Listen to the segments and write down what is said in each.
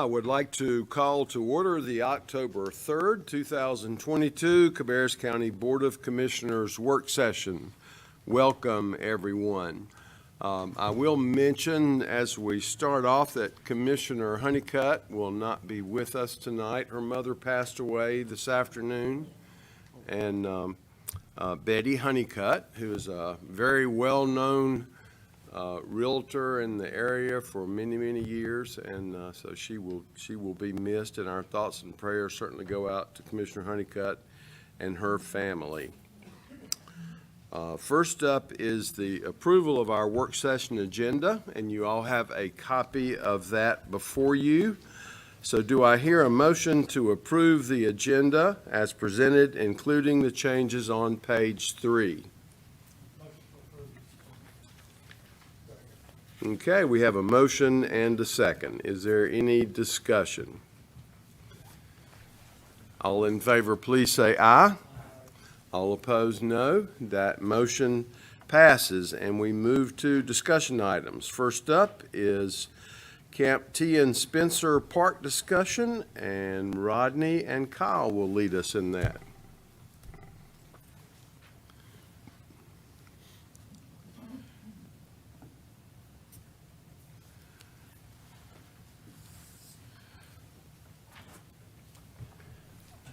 I would like to call to order the October 3rd, 2022 Cabarrus County Board of Commissioners work session. Welcome, everyone. I will mention as we start off that Commissioner Honeycutt will not be with us tonight. Her mother passed away this afternoon, and Betty Honeycutt, who is a very well-known realtor in the area for many, many years, and so she will be missed, and our thoughts and prayers certainly go out to Commissioner Honeycutt and her family. First up is the approval of our work session agenda, and you all have a copy of that before you. So do I hear a motion to approve the agenda as presented, including the changes on page 3? Okay, we have a motion and a second. Is there any discussion? All in favor, please say aye. All opposed, no. That motion passes, and we move to discussion items. First up is Camp T and Spencer Park discussion, and Rodney and Kyle will lead us in that.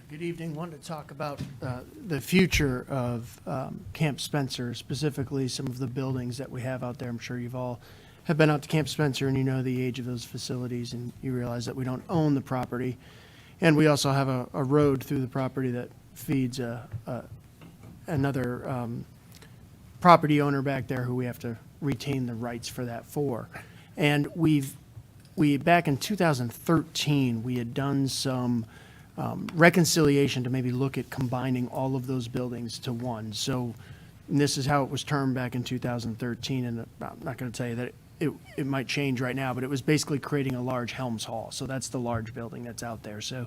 Good evening. Wanted to talk about the future of Camp Spencer, specifically some of the buildings that we have out there. I'm sure you've all have been out to Camp Spencer and you know the age of those facilities, and you realize that we don't own the property. And we also have a road through the property that feeds another property owner back there who we have to retain the rights for that for. And we back in 2013, we had done some reconciliation to maybe look at combining all of those buildings to one. So this is how it was termed back in 2013, and I'm not going to tell you that it might change right now, but it was basically creating a large Helms Hall. So that's the large building that's out there. So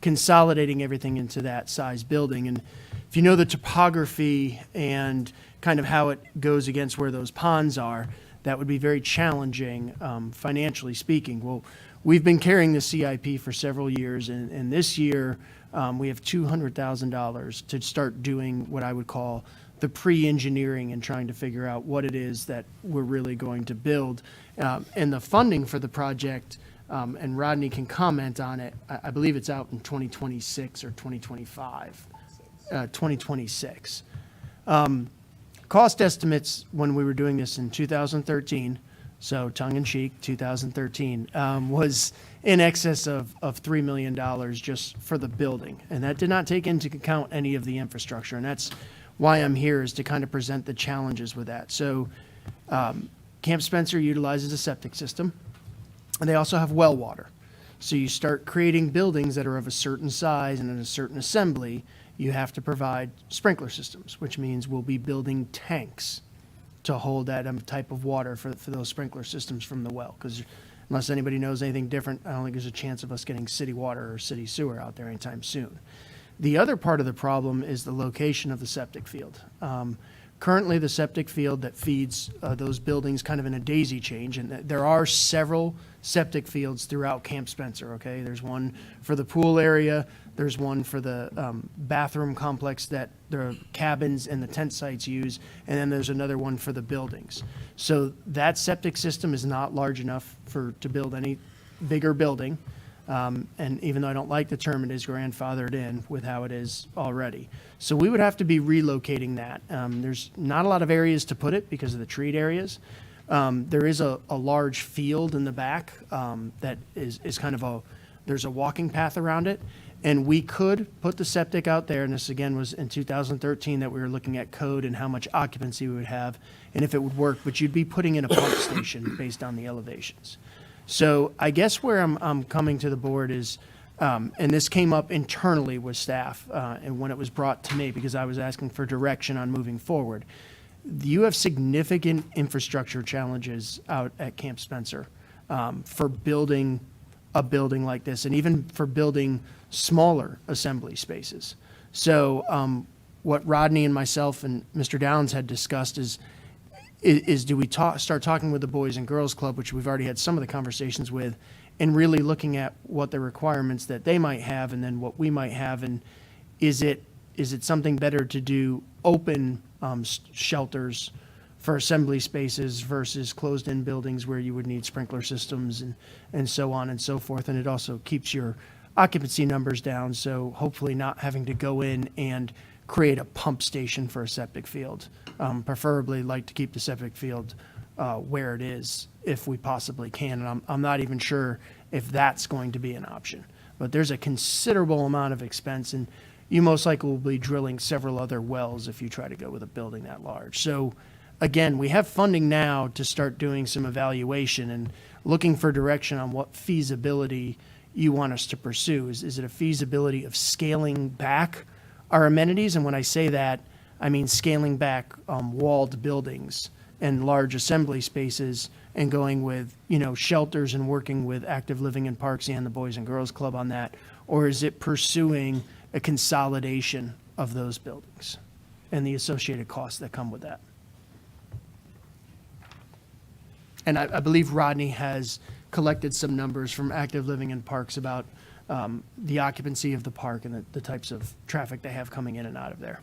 consolidating everything into that size building. And if you know the topography and kind of how it goes against where those ponds are, that would be very challenging financially speaking. Well, we've been carrying the CIP for several years, and this year we have $200,000 to start doing what I would call the pre-engineering and trying to figure out what it is that we're really going to build. And the funding for the project, and Rodney can comment on it, I believe it's out in 2026 or 2025. 2026. Cost estimates when we were doing this in 2013, so tongue-in-cheek, 2013, was in excess of $3 million just for the building. And that did not take into account any of the infrastructure. And that's why I'm here, is to kind of present the challenges with that. So Camp Spencer utilizes a septic system, and they also have well water. So you start creating buildings that are of a certain size and in a certain assembly, you have to provide sprinkler systems, which means we'll be building tanks to hold that type of water for those sprinkler systems from the well. Because unless anybody knows anything different, I don't think there's a chance of us getting city water or city sewer out there anytime soon. The other part of the problem is the location of the septic field. Currently, the septic field that feeds those buildings kind of in a daisy change, and there are several septic fields throughout Camp Spencer, okay? There's one for the pool area, there's one for the bathroom complex that the cabins and the tent sites use, and then there's another one for the buildings. So that septic system is not large enough to build any bigger building. And even though I don't like the term, it is grandfathered in with how it is already. So we would have to be relocating that. There's not a lot of areas to put it because of the treat areas. There is a large field in the back that is kind of there's a walking path around it. And we could put the septic out there, and this again was in 2013 that we were looking at code and how much occupancy we would have and if it would work, but you'd be putting in a pump station based on the elevations. So I guess where I'm coming to the board is, and this came up internally with staff and when it was brought to me because I was asking for direction on moving forward. You have significant infrastructure challenges out at Camp Spencer for building a building like this, and even for building smaller assembly spaces. So what Rodney and myself and Mr. Downs had discussed is is do we start talking with the Boys and Girls Club, which we've already had some of the conversations with, and really looking at what the requirements that they might have and then what we might have, and is it something better to do open shelters for assembly spaces versus closed-in buildings where you would need sprinkler systems and so on and so forth. And it also keeps your occupancy numbers down, so hopefully not having to go in and create a pump station for a septic field. Preferably like to keep the septic field where it is if we possibly can. And I'm not even sure if that's going to be an option. But there's a considerable amount of expense, and you most likely will be drilling several other wells if you try to go with a building that large. So again, we have funding now to start doing some evaluation and looking for direction on what feasibility you want us to pursue. Is it a feasibility of scaling back our amenities? And when I say that, I mean scaling back walled buildings and large assembly spaces and going with, shelters and working with Active Living and Parks and the Boys and Girls Club on that? Or is it pursuing a consolidation of those buildings and the associated costs that come with that? And I believe Rodney has collected some numbers from Active Living and Parks about the occupancy of the park and the types of traffic they have coming in and out of there.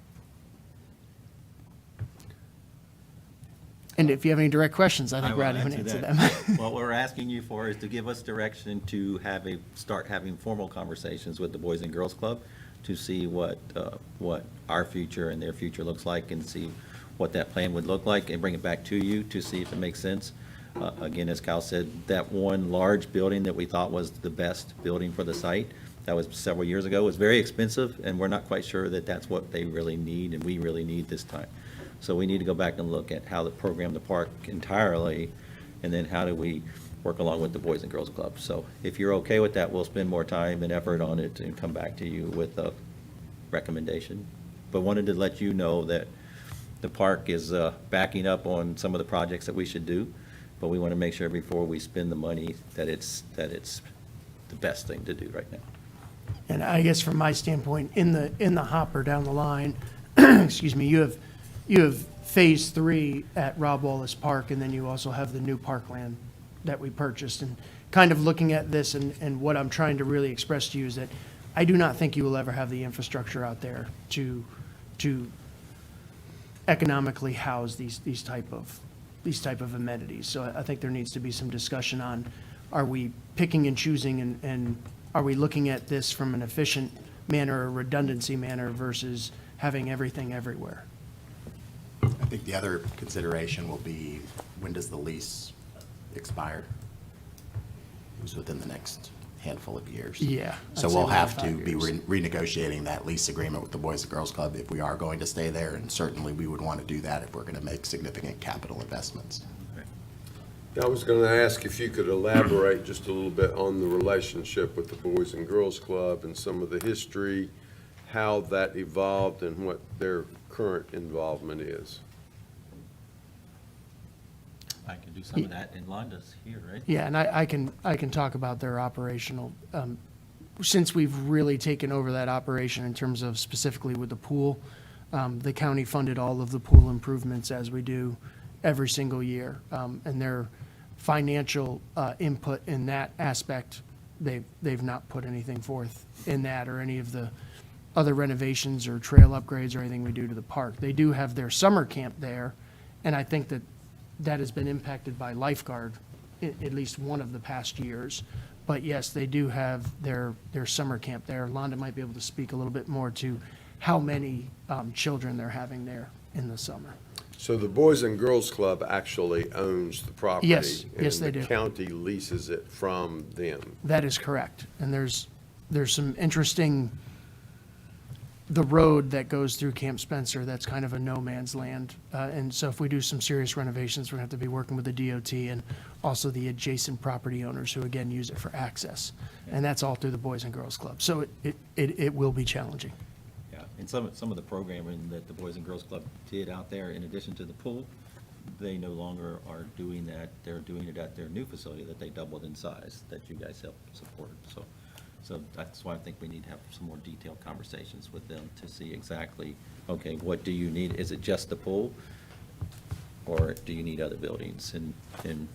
And if you have any direct questions, I think will Rodney would answer them. What we're asking you for is to give us direction to start having formal conversations with the Boys and Girls Club to see what our future and their future looks like, and see what that plan would look like, and bring it back to you to see if it makes sense. Again, as Cal said, that one large building that we thought was the best building for the site, that was several years ago, was very expensive, and we're not quite sure that that's what they really need and we really need this time. So we need to go back and look at how to program the park entirely, and then how do we work along with the Boys and Girls Club. So if you're okay with that, we'll spend more time and effort on it and come back to you with a recommendation. But wanted to let you know that the park is backing up on some of the projects that we should do, but we want to make sure before we spend the money that it's the best thing to do right now. And I guess from my standpoint, in the hopper down the line, excuse me, you have phase 3 at Rob Wallace Park, and then you also have the new parkland that we purchased. And kind of looking at this, and what I'm trying to really express to you is that I do not think you will ever have the infrastructure out there to economically house these type of amenities. So I think there needs to be some discussion on, are we picking and choosing, and are we looking at this from an efficient manner or redundancy manner versus having everything everywhere? I think the other consideration will be, when does the lease expire? It was within the next handful of years. Yeah. So I'd say we'll about have to 5 be years. renegotiating that lease agreement with the Boys and Girls Club if we are going to stay there, and certainly we would want to do that if we're going to make significant capital investments. I was going to ask if you could elaborate just a little bit on the relationship with the Boys and Girls Club and some of the history, how that evolved, and what their current involvement is. I can do some of that, and Londa's here, right? Yeah, and I can talk about their operational, since we've really taken over that operation in terms of specifically with the pool, the county funded all of the pool improvements as we do every single year. And their financial input in that aspect, they've not put anything forth in that or any of the other renovations or trail upgrades or anything we do to the park. They do have their summer camp there, and I think that has been impacted by lifeguard at least one of the past years. But yes, they do have their summer camp there. Londa might be able to speak a little bit more to how many children they're having there in the summer. So the Boys and Girls Club actually owns the property? Yes, yes, they do. And the county leases it from them? That is correct. And there's some interesting, the road that goes through Camp Spencer, that's kind of a no man's land. And so if we do some serious renovations, we're going to have to be working with the DOT and also the adjacent property owners who, again, use it for access. And that's all through the Boys and Girls Club. So it will be challenging. Yeah, and some of the programming that the Boys and Girls Club did out there, in addition to the pool, they no longer are doing that. They're doing it at their new facility that they doubled in size, that you guys helped support. So that's why I think we need to have some more detailed conversations with them to see exactly, okay, what do you need? Is it just the pool? or do you need other buildings? And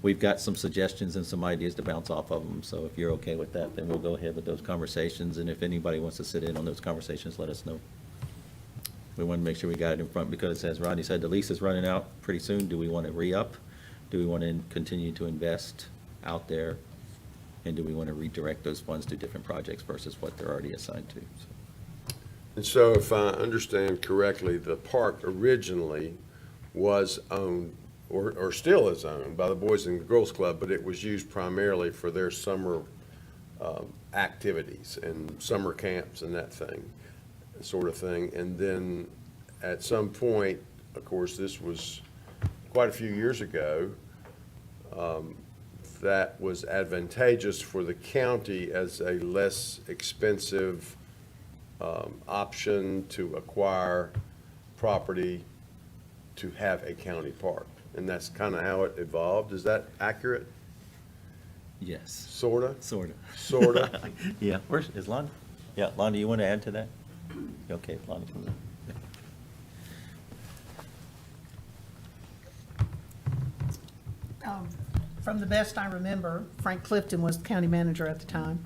we've got some suggestions and some ideas to bounce off of them, so if you're okay with that, then we'll go ahead with those conversations, and if anybody wants to sit in on those conversations, let us know. We want to make sure we got it in front, because as Rodney said, the lease is running out pretty soon. Do we want to re-up? Do we want to continue to invest out there? And do we want to redirect those funds to different projects versus what they're already assigned to? So, And so if I understand correctly, the park originally was owned, or still is owned, by the Boys and Girls Club, but it was used primarily for their summer activities and summer camps and that thing, sort of thing. And then at some point, of course, this was quite a few years ago, that was advantageous for the county as a less expensive option to acquire property to have a county park. And that's kind of how it evolved. Is that accurate? yes, Sorta? sorta. Sorta? Yeah, is Lonnie? Yeah, Lonnie, you want to add to that? Okay, Lonnie comes in. From the best I remember, Frank Clifton was the county manager at the time,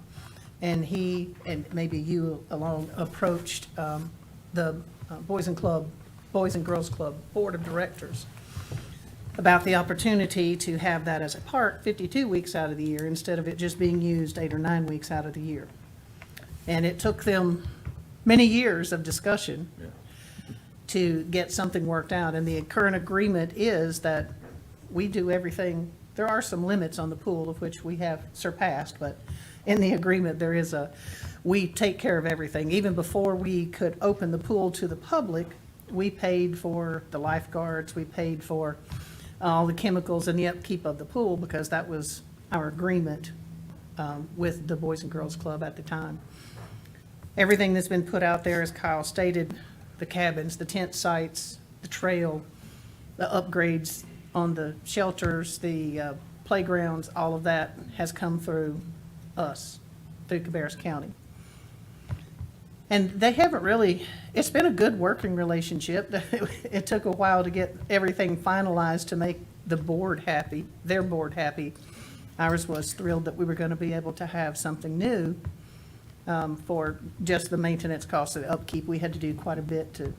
and he, and maybe you alone, approached the Boys and Girls Club Board of Directors about the opportunity to have that as a park 52 weeks out of the year instead of it just being used 8 or 9 weeks out of the year. And it took them many years of discussion Yeah. to get something worked out. And the current agreement is that we do everything. There are some limits on the pool of which we have surpassed, but in the agreement, there is we take care of everything. Even before we could open the pool to the public, we paid for the lifeguards, we paid for all the chemicals and the upkeep of the pool, because that was our agreement with the Boys and Girls Club at the time. Everything that's been put out there, as Kyle stated, the cabins, the tent sites, the trail, the upgrades on the shelters, the playgrounds, all of that has come through us, through Cabarrus County. And they haven't really, it's been a good working relationship. It took a while to get everything finalized to make the board happy, their board happy. Ours was thrilled that we were going to be able to have something new for just the maintenance costs of the upkeep. We had to do quite a bit to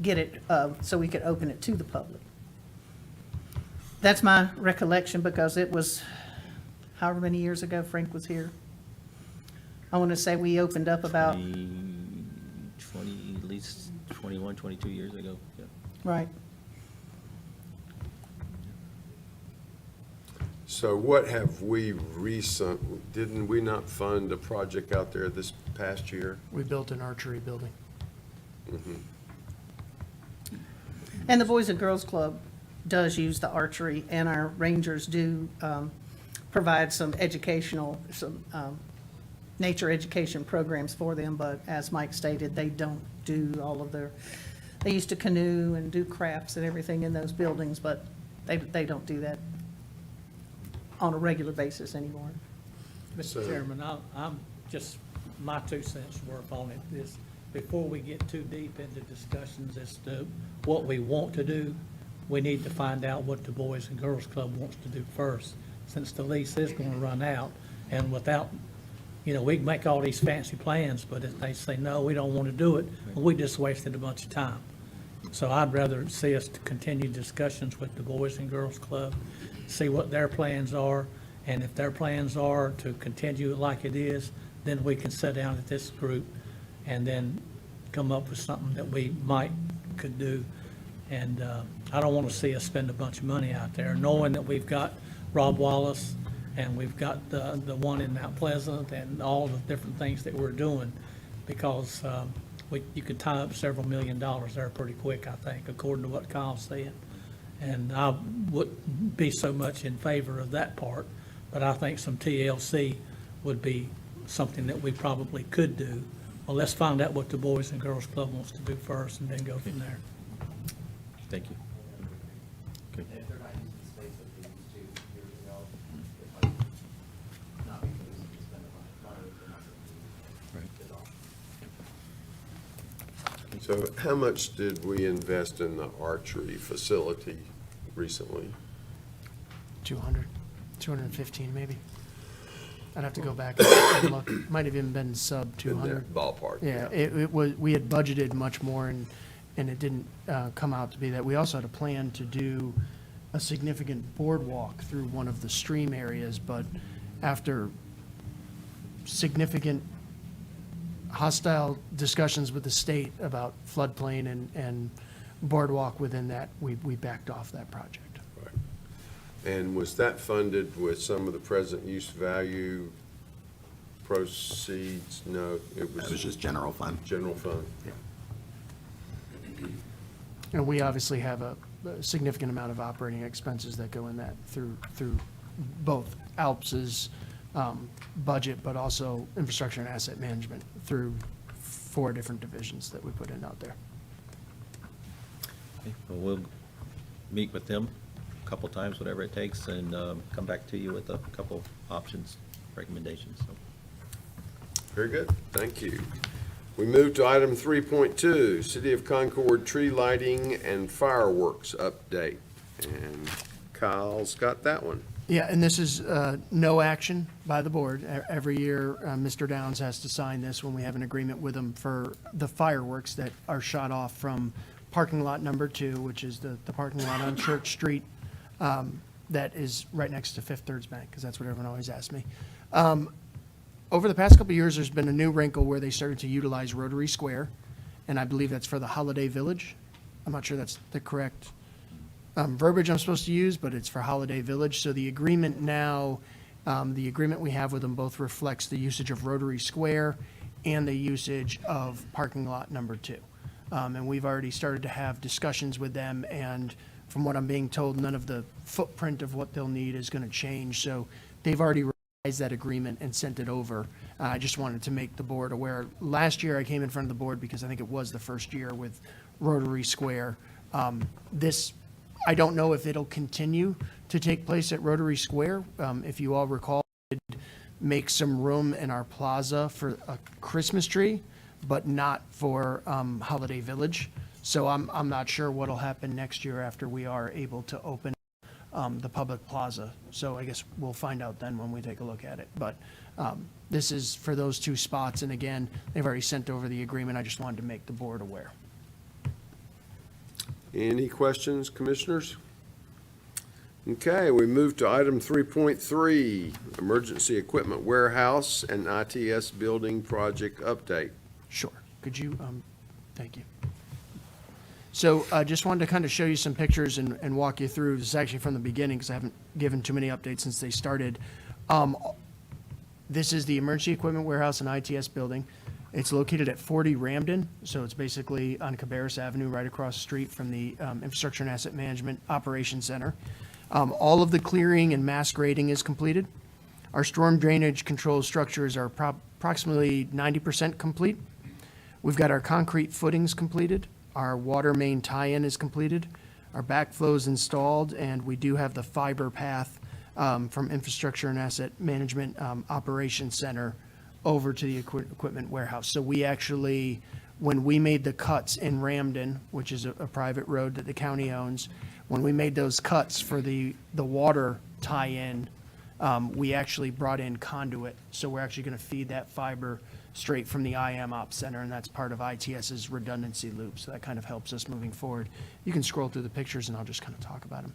get it so we could open it to the public. That's my recollection, because it was however many years ago Frank was here. I want to say we opened up about, 20, at least 21, 22 years ago. Yeah. right. So what have we didn't we not fund a project out there this past year? We built an archery building. And the Boys and Girls Club does use the archery, and our rangers do provide some nature education programs for them, but as Mike stated, they don't do all of they used to canoe and do crafts and everything in those buildings, but they don't do that on a regular basis anymore. So- Mr. Chairman, I'm just, my 2 cents worth on it is, before we get too deep into discussions as to what we want to do, we need to find out what the Boys and Girls Club wants to do first, since the lease is going to run out. And without, we can make all these fancy plans, but if they say, no, we don't want to do it, well, we just wasted a bunch of time. So I'd rather see us to continue discussions with the Boys and Girls Club, see what their plans are, and if their plans are to continue it like it is, then we can sit down at this group and then come up with something that we could do. And I don't want to see us spend a bunch of money out there, knowing that we've got Rob Wallace and we've got the one in Mount Pleasant and all the different things that we're doing, because you could tie up several $1 million there pretty quick, I think, according to what Kyle said. And I wouldn't be so much in favor of that part, but I think some TLC would be something that we probably could do. Well, let's find out what the Boys and Girls Club wants to do first and then go from there. Thank you. Okay. And if they're not using the space that they used to years ago, it might not be conducive to spend the money if they're not going to use it Right. at all. So how much did we invest in the archery facility recently? 200, 215 maybe. I'd have to go back and look. Might have even been sub In 200. that ballpark? Yeah, it was, we had budgeted much more and it didn't come out to be that. We also had a plan to do a significant boardwalk through one of the stream areas, but after significant hostile discussions with the state about floodplain and boardwalk within that, we backed off that project. Right. And was that funded with some of the present use value proceeds? No, it That was just general fund. general fund. And we obviously have a significant amount of operating expenses that go in that through both ALPS's budget, but also infrastructure and asset management through 4 different divisions that we put in out there. Okay, well, we'll meet with them a couple times, whatever it takes, and come back to you with a couple options, recommendations, so. Very good, thank you. We move to item 3.2, City of Concord tree lighting and fireworks update. And Kyle's got that one. Yeah, and this is no action by the board. Every year, Mr. Downs has to sign this when we have an agreement with him for the fireworks that are shot off from parking lot number 2, which is the parking lot on Church Street that is right next to Fifth Third's Bank, because that's what everyone always asks me. Over the past couple of years, there's been a new wrinkle where they started to utilize Rotary Square, and I believe that's for the Holiday Village. I'm not sure that's the correct verbiage I'm supposed to use, but it's for Holiday Village. So the agreement now, the agreement we have with them both reflects the usage of Rotary Square and the usage of parking lot number 2. And we've already started to have discussions with them, and from what I'm being told, none of the footprint of what they'll need is going to change. So they've already revised that agreement and sent it over. I just wanted to make the board aware. Last year, I came in front of the board because I think it was the first year with Rotary Square. This, I don't know if it'll continue to take place at Rotary Square. If you all recall, we did make some room in our plaza for a Christmas tree, but not for Holiday Village. So I'm not sure what'll happen next year after we are able to open the public plaza. So I guess we'll find out then when we take a look at it. But this is for those 2 spots. And again, they've already sent over the agreement. I just wanted to make the board aware. Any questions, commissioners? Okay, we move to item 3.3, Emergency Equipment Warehouse and ITS Building Project Update. Sure. Could you, thank you. So I just wanted to kind of show you some pictures and walk you through. This is actually from the beginning because I haven't given too many updates since they started. This is the Emergency Equipment Warehouse and ITS Building. It's located at 40 Ramden, so it's basically on Cabarrus Avenue, right across the street from the Infrastructure and Asset Management Operations Center. All of the clearing and mass grading is completed. Our storm drainage control structures are approximately 90% complete. We've got our concrete footings completed. Our water main tie-in is completed. Our backflow is installed, and we do have the fiber path from Infrastructure and Asset Management Operations Center over to the equipment warehouse. So we actually, when we made the cuts in Ramden, which is a private road that the county owns, when we made those cuts for the water tie-in, we actually brought in conduit. So we're actually going to feed that fiber straight from the IM Ops Center, and that's part of ITS's redundancy loop. So that kind of helps us moving forward. You can scroll through the pictures and I'll just kind of talk about them.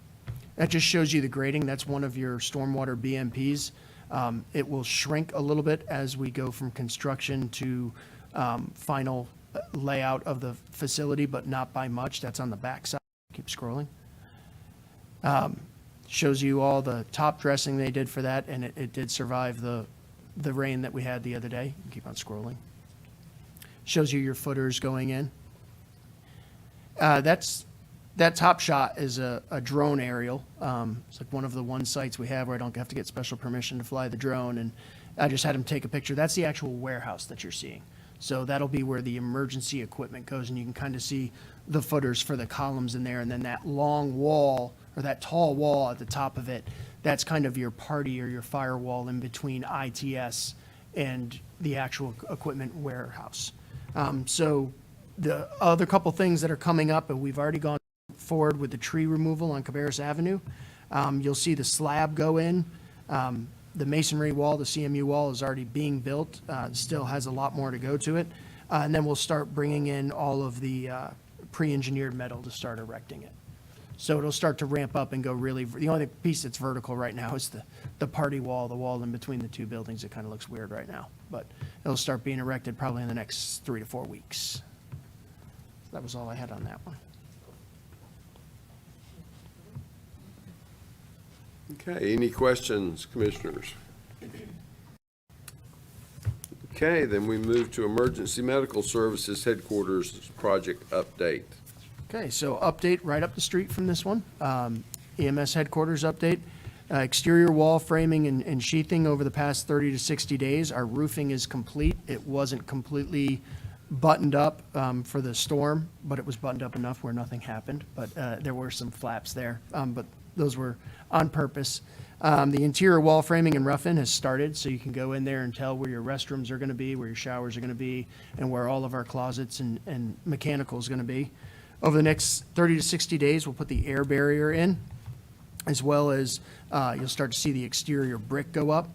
That just shows you the grading. That's one of your stormwater BMPs. It will shrink a little bit as we go from construction to final layout of the facility, but not by much. That's on the back side. Keep scrolling. Shows you all the top dressing they did for that, and it did survive the rain that we had the other day. Keep on scrolling. Shows you your footers going in. That top shot is a drone aerial. It's like one of the sites we have where I don't have to get special permission to fly the drone, and I just had him take a picture. That's the actual warehouse that you're seeing. So that'll be where the emergency equipment goes, and you can kind of see the footers for the columns in there, and then that long wall, or that tall wall at the top of it, that's kind of your party or your firewall in between ITS and the actual equipment warehouse. So The other couple things that are coming up, and we've already gone forward with the tree removal on Cabarrus Avenue. You'll see the slab go in. The masonry wall, the CMU wall, is already being built. Still has a lot more to go to it. And then we'll start bringing in all of the pre-engineered metal to start erecting it. So it'll start to ramp up and go really, the only piece that's vertical right now is the party wall, the wall in between the two buildings. It kind of looks weird right now, but it'll start being erected probably in the next 3 to 4 weeks. That was all I had on that one. Okay, any questions, commissioners? Okay, then we move to Emergency Medical Services Headquarters Project Update. Okay, so update right up the street from this one. EMS headquarters update. Exterior wall framing and sheathing over the past 30 to 60 days. Our roofing is complete. It wasn't completely buttoned up for the storm, but it was buttoned up enough where nothing happened. But there were some flaps there, but those were on purpose. The interior wall framing and rough-in has started, so you can go in there and tell where your restrooms are going to be, where your showers are going to be, and where all of our closets and mechanical is going to be. Over the next 30 to 60 days, we'll put the air barrier in, as well as you'll start to see the exterior brick go up.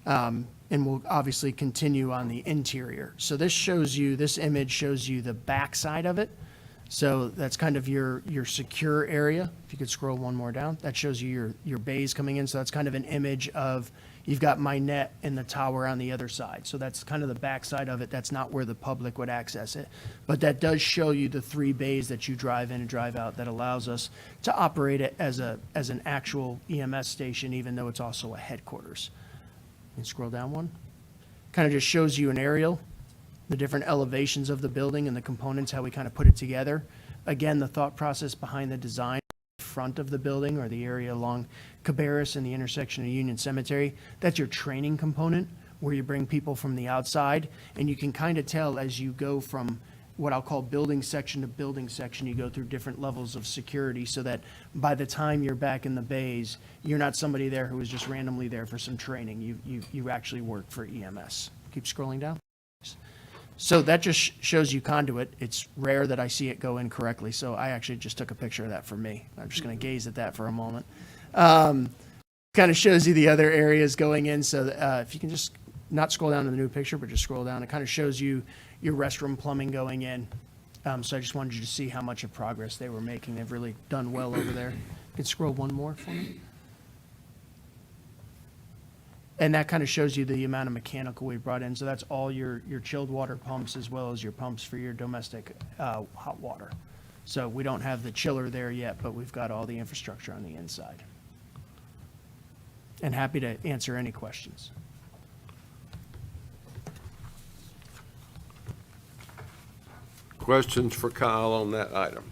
And we'll obviously continue on the interior. So this image shows you the back side of it. So that's kind of your secure area. If you could scroll one more down, that shows you your bays coming in. So that's kind of an image of, you've got my net and the tower on the other side. So that's kind of the back side of it. That's not where the public would access it. But that does show you the 3 bays that you drive in and drive out that allows us to operate it as an actual EMS station, even though it's also a headquarters. And scroll down one. Kind of just shows you an aerial, the different elevations of the building and the components, how we kind of put it together. Again, the thought process behind the design, front of the building or the area along Cabarrus and the intersection of Union Cemetery, that's your training component where you bring people from the outside, and you can kind of tell as you go from what I'll call building section to building section, you go through different levels of security so that by the time you're back in the bays, you're not somebody there who was just randomly there for some training. You actually work for EMS. Keep scrolling down. So that just shows you conduit. It's rare that I see it go in correctly, so I actually just took a picture of that for me. I'm just going to gaze at that for a moment. Kind of shows you the other areas going in, so if you can just not scroll down to the new picture, but just scroll down, it kind of shows you your restroom plumbing going in. So I just wanted you to see how much of progress they were making. They've really done well over there. You can scroll one more for me. And that kind of shows you the amount of mechanical we brought in. So that's all your chilled water pumps as well as your pumps for your domestic hot water. So we don't have the chiller there yet, but we've got all the infrastructure on the inside. And happy to answer any questions. Questions for Kyle on that item?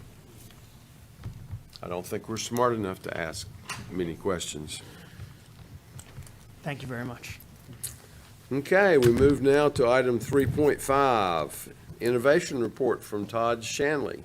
I don't think we're smart enough to ask many questions. Thank you very much. Okay, we move now to item 3.5, Innovation Report from Todd Shanley.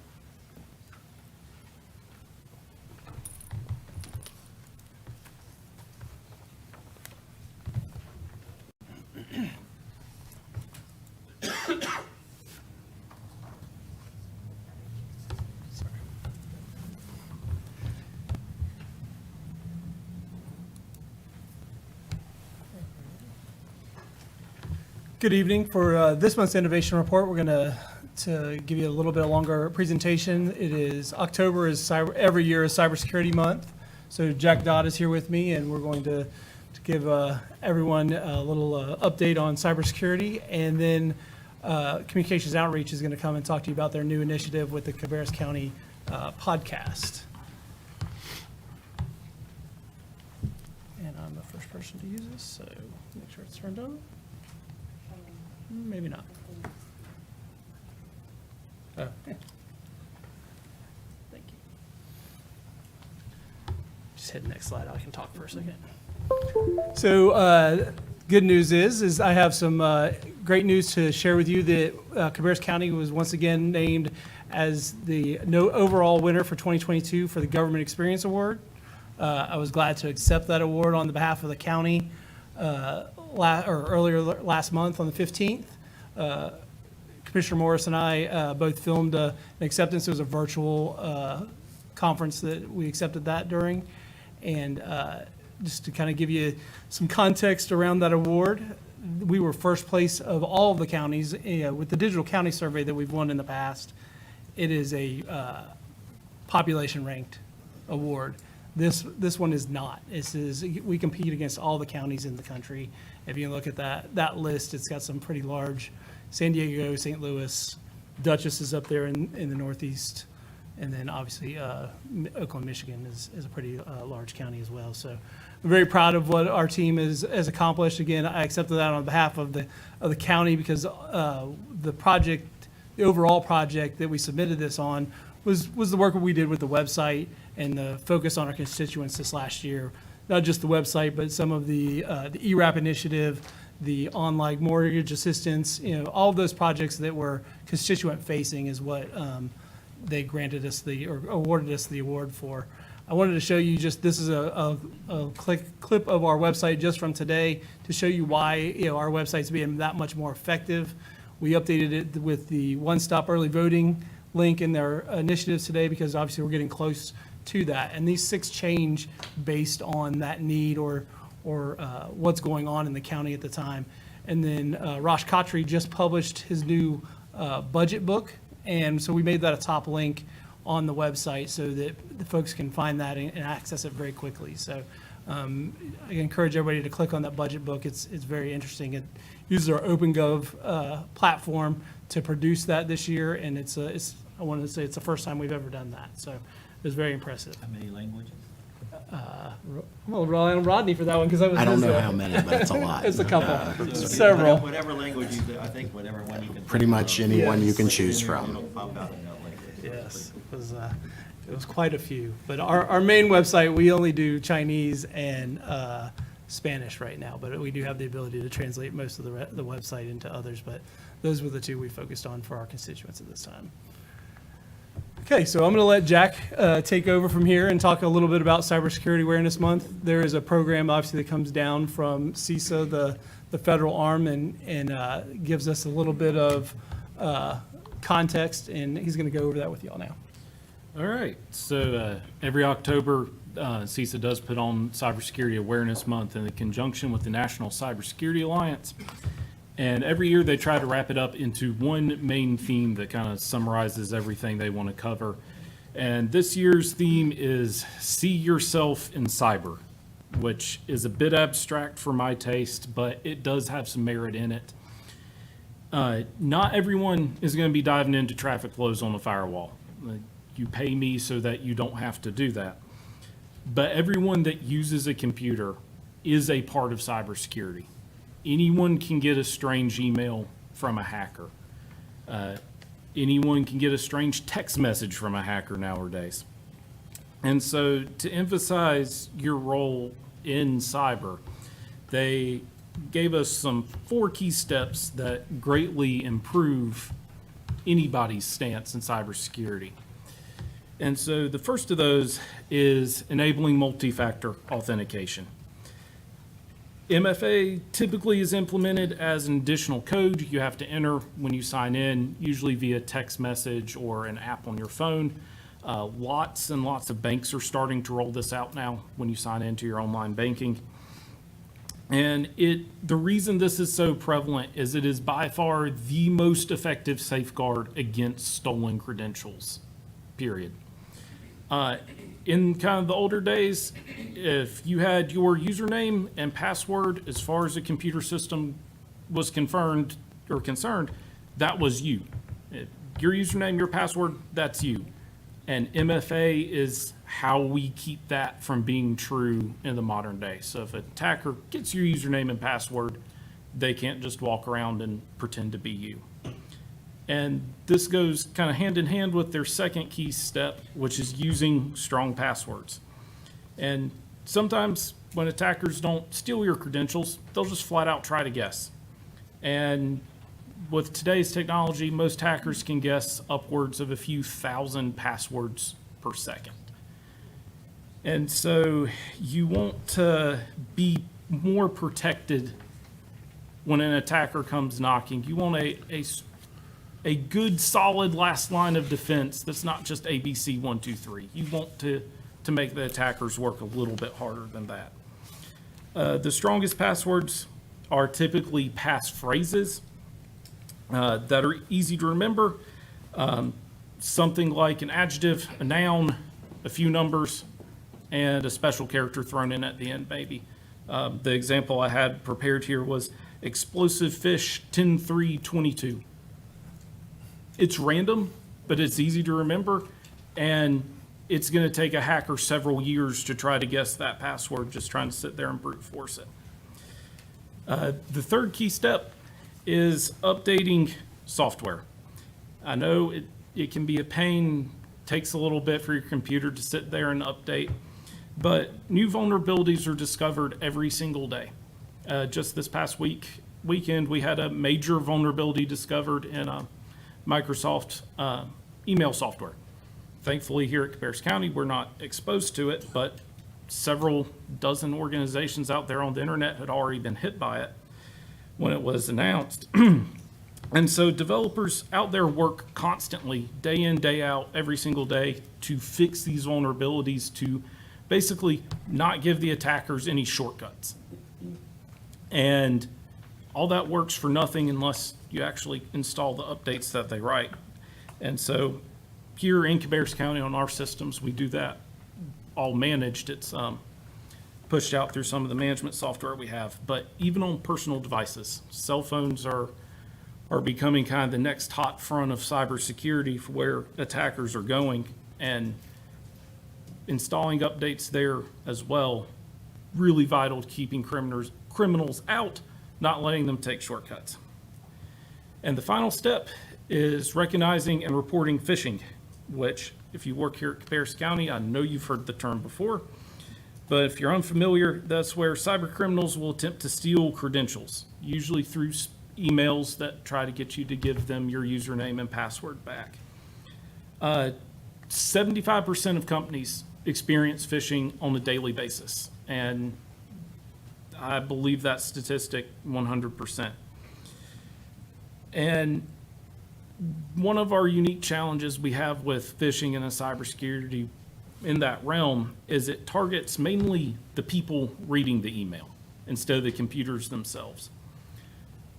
Good evening. For this month's innovation report, we're going to give you a little bit longer presentation. It is October every year is Cybersecurity Month. So Jack Dodd is here with me, and we're going to give everyone a little update on cybersecurity, and then Communications Outreach is going to come and talk to you about their new initiative with the Cabarrus County podcast. And I'm the first person to use this, so make sure it's turned on. Maybe not. Oh, yeah. Thank you. Just hit the next slide. I can talk for a second. So good news is I have some great news to share with you that Cabarrus County was once again named as the overall winner for 2022 for the Government Experience Award. I was glad to accept that award on the behalf of the county earlier last month on the 15th. Commissioner Morris and I both filmed an acceptance. It was a virtual conference that we accepted that during. And just to kind of give you some context around that award, we were first place of all of the counties with the digital county survey that we've won in the past. It is a population ranked award. This one is not. We compete against all the counties in the country. If you look at that list, it's got some pretty large. San Diego, St. Louis, Dutchess is up there in the Northeast, and then obviously Oakland, Michigan is a pretty large county as well. So I'm very proud of what our team has accomplished. Again, I accepted that on behalf of the county because the overall project that we submitted this on was the work that we did with the website and the focus on our constituents this last year. Not just the website, but some of the ERAP initiative, the online mortgage assistance, all of those projects that were constituent facing is what they granted us or awarded us the award for. I wanted to show you this is a clip of our website just from today to show you why our website's being that much more effective. We updated it with the one-stop early voting link in their initiatives today because obviously we're getting close to that. And these 6 change based on that need or what's going on in the county at the time. And then Rosh Khatri just published his new budget book. And so we made that a top link on the website so that the folks can find that and access it very quickly. So I encourage everybody to click on that budget book. It's very interesting. It uses our OpenGov platform to produce that this year. And I wanted to say it's the first time we've ever done that. So it was very impressive. How many languages? I'm going to rely on Rodney for that one because that was I don't his, know how many, but it's a lot. It's a couple, So several. Whatever language you, I think whatever one you can. Pretty much any one you can choose It'll from. pop out in that language. Yes, it was quite a few. But our main website, we only do Chinese and Spanish right now, but we do have the ability to translate most of the website into others. But those were the 2 we focused on for our constituents at this time. Okay, so I'm going to let Jack take over from here and talk a little bit about Cybersecurity Awareness Month. There is a program, obviously, that comes down from CISA, the federal arm, and gives us a little bit of context, and he's going to go over that with y'all now. All right, so every October, CISA does put on Cybersecurity Awareness Month in conjunction with the National Cybersecurity Alliance. And every year they try to wrap it up into one main theme that kind of summarizes everything they want to cover. And this year's theme is See Yourself in Cyber, which is a bit abstract for my taste, but it does have some merit in it. Not everyone is going to be diving into traffic flows on a firewall. You pay me so that you don't have to do that. But everyone that uses a computer is a part of cybersecurity. Anyone can get a strange email from a hacker. Anyone can get a strange text message from a hacker nowadays. And so to emphasize your role in cyber, they gave us some 4 key steps that greatly improve anybody's stance in cybersecurity. And so the first of those is enabling multi-factor authentication. MFA typically is implemented as an additional code you have to enter when you sign in, usually via text message or an app on your phone. Lots and lots of banks are starting to roll this out now when you sign into your online banking. And the reason this is so prevalent is it is by far the most effective safeguard against stolen credentials, period. In kind of the older days, if you had your username and password as far as the computer system was concerned, that was you. Your username, your password, that's you. And MFA is how we keep that from being true in the modern day. So if an attacker gets your username and password, they can't just walk around and pretend to be you. And this goes kind of hand in hand with their second key step, which is using strong passwords. And sometimes when attackers don't steal your credentials, they'll just flat out try to guess. And with today's technology, most hackers can guess upwards of a few thousand passwords per second. And so you want to be more protected when an attacker comes knocking. You want a a good, solid last line of defense that's not just ABC 1, 2, 3. You want to make the attackers work a little bit harder than that. The strongest passwords are typically passphrases that are easy to remember. Something like an adjective, a noun, a few numbers, and a special character thrown in at the end, maybe. The example I had prepared here was explosive fish 10-3-22. It's random, but it's easy to remember, and it's going to take a hacker several years to try to guess that password, just trying to sit there and brute force it. The third key step is updating software. I know it can be a pain, takes a little bit for your computer to sit there and update, but new vulnerabilities are discovered every single day. Just this past weekend, we had a major vulnerability discovered in Microsoft email software. Thankfully, here at Cabarrus County, we're not exposed to it, but several dozen organizations out there on the internet had already been hit by it when it was announced. And so developers out there work constantly, day in, day out, every single day, to fix these vulnerabilities, to basically not give the attackers any shortcuts. And all that works for nothing unless you actually install the updates that they write. And so here in Cabarrus County on our systems, we do that all managed. It's pushed out through some of the management software we have. But even on personal devices, cell phones are becoming kind of the next hot front of cybersecurity for where attackers are going, and installing updates there as well, really vital to keeping criminals out, not letting them take shortcuts. And the final step is recognizing and reporting phishing, which if you work here at Cabarrus County, I know you've heard the term before, but if you're unfamiliar, that's where cyber criminals will attempt to steal credentials, usually through emails that try to get you to give them your username and password back. 75% of companies experience phishing on a daily basis, and I believe that statistic 100%. And one of our unique challenges we have with phishing in a cybersecurity in that realm is it targets mainly the people reading the email instead of the computers themselves.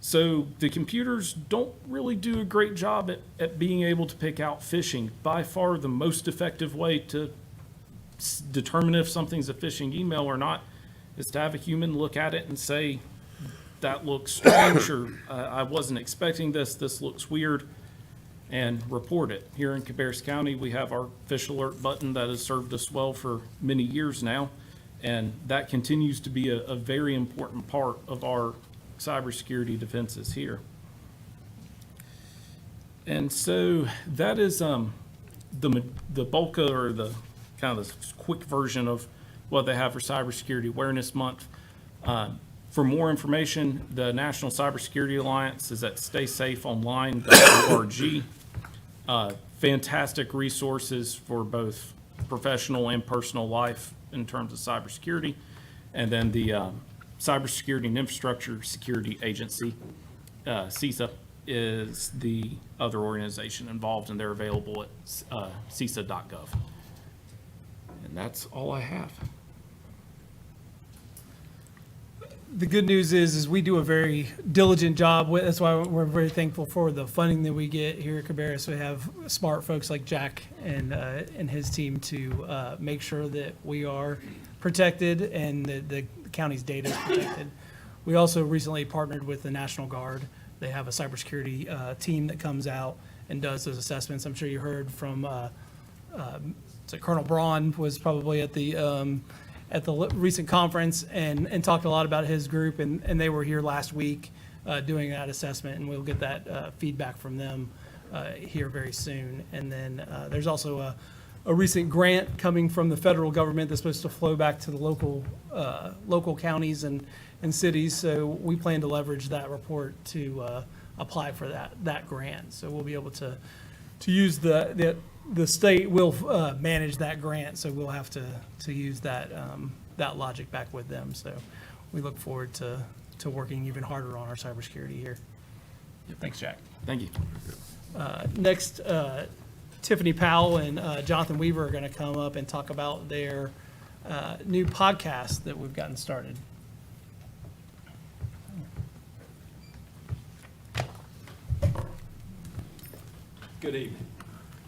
So the computers don't really do a great job at being able to pick out phishing. By far the most effective way to determine if something's a phishing email or not is to have a human look at it and say, that looks strange, or I wasn't expecting this looks weird, and report it. Here in Cabarrus County, we have our fish alert button that has served us well for many years now, and that continues to be a very important part of our cybersecurity defenses here. And so that is the bulk of, or the kind of the quick version of what they have for Cybersecurity Awareness Month. For more information, the National Cybersecurity Alliance is at staysafeonline.org. Fantastic resources for both professional and personal life in terms of cybersecurity. And then the Cybersecurity and Infrastructure Security Agency, CISA, is the other organization involved, and they're available at CISA.gov. And that's all I have. The good news is we do a very diligent job with, that's why we're very thankful for the funding that we get here at Cabarrus. We have smart folks like Jack and his team to make sure that we are protected and that the county's data is protected. We also recently partnered with the National Guard. They have a cybersecurity team that comes out and does those assessments. I'm sure you heard from so Colonel Braun was probably at the recent conference and talked a lot about his group, and they were here last week doing that assessment, and we'll get that feedback from them here very soon. And then there's also a recent grant coming from the federal government that's supposed to flow back to the local counties and cities. So we plan to leverage that report to apply for that grant. So we'll be able to use the state will manage that grant, so we'll have to use that logic back with them. So we look forward to working even harder on our cybersecurity here. Thanks, Jack. Thank you. Next, Tiffany Powell and Jonathan Weaver are going to come up and talk about their new podcast that we've gotten started. Good evening.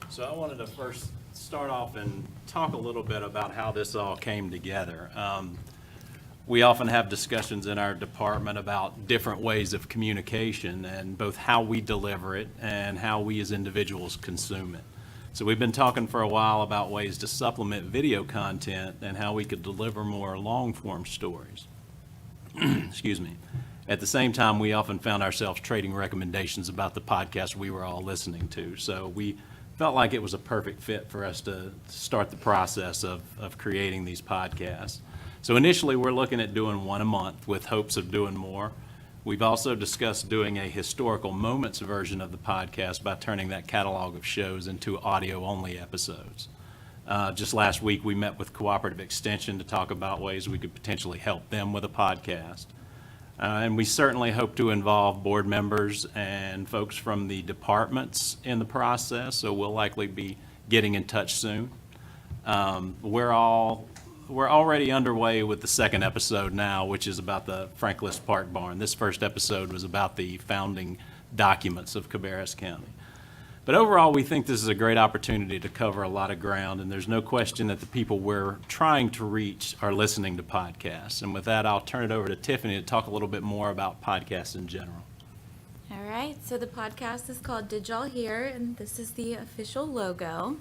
So I wanted to first start off and talk a little bit about how this all came together. We often have discussions in our department about different ways of communication and both how we deliver it and how we as individuals consume it. So we've been talking for a while about ways to supplement video content and how we could deliver more long-form stories. Excuse me. At the same time, we often found ourselves trading recommendations about the podcast we were all listening to. So we felt like it was a perfect fit for us to start the process of creating these podcasts. So initially, we're looking at doing one a month with hopes of doing more. We've also discussed doing a historical moments version of the podcast by turning that catalog of shows into audio-only episodes. Just last week, we met with Cooperative Extension to talk about ways we could potentially help them with a podcast. And we certainly hope to involve board members and folks from the departments in the process, so we'll likely be getting in touch soon. We're already underway with the second episode now, which is about the Franklin Park Barn. This first episode was about the founding documents of Cabarrus County. But overall, we think this is a great opportunity to cover a lot of ground, and there's no question that the people we're trying to reach are listening to podcasts. And with that, I'll turn it over to Tiffany to talk a little bit more about podcasts in general. All right, so the podcast is called Did Y'all Hear? And this is the official logo.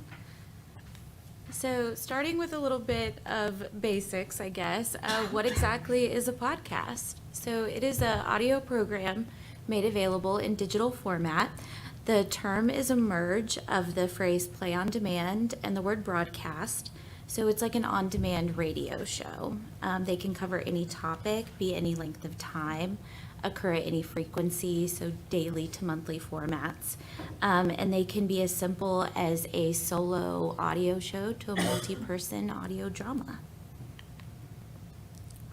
So starting with a little bit of basics, I guess, what exactly is a podcast? So it is an audio program made available in digital format. The term is a merge of the phrase play on demand and the word broadcast. So it's like an on-demand radio show. They can cover any topic, be any length of time, occur at any frequency, so daily to monthly formats. And they can be as simple as a solo audio show to a multi-person audio drama.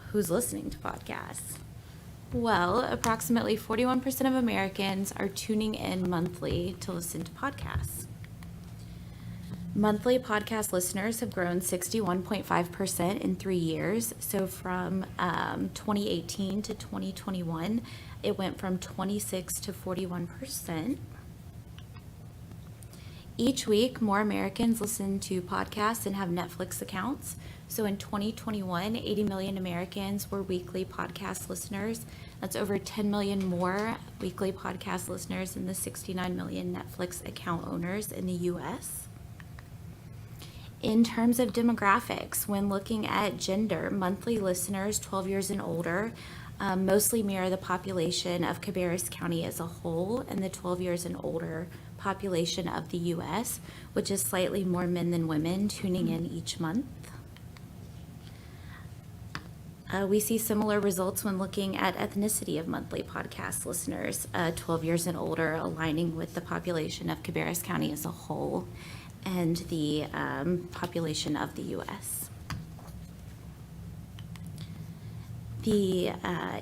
Who's listening to podcasts? Well, approximately 41% of Americans are tuning in monthly to listen to podcasts. Monthly podcast listeners have grown 61.5% in 3 years. So from 2018 to 2021, it went from 26 to 41%. Each week, more Americans listen to podcasts and have Netflix accounts. So in 2021, 80 million Americans were weekly podcast listeners. That's over 10 million more weekly podcast listeners than the 69 million Netflix account owners in the U.S. In terms of demographics, when looking at gender, monthly listeners 12 years and older mostly mirror the population of Cabarrus County as a whole and the 12 years and older population of the U.S., which is slightly more men than women tuning in each month. We see similar results when looking at ethnicity of monthly podcast listeners, 12 years and older, aligning with the population of Cabarrus County as a whole and the population of the U.S. The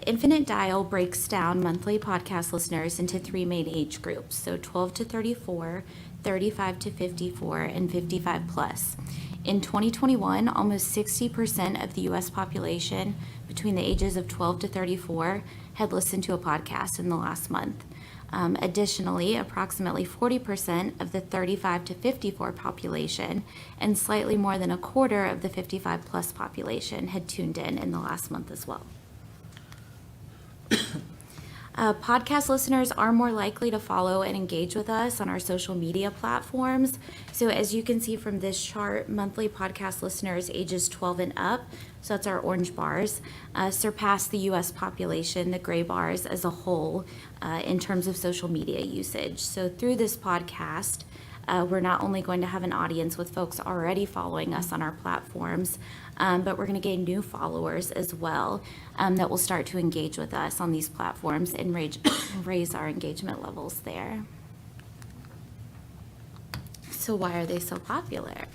Infinite Dial breaks down monthly podcast listeners into 3 main age groups, so 12 to 34, 35 to 54, and 55 plus. In 2021, almost 60% of the U.S. population between the ages of 12 to 34 had listened to a podcast in the last month. Additionally, approximately 40% of the 35 to 54 population and slightly more than a quarter of the 55 plus population had tuned in the last month as well. Podcast listeners are more likely to follow and engage with us on our social media platforms. So as you can see from this chart, monthly podcast listeners ages 12 and up, so that's our orange bars, surpass the U.S. population, the gray bars, as a whole in terms of social media usage. So through this podcast, we're not only going to have an audience with folks already following us on our platforms, but we're going to gain new followers as well that will start to engage with us on these platforms and raise our engagement levels there. So why are they so popular?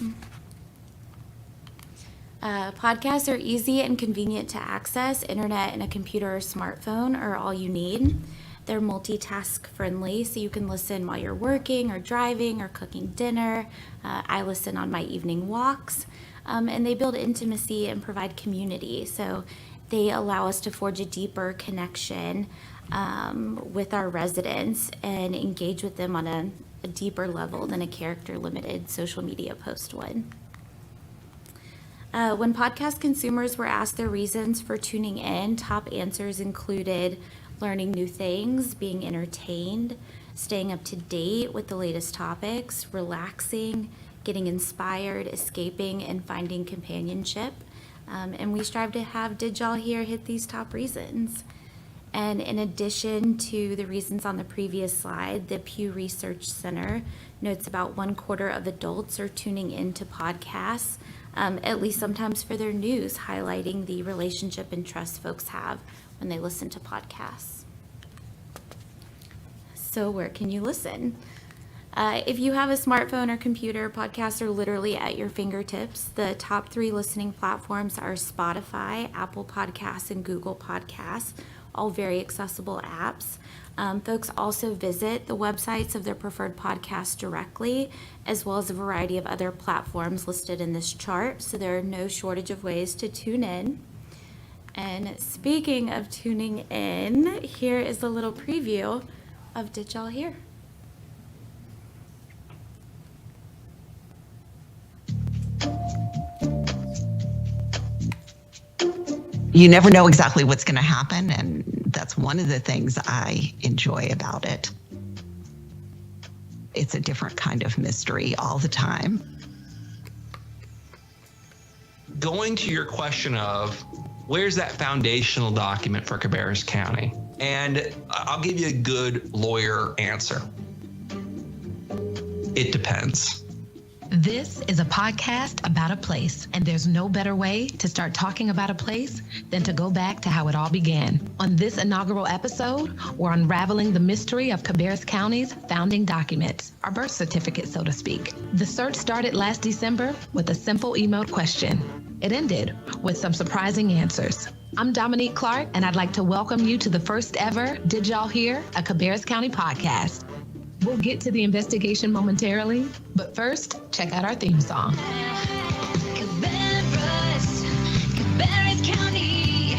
Podcasts are easy and convenient to access. Internet and a computer or smartphone are all you need. They're multitask friendly, so you can listen while you're working or driving or cooking dinner. I listen on my evening walks. And they build intimacy and provide community. So they allow us to forge a deeper connection with our residents and engage with them on a deeper level than a character-limited social media post would. When podcast consumers were asked their reasons for tuning in, top answers included learning new things, being entertained, staying up to date with the latest topics, relaxing, getting inspired, escaping, and finding companionship. And we strive to have Did Y'all Hear hit these top reasons. And in addition to the reasons on the previous slide, the Pew Research Center notes about 1/4 of adults are tuning into podcasts, at least sometimes for their news, highlighting the relationship and trust folks have when they listen to podcasts. So where can you listen? If you have a smartphone or computer, podcasts are literally at your fingertips. The top 3 listening platforms are Spotify, Apple Podcasts, and Google Podcasts, all very accessible apps. Folks also visit the websites of their preferred podcasts directly, as well as a variety of other platforms listed in this chart, so there are no shortage of ways to tune in. And speaking of tuning in, here is a little preview of Did Y'all Hear? You never know exactly what's going to happen, and that's one of the things I enjoy about it. It's a different kind of mystery all the time. Going to your question of where's that foundational document for Cabarrus County? And I'll give you a good lawyer answer. It depends. This is a podcast about a place, and there's no better way to start talking about a place than to go back to how it all began. On this inaugural episode, we're unraveling the mystery of Cabarrus County's founding documents, our birth certificate, so to speak. The search started last December with a simple emailed question. It ended with some surprising answers. I'm Dominique Clark, and I'd like to welcome you to the first ever Did Y'all Hear? A Cabarrus County podcast. We'll get to the investigation momentarily, but first, check out our theme song. Cabarrus, Cabarrus County,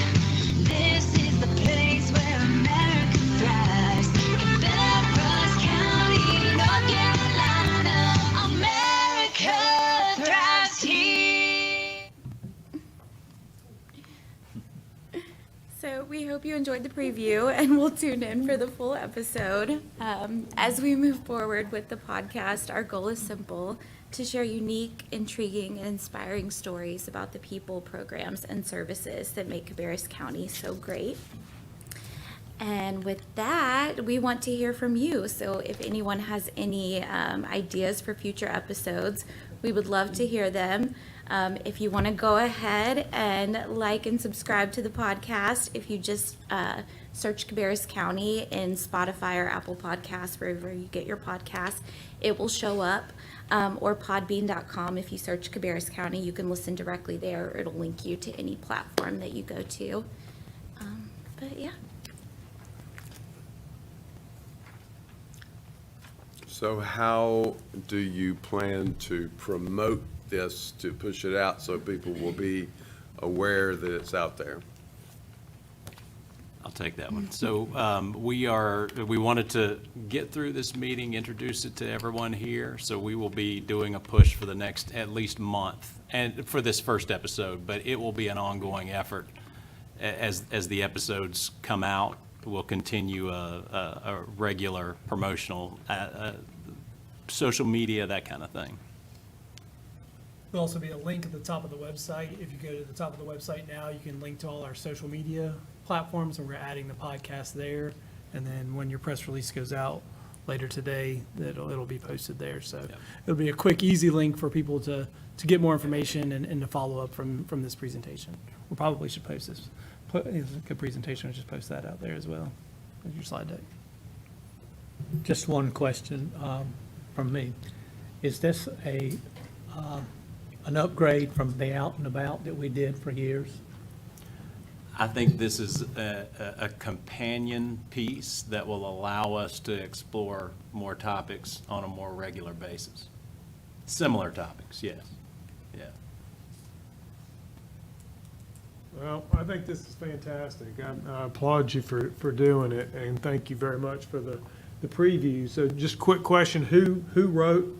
this is the place where America thrives. Cabarrus County, North Carolina, America thrives here. So we hope you enjoyed the preview, and we'll tune in for the full episode. As we move forward with the podcast, our goal is simple: to share unique, intriguing, and inspiring stories about the people, programs, and services that make Cabarrus County so great. And with that, we want to hear from you. So if anyone has any ideas for future episodes, we would love to hear them. If you want to go ahead and like and subscribe to the podcast, if you just search Cabarrus County in Spotify or Apple Podcasts, wherever you get your podcasts, it will show up. Or podbean.com. If you search Cabarrus County, you can listen directly there. It'll link you to any platform that you go to. But yeah. So how do you plan to promote this, to push it out so people will be aware that it's out there? I'll take that one. So we wanted to get through this meeting, introduce it to everyone here. So we will be doing a push for the next at least month and for this first episode, but it will be an ongoing effort as the episodes come out. We'll continue a regular promotional social media, that kind of thing. There'll also be a link at the top of the website. If you go to the top of the website now, you can link to all our social media platforms, and we're adding the podcast there. And then when your press release goes out later today, it'll be posted there. So it'll be a quick, easy link for people to get more information and to follow up from this presentation. We probably should post this. It's a good presentation. We'll just post that out there as well as your slide deck. Just one question from me. Is this an upgrade from the Out and About that we did for years? I think this is a companion piece that will allow us to explore more topics on a more regular basis. Similar topics, yes. Yeah. Well, I think this is fantastic. I applaud you for doing it, and thank you very much for the preview. So just quick question, who wrote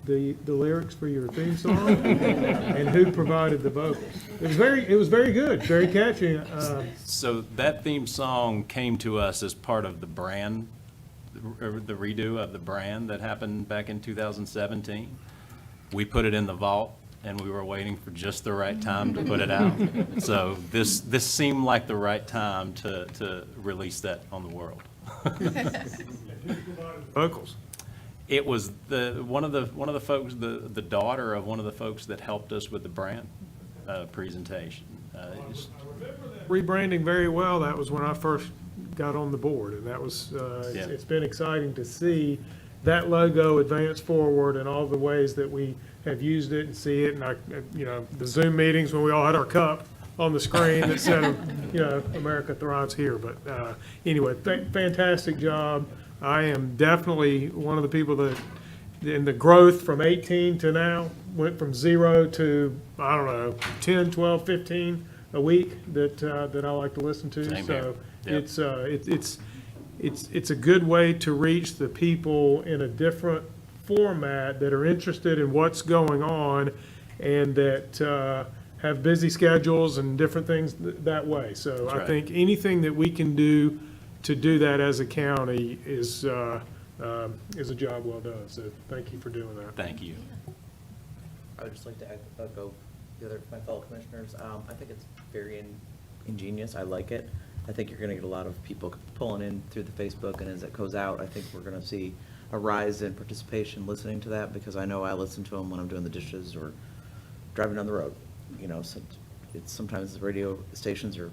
the lyrics for your theme song? And who provided the vocals? It was very good, very catchy. So that theme song came to us as part of the brand, the redo of the brand that happened back in 2017. We put it in the vault, and we were waiting for just the right time to put it out. So this seemed like the right time to release that on the world. Vocals. It was one of the folks, the daughter of one of the folks that helped us with the brand presentation. Rebranding very well. That was when I first got on the board, and that was it's been exciting to see that logo advance forward and all the ways that we have used it and see it. And the Zoom meetings when we all had our cup on the screen that said, America thrives here. But anyway, fantastic job. I am definitely one of the people that, in the growth from 18 to now, went from 0 to, 10, 12, 15 a week that I like to listen to. Same so here. Yep. it's a good way to reach the people in a different format that are interested in what's going on and that have busy schedules and different things that way. So That's I right. think anything that we can do to do that as a county is a job well done. So thank you for doing that. Thank you. I would just like to echo my fellow commissioners. I think it's very ingenious. I like it. I think you're going to get a lot of people pulling in through the Facebook, and as it goes out, I think we're going to see a rise in participation listening to that, because I know I listen to them when I'm doing the dishes or driving down the road. So it's sometimes the radio stations are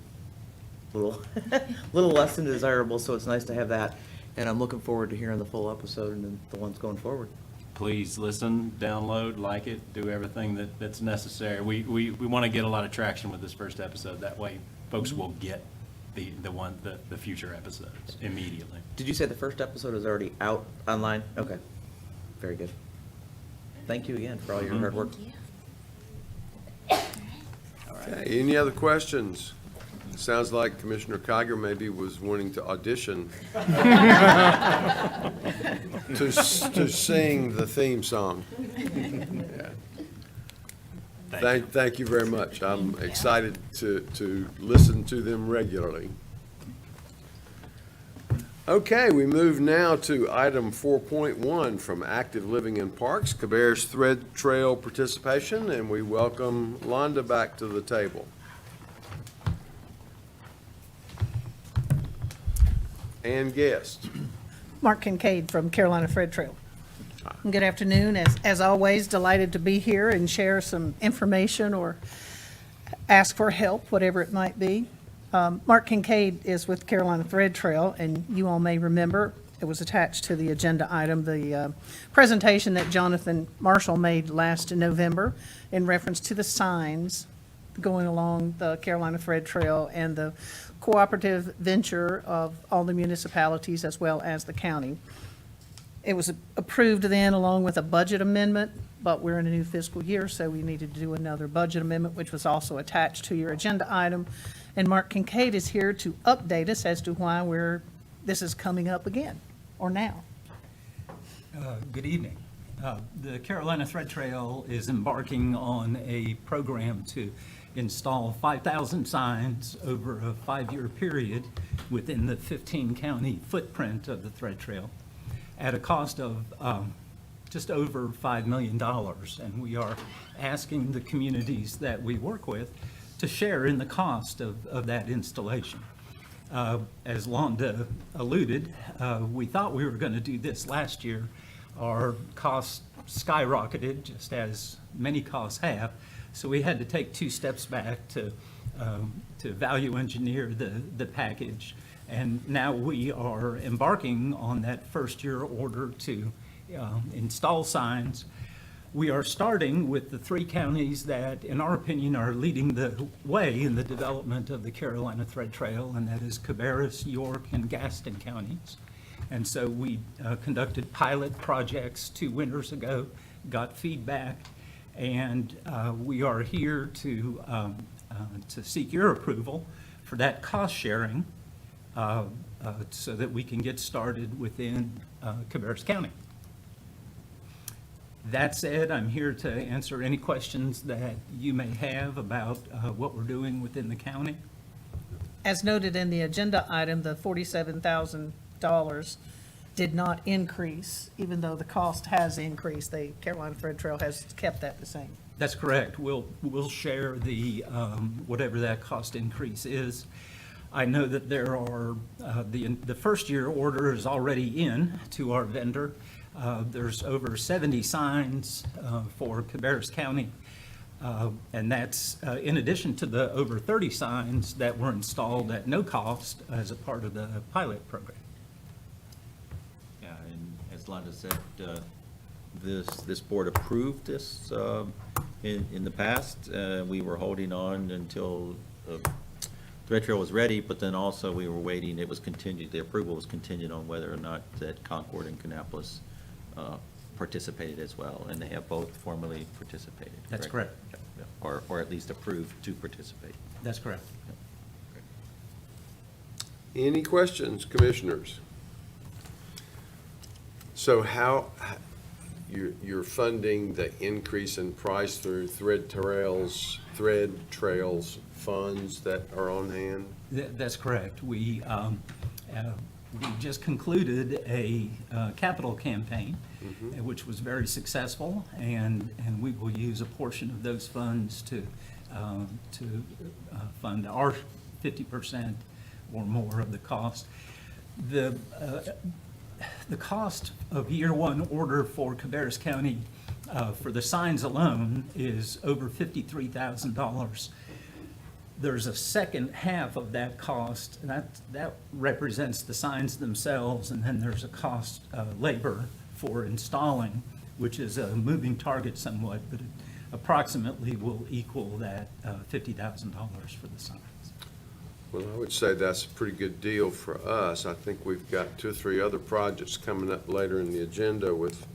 a little less than desirable, so it's nice to have that. And I'm looking forward to hearing the full episode and then the ones going forward. Please listen, download, like it, do everything that's necessary. We want to get a lot of traction with this first episode. That way, folks will get the future episodes immediately. Did you say the first episode is already out online? Okay, very good. Thank you again for all your hard work. Okay, any other questions? Sounds like Commissioner Kiger maybe was wanting to audition to sing the theme song. Yeah. Thank you very much. I'm excited to listen to them regularly. Okay, we move now to item 4.1 from Active Living in Parks, Cabarrus Thread Trail participation, and we welcome Londa back to the table. And guest. Mark Kincaid from Carolina Thread Trail. Good afternoon. As always, delighted to be here and share some information or ask for help, whatever it might be. Mark Kincaid is with Carolina Thread Trail, and you all may remember, it was attached to the agenda item, the presentation that Jonathan Marshall made last November in reference to the signs going along the Carolina Thread Trail and the cooperative venture of all the municipalities as well as the county. It was approved then along with a budget amendment, but we're in a new fiscal year, so we needed to do another budget amendment, which was also attached to your agenda item. And Mark Kincaid is here to update us as to why this is coming up again, or now. Good evening. The Carolina Thread Trail is embarking on a program to install 5,000 signs over a 5-year period within the 15-county footprint of the Thread Trail at a cost of just over $5 million. And we are asking the communities that we work with to share in the cost of that installation. As Londa alluded, we thought we were going to do this last year. Our costs skyrocketed, just as many costs have. So we had to take 2 steps back to value engineer the package. And now we are embarking on that first year order to install signs We are starting with the three counties that, in our opinion, are leading the way in the development of the Carolina Thread Trail, and that is Cabarrus, York, and Gaston counties. And so we conducted pilot projects 2 winters ago, got feedback, and we are here to seek your approval for that cost sharing so that we can get started within Cabarrus County. That said, I'm here to answer any questions that you may have about what we're doing within the county. As noted in the agenda item, the $47,000 did not increase, even though the cost has increased. The Carolina Thread Trail has kept that the same. That's correct. We'll share the, whatever that cost increase is. I know that there are, the first year order is already in to our vendor. There's over 70 signs for Cabarrus County, and that's in addition to the over 30 signs that were installed at no cost as a part of the pilot program. Yeah, and as Londa said, this board approved this in the past. We were holding on until Thread Trail was ready, but then also we were waiting, it was contingent, the approval was contingent on whether or not that Concord and Kannapolis participated as well, and they have both formally participated. That's correct. Yeah. Or at least approved to participate. That's correct. Any questions, commissioners? So how, you're funding the increase in price through Thread Trails funds that are on hand? That's correct. We just concluded a capital campaign, which was very successful, and we will use a portion of those funds to fund our 50% or more of the cost. The cost of year one order for Cabarrus County for the signs alone is over $53,000. There's a second half of that cost, and that represents the signs themselves, and then there's a cost labor for installing, which is a moving target somewhat, but it approximately will equal that $50,000 for the signs. Well, I would say that's a pretty good deal for us. I think we've got 2 or 3 other projects coming up later in the agenda with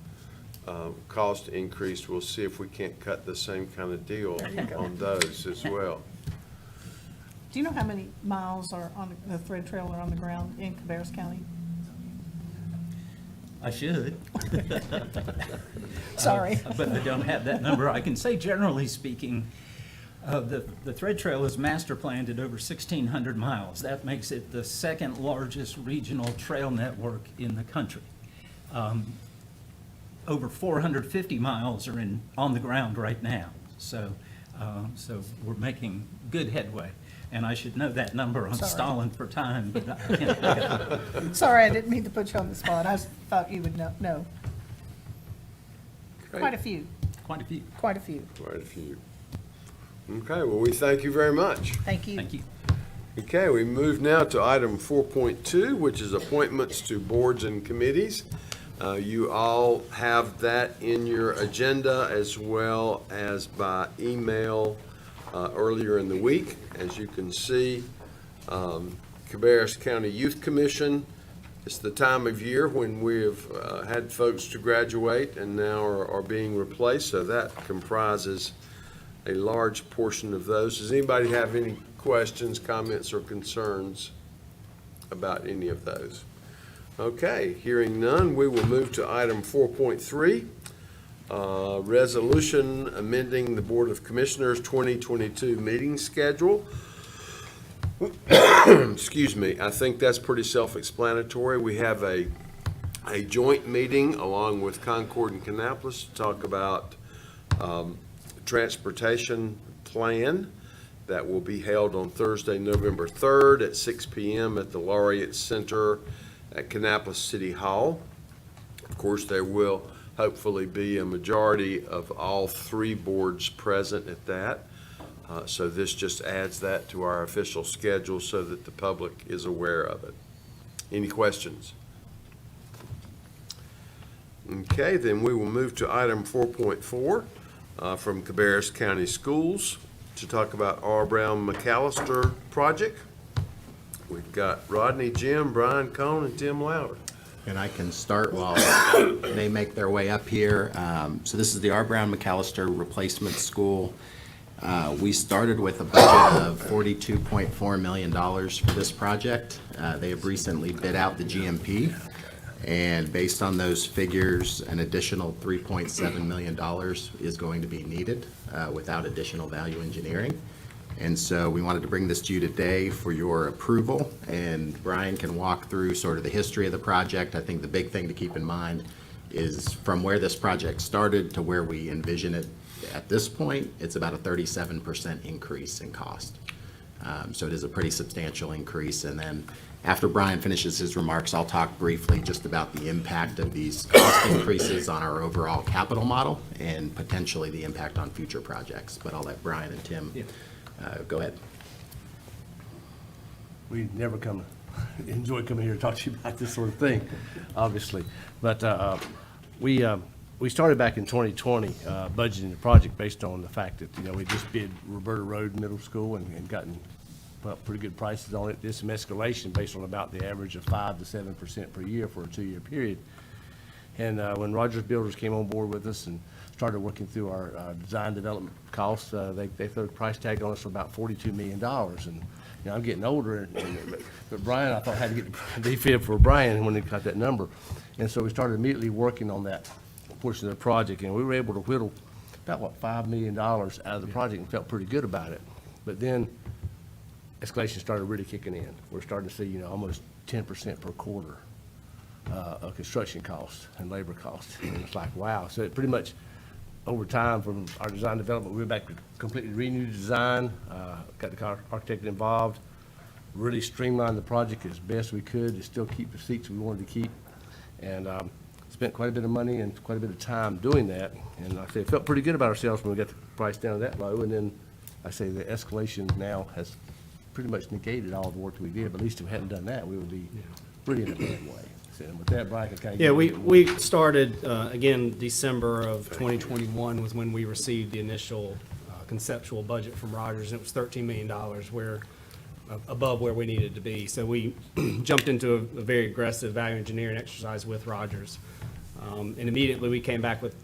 cost increase. We'll see if we can't cut the same kind of deal on those as well. Do you know how many miles are on the Thread Trail are on the ground in Cabarrus County? I should. Sorry. But I don't have that number. I can say, generally speaking, the Thread Trail is master planned at over 1,600 miles. That makes it the second largest regional trail network in the country. Over 450 miles are on the ground right now. So we're making good headway. And I should know that number. I'm stalling for time, but I can't. Sorry, I didn't mean to put you on the spot. I thought you would know. Okay. Quite a few. Quite a few. Quite a few. Quite a few. Okay, well, we thank you very much. Thank you. Thank you. Okay, we move now to item 4.2, which is appointments to boards and committees. You all have that in your agenda as well as by email earlier in the week. As you can see, Cabarrus County Youth Commission, it's the time of year when we've had folks to graduate and now are being replaced, so that comprises a large portion of those. Does anybody have any questions, comments, or concerns about any of those? Okay, hearing none, we will move to item 4.3. Resolution amending the Board of Commissioners 2022 meeting schedule. Excuse me, I think that's pretty self-explanatory. We have a joint meeting along with Concord and Kannapolis to talk about transportation plan that will be held on Thursday, November 3rd at 6 p.m. at the Laureate Center at Kannapolis City Hall. Of course, there will hopefully be a majority of all 3 boards present at that. So this just adds that to our official schedule so that the public is aware of it. Any questions? Okay, then we will move to item 4.4 from Cabarrus County Schools to talk about R. Brown Mcallister project. We've got Rodney, Jim, Brian Cone, and Tim Louder. And I can start while they make their way up here. So this is the R. Brown Mcallister Replacement School. We started with a budget of $42.4 million for this project. They have recently bid out the GMP, and based on those figures, an additional $3.7 million is going to be needed without additional value engineering. And so we wanted to bring this to you today for your approval, and Brian can walk through sort of the history of the project. I think the big thing to keep in mind is from where this project started to where we envision it at this point, it's about a 37% increase in cost. So it is a pretty substantial increase. And then after Brian finishes his remarks, I'll talk briefly just about the impact of these cost increases on our overall capital model and potentially the impact on future projects. But I'll let Brian and Tim go ahead. We never enjoy coming here to talk to you about this sort of thing, obviously. But we started back in 2020 budgeting the project based on the fact that, we just bid Roberta Road Middle School and gotten pretty good prices on it. There's some escalation based on about the average of 5 to 7% per year for a 2-year period. And when Rogers Builders came on board with us and started working through our design development costs, they threw a price tag on us for about $42 million. And I'm getting older, but Brian, I thought I had to get the defib for Brian when he got that number. And so we started immediately working on that portion of the project, and we were able to whittle about, $5 million out of the project and felt pretty good about it. But then escalation started really kicking in. We're starting to see, almost 10% per quarter of construction costs and labor costs. And it's like, wow. So it pretty much, over time from our design development, we went back to completely renewed design, got the architect involved, really streamlined the project as best we could to still keep the seats we wanted to keep. And spent quite a bit of money and quite a bit of time doing that. And like I said, felt pretty good about ourselves when we got the price down that low. And then I say the escalation now has pretty much negated all the work that we did. But at least if we hadn't done that, we would be really in a bad way. So with that, Brian can kind of Yeah, we started, again, December of 2021 was when we received the initial conceptual budget from Rogers, and it was $13 million, above where we needed to be. So we jumped into a very aggressive value engineering exercise with Rogers. And immediately we came back with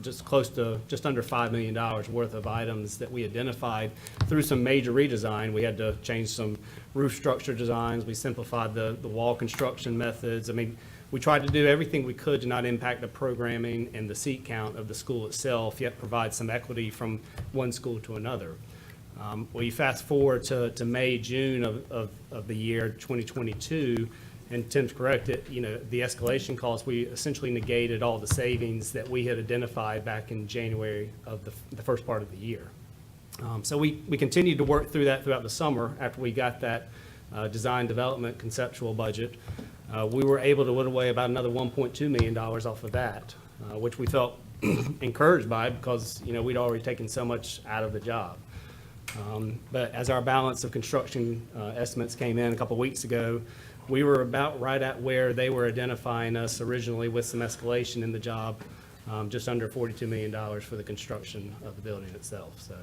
just under $5 million worth of items that we identified through some major redesign. We had to change some roof structure designs. We simplified the wall construction methods. I mean, we tried to do everything we could to not impact the programming and the seat count of the school itself, yet provide some equity from one school to another. Well, you fast forward to May, June of the year 2022, and Tim's correct, the escalation costs, we essentially negated all the savings that we had identified back in January of the first part of the year. So we continued to work through that throughout the summer after we got that design development conceptual budget. We were able to whittle away about another $1.2 million off of that, which we felt encouraged by because, we'd already taken so much out of the job. But as our balance of construction estimates came in a couple weeks ago, we were about right at where they were identifying us originally with some escalation in the job, just under $42 million for the construction of the building itself. So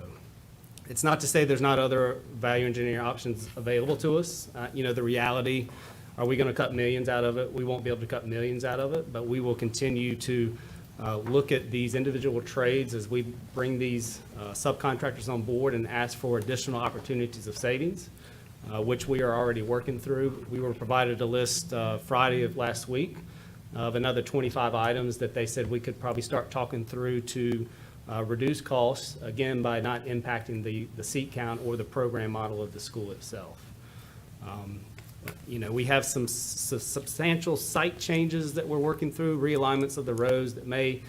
it's not to say there's not other value engineering options available to us. The reality, are we going to cut millions out of it? We won't be able to cut millions out of it, but we will continue to look at these individual trades as we bring these subcontractors on board and ask for additional opportunities of savings, which we are already working through. We were provided a list Friday of last week of another 25 items that they said we could probably start talking through to reduce costs, again, by not impacting the seat count or the program model of the school itself. We have some substantial site changes that we're working through, realignments of the rows that may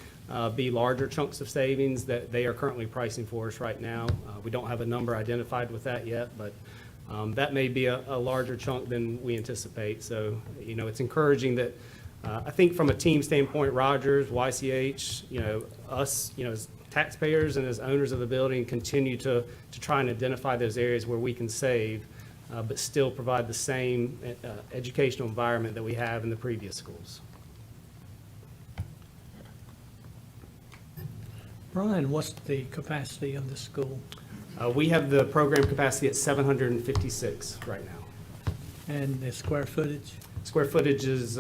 be larger chunks of savings that they are currently pricing for us right now. We don't have a number identified with that yet, but that may be a larger chunk than we anticipate. So, it's encouraging that I think from a team standpoint, Rogers, YCH, us, as taxpayers and as owners of the building continue to try and identify those areas where we can save, but still provide the same educational environment that we have in the previous schools. Brian, what's the capacity of the school? We have the program capacity at 756 right now. And the square footage? Square footage is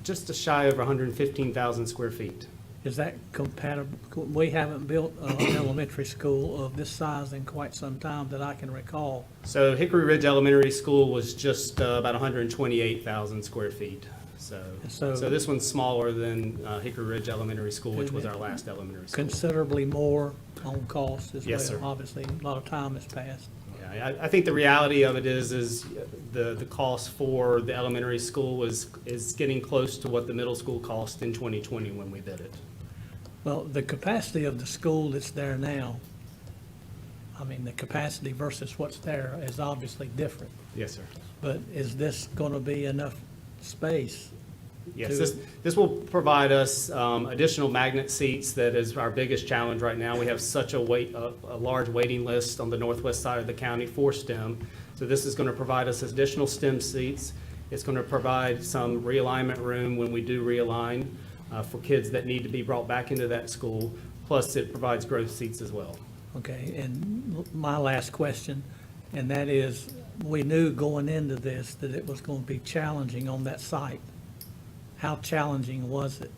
just a shy of 115,000 square feet. Is that compatible? We haven't built an elementary school of this size in quite some time that I can recall. So Hickory Ridge Elementary School was just about 128,000 square feet. So this one's smaller than Hickory Ridge Elementary School, which was our last elementary school. Considerably more on cost as well. Yes, sir. Obviously, a lot of time has passed. Yeah, I think the reality of it is the cost for the elementary school is getting close to what the middle school cost in 2020 when we did it. Well, the capacity of the school that's there now, I mean, the capacity versus what's there is obviously different. Yes, sir. But is this going to be enough space? Yes, this will provide us additional magnet seats. That is our biggest challenge right now. We have such a large waiting list on the northwest side of the county for STEM. So this is going to provide us additional STEM seats. It's going to provide some realignment room when we do realign for kids that need to be brought back into that school. Plus, it provides growth seats as well. Okay, and my last question, and that is, we knew going into this that it was going to be challenging on that site. How challenging was it,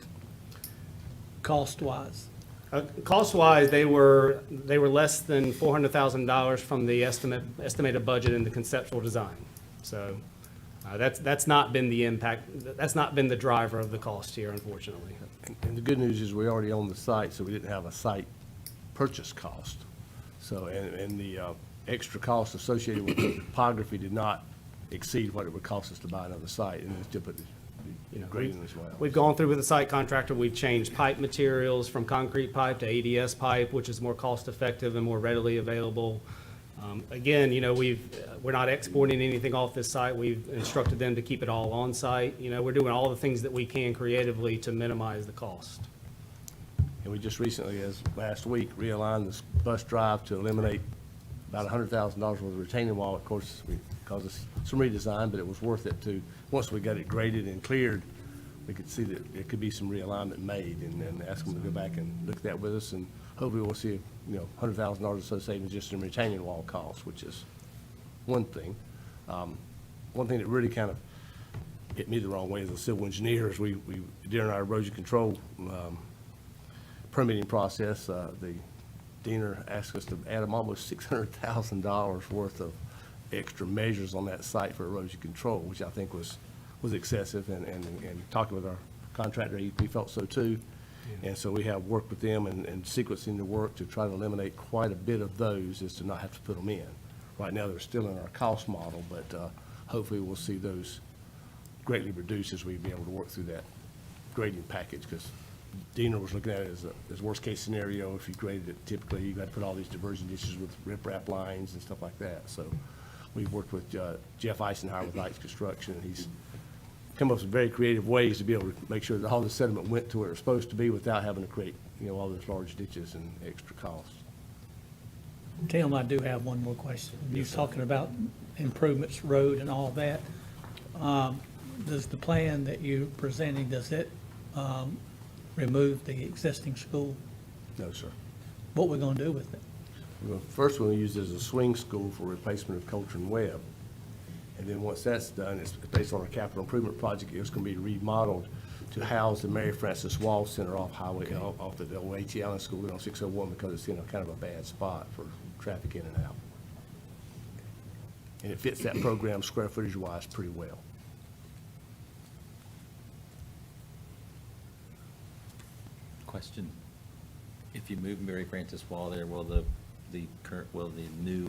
cost-wise? Cost-wise, they were less than $400,000 from the estimated budget in the conceptual design. So that's not been the impact, that's not been the driver of the cost here, unfortunately. And the good news is we already own the site, so we didn't have a site purchase cost. So, and the extra cost associated with the topography did not exceed what it would cost us to buy another site, and it's typically grading as well. We've gone through with the site contractor, we've changed pipe materials from concrete pipe to ADS pipe, which is more cost-effective and more readily available. Again, we're not exporting anything off this site. We've instructed them to keep it all on site. We're doing all the things that we can creatively to minimize the cost. And we just recently, as last week, realigned this bus drive to eliminate about $100,000 worth of retaining wall. Of course, it caused us some redesign, but it was worth it to, once we got it graded and cleared, we could see that there could be some realignment made, and ask them to go back and look at that with us, and hopefully we'll see, $100,000 or so savings just in retaining wall costs, which is one thing. One thing that really kind of hit me the wrong way as a civil engineer is we during our erosion control permitting process, the Diener asked us to add them almost $600,000 worth of extra measures on that site for erosion control, which I think was excessive, and talking with our contractor, he felt so too. And so we have worked with them and sequencing the work to try to eliminate quite a bit of those, is to not have to put them in. Right now, they're still in our cost model, but hopefully we'll see those greatly reduced as we be able to work through that grading package, because Diener was looking at it as worst-case scenario. If you graded it, typically you've got to put all these diversion ditches with riprap lines and stuff like that. So we've worked with Jeff Eisenhower with Lights Construction, and he's come up with very creative ways to be able to make sure that all the sediment went to where it was supposed to be without having to create, all those large ditches and extra costs. Tim, I do have one more question. You're talking about improvements, road and all that. Does the plan that you're presenting, does it remove the existing school? No, sir. What we're going to do with it? First, we'll use it as a swing school for replacement of Coulter and Webb. And then once that's done, it's based on our capital improvement project. It's going to be remodeled to house the Mary Frances Wall Center off Highway, off the old H.E. Allen School on 601, because it's in a kind of a bad spot for traffic in and out. And it fits that program square footage wise pretty well. Question: if you move Mary Frances Wall there, will the new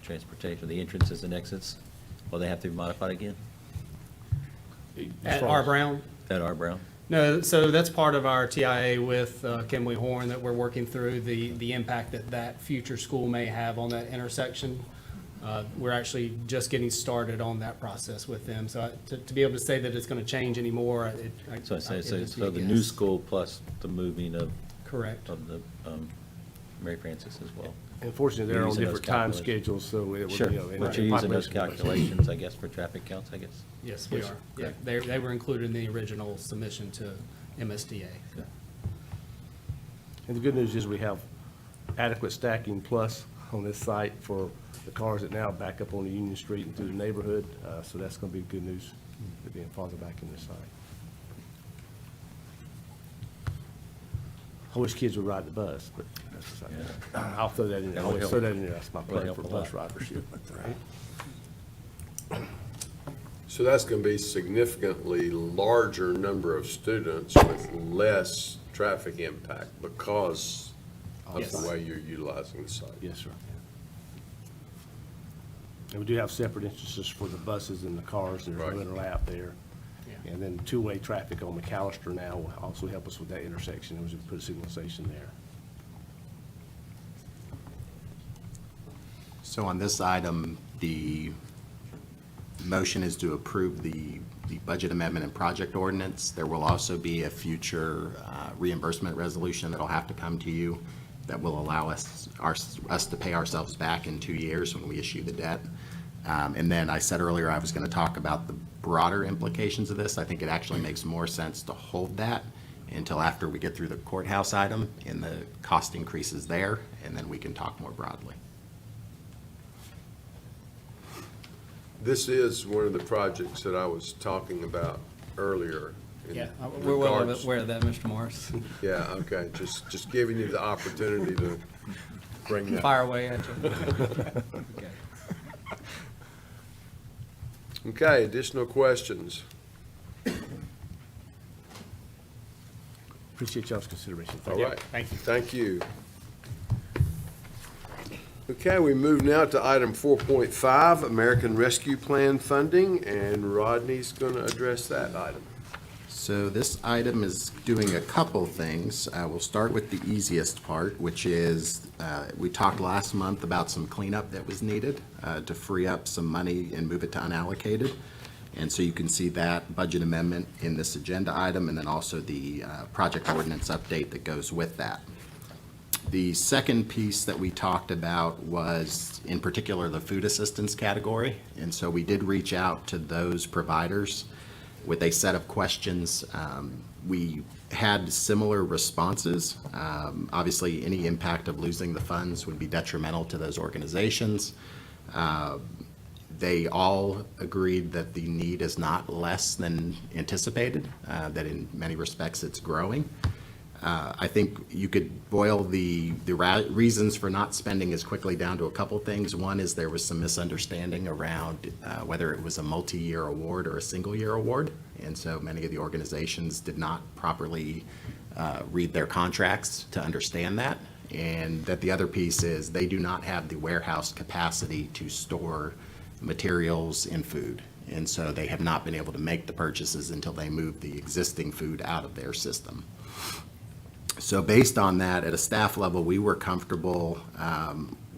transportation, the entrances and exits, will they have to be modified again? At R. Brown? At R. Brown? No, so that's part of our TIA with Kenway Horn that we're working through, the impact that future school may have on that intersection. We're actually just getting started on that process with them. So to be able to say that it's going to change anymore, So the new school plus the moving of. Correct. Of the Mary Frances as well. Unfortunately, they're on different time schedules, so it would, Sure, but you're using those calculations, I guess, for traffic counts, I guess? Yes, we are. Yeah, they were included in the original submission to MSDA. And the good news is we have adequate stacking plus on this site for the cars that now back up on the Union Street and through the neighborhood. So that's going to be good news, being farther back in the site. I wish kids would ride the bus, but that's just I'll throw that in there. I always throw that in there. That's my plan for bus ridership. So that's going to be significantly larger number of students with less traffic impact because of the way you're utilizing the site. Yes, sir. And we do have separate entrances for the buses and the cars. There's no interlap there. And then two-way traffic on Mcallister now will also help us with that intersection. We put a signalization there. So on this item, the motion is to approve the budget amendment and project ordinance. There will also be a future reimbursement resolution that'll have to come to you that will allow us to pay ourselves back in 2 years when we issue the debt. And then I said earlier I was going to talk about the broader implications of this. I think it actually makes more sense to hold that until after we get through the courthouse item and the cost increases there, and then we can talk more broadly. This is one of the projects that I was talking about earlier. Yeah, we're well aware of that, Mr. Morris. Yeah, okay, just giving you the opportunity to bring that. Fire away at you. Okay. Okay, additional questions? Appreciate y'all's consideration. All right. Thank you. Thank you. Okay, we move now to item 4.5, American Rescue Plan funding, and Rodney's going to address that item. So this item is doing a couple things. We'll start with the easiest part, which is we talked last month about some cleanup that was needed to free up some money and move it to unallocated. And so you can see that budget amendment in this agenda item, and then also the project ordinance update that goes with that. The second piece that we talked about was, in particular, the food assistance category. And so we did reach out to those providers with a set of questions. We had similar responses. Obviously, any impact of losing the funds would be detrimental to those organizations. They all agreed that the need is not less than anticipated, that in many respects it's growing. I think you could boil the reasons for not spending as quickly down to a couple things. One is there was some misunderstanding around whether it was a multi-year award or a single-year award. And so many of the organizations did not properly read their contracts to understand that. And that the other piece is they do not have the warehouse capacity to store materials and food. And so they have not been able to make the purchases until they move the existing food out of their system. So based on that, at a staff level, we were comfortable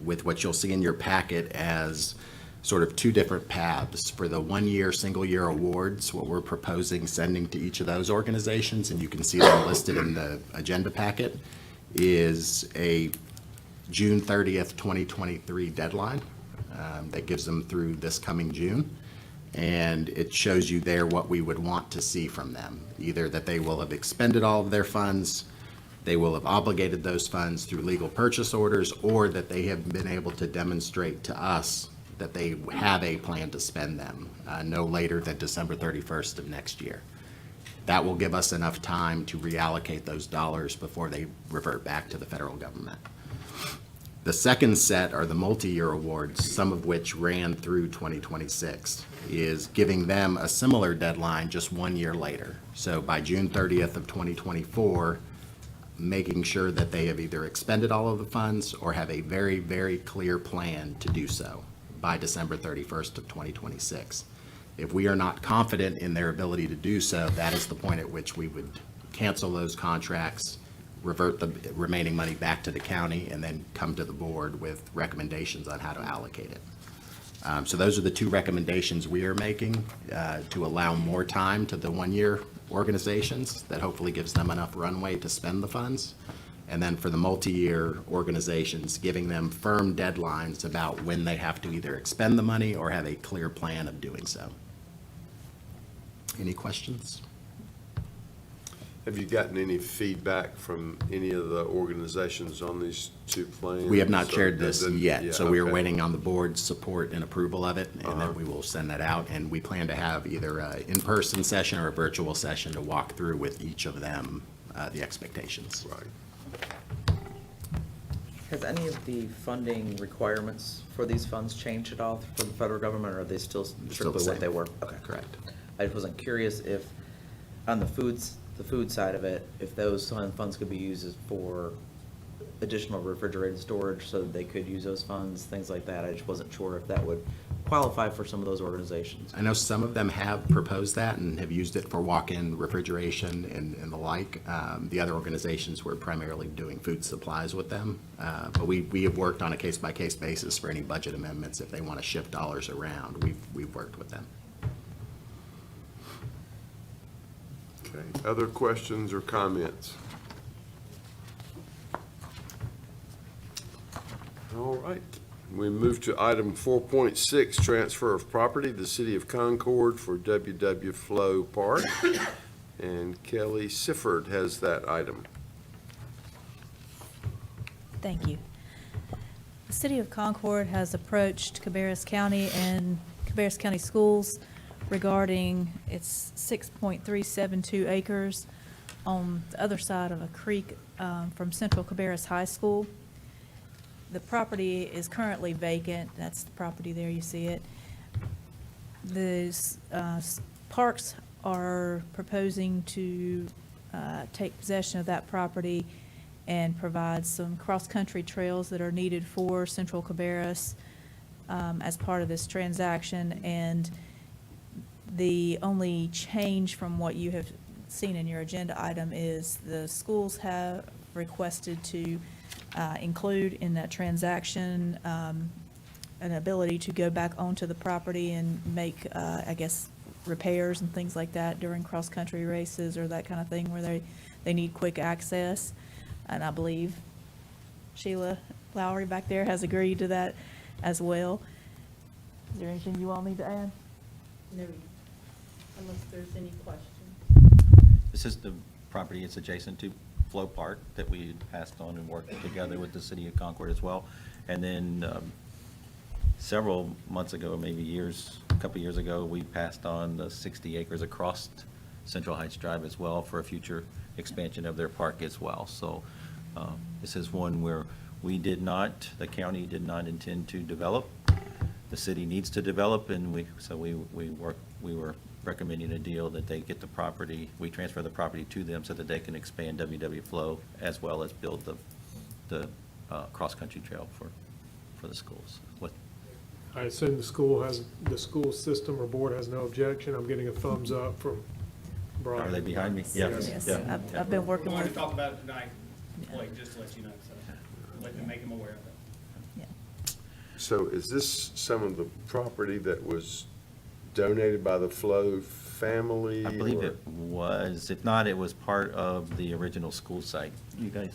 with what you'll see in your packet as sort of two different paths. For the one-year, single-year awards, what we're proposing sending to each of those organizations, and you can see them listed in the agenda packet, is a June 30th, 2023 deadline that gives them through this coming June. And it shows you there what we would want to see from them, either that they will have expended all of their funds, they will have obligated those funds through legal purchase orders, or that they have been able to demonstrate to us that they have a plan to spend them no later than December 31st of next year. That will give us enough time to reallocate those dollars before they revert back to the federal government. The second set are the multi-year awards, some of which ran through 2026, is giving them a similar deadline just 1 year later. So by June 30th of 2024, making sure that they have either expended all of the funds or have a very, very clear plan to do so by December 31st of 2026. If we are not confident in their ability to do so, that is the point at which we would cancel those contracts, revert the remaining money back to the county, and then come to the board with recommendations on how to allocate it. So those are the two recommendations we are making to allow more time to the one-year organizations. That hopefully gives them enough runway to spend the funds. And then for the multi-year organizations, giving them firm deadlines about when they have to either expend the money or have a clear plan of doing so. Any questions? Have you gotten any feedback from any of the organizations on these two plans? We have not Or shared this does it- yet, yeah, so we are okay. waiting on the board's support and approval of it, and Uh-huh. then we will send that out. And we plan to have either an in-person session or a virtual session to walk through with each of them the expectations. Right. Has any of the funding requirements for these funds changed at all for the federal government, or are they still strictly what same. they were? Okay. Correct. I just wasn't curious if, on the food side of it, if those funds could be used for additional refrigerated storage so that they could use those funds, things like that. I just wasn't sure if that would qualify for some of those organizations. I know some of them have proposed that and have used it for walk-in refrigeration and the like. The other organizations were primarily doing food supplies with them. But we have worked on a case-by-case basis for any budget amendments. If they want to shift dollars around, we've worked with them. Okay, other questions or comments? All right, we move to item 4.6, transfer of property, the city of Concord for Wwflo Park. And Kelly Sifford has that item. Thank you. The City of Concord has approached Cabarrus County and Cabarrus County Schools regarding its 6.372 acres on the other side of a creek from Central Cabarrus High School. The property is currently vacant. That's the property there, you see it. The parks are proposing to take possession of that property and provide some cross-country trails that are needed for Central Cabarrus as part of this transaction. And the only change from what you have seen in your agenda item is the schools have requested to include in that transaction an ability to go back onto the property and make, I guess, repairs and things like that during cross-country races or that kind of thing where they need quick access. And I believe Sheila Lowry back there has agreed to that as well. Is there anything you all need to add? No, unless there's any questions. This is the property, it's adjacent to Flo Park that we passed on and worked together with the city of Concord as well. And then several months ago, maybe a couple years ago, we passed on the 60 acres across Central Heights Drive as well for a future expansion of their park as well. So this is one where the county did not intend to develop. The city needs to develop, and we were recommending a deal that they get the property, we transfer the property to them so that they can expand Wwflo as well as build the cross-country trail for the schools. I assume the school system or board has no objection. I'm getting a thumbs up from Brian. Are they behind me? Yeah. Yes, Yeah. I've been working We wanted with. to talk about it tonight, Blake, just to let you know, so make them aware of it. So is this some of the property that was donated by the Flo family? I believe or- it was. If not, it was part of the original school site. You guys?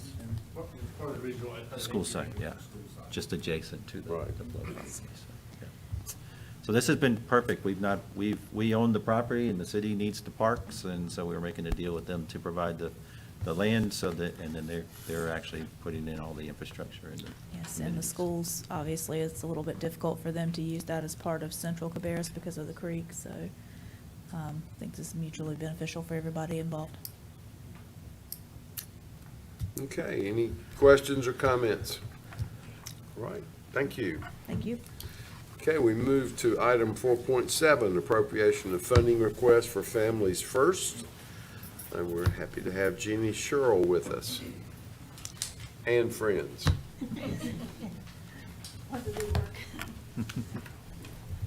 School site, yeah. Just adjacent to the Flo property. So, yeah. So this has been perfect. We own the property and the city needs the parks, and so we're making a deal with them to provide the land so that, and then they're actually putting in all the infrastructure and the. Yes, and the schools, obviously, it's a little bit difficult for them to use that as part of Central Cabarrus because of the creek, so I think this is mutually beneficial for everybody involved. Okay, any questions or comments? All right, thank you. Thank you. Okay, we move to item 4.7, appropriation of funding request for Families First. And we're happy to have Jeannie Sherrill with us and friends.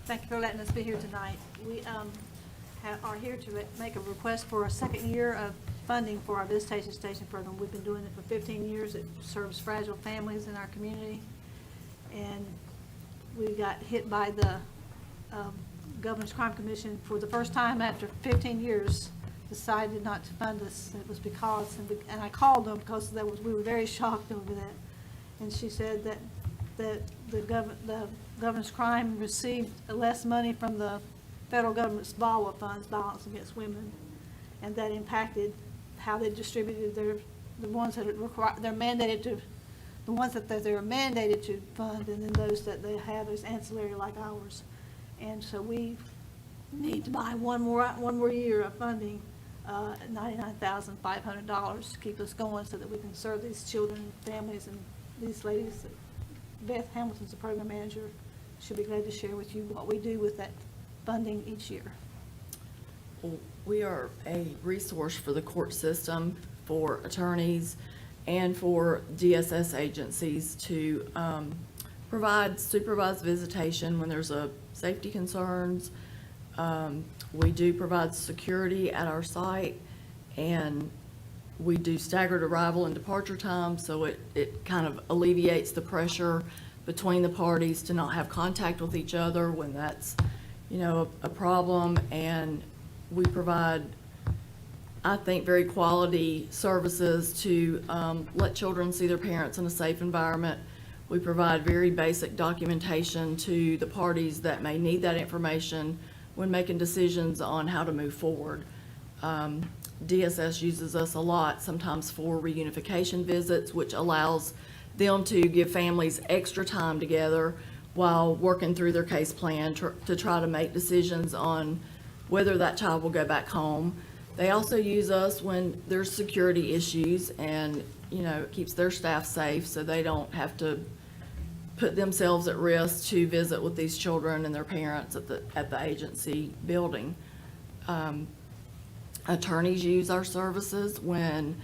Thank you for letting us be here tonight. We are here to make a request for a second year of funding for our visitation station program. We've been doing it for 15 years. It serves fragile families in our community. And we got hit by the Governor's Crime Commission for the first time after 15 years, decided not to fund us. It was because, and I called them because we were very shocked over that. And she said that the Governor's Crime received less money from the federal government's VAWA funds, Violence Against Women, and that impacted how they distributed the ones that they're mandated to, the ones that they're mandated to fund, and then those that they have as ancillary like ours. And so we need to buy one more year of funding, $99,500 to keep us going so that we can serve these children and families and these ladies. Beth Hamilton's the program manager. She'll be glad to share with you what we do with that funding each year. We are a resource for the court system, for attorneys, and for DSS agencies to provide supervised visitation when there's safety concerns. We do provide security at our site, and we do staggered arrival and departure time, so it kind of alleviates the pressure between the parties to not have contact with each other when that's, a problem. And we provide, I think, very quality services to let children see their parents in a safe environment. We provide very basic documentation to the parties that may need that information when making decisions on how to move forward. DSS uses us a lot, sometimes for reunification visits, which allows them to give families extra time together while working through their case plan to try to make decisions on whether that child will go back home. They also use us when there's security issues, and, it keeps their staff safe so they don't have to put themselves at risk to visit with these children and their parents at the agency building. Attorneys use our services when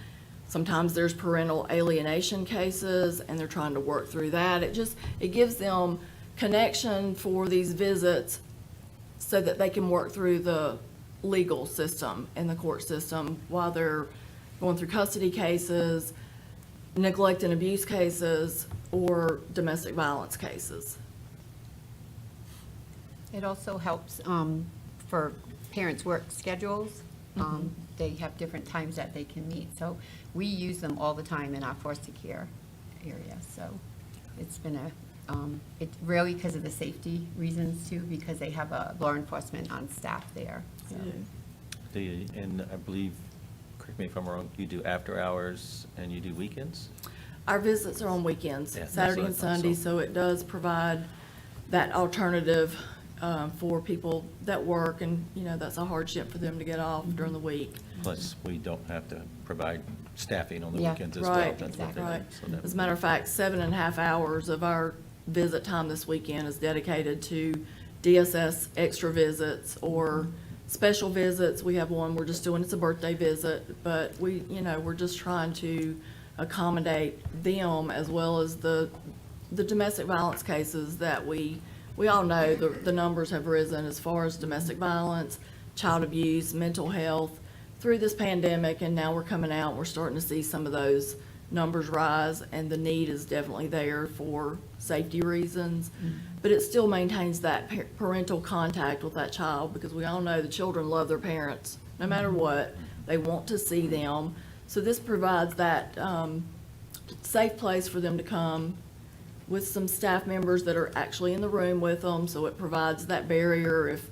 sometimes there's parental alienation cases and they're trying to work through that. It gives them connection for these visits so that they can work through the legal system and the court system while they're going through custody cases, neglect and abuse cases, or domestic violence cases. It also helps for parents' work schedules. They have different times that they can meet. So we use them all the time in our foster care area. So it's been it's really because of the safety reasons too, because they have a law enforcement on staff there. So. And I believe, correct me if I'm wrong, you do after hours and you do weekends? Our visits are on weekends, Yeah, that's Saturday what I and thought, Sunday, so- so it does provide that alternative for people that work, and, that's a hardship for them to get off during the week. Plus, we don't have to provide staffing on the Yeah. weekends as well. Right, That's what they do. right. So that As a would matter be- of fact, 7.5 hours of our visit time this weekend is dedicated to DSS extra visits or special visits. We have one we're just doing, it's a birthday visit, but we're just trying to accommodate them as well as the domestic violence cases that we all know the numbers have risen as far as domestic violence, child abuse, mental health through this pandemic, and now we're coming out, we're starting to see some of those numbers rise, and the need is definitely there for safety reasons. But it still maintains that parental contact with that child, because we all know the children love their parents, no matter what. They want to see them. So this provides that safe place for them to come with some staff members that are actually in the room with them, so it provides that barrier. If,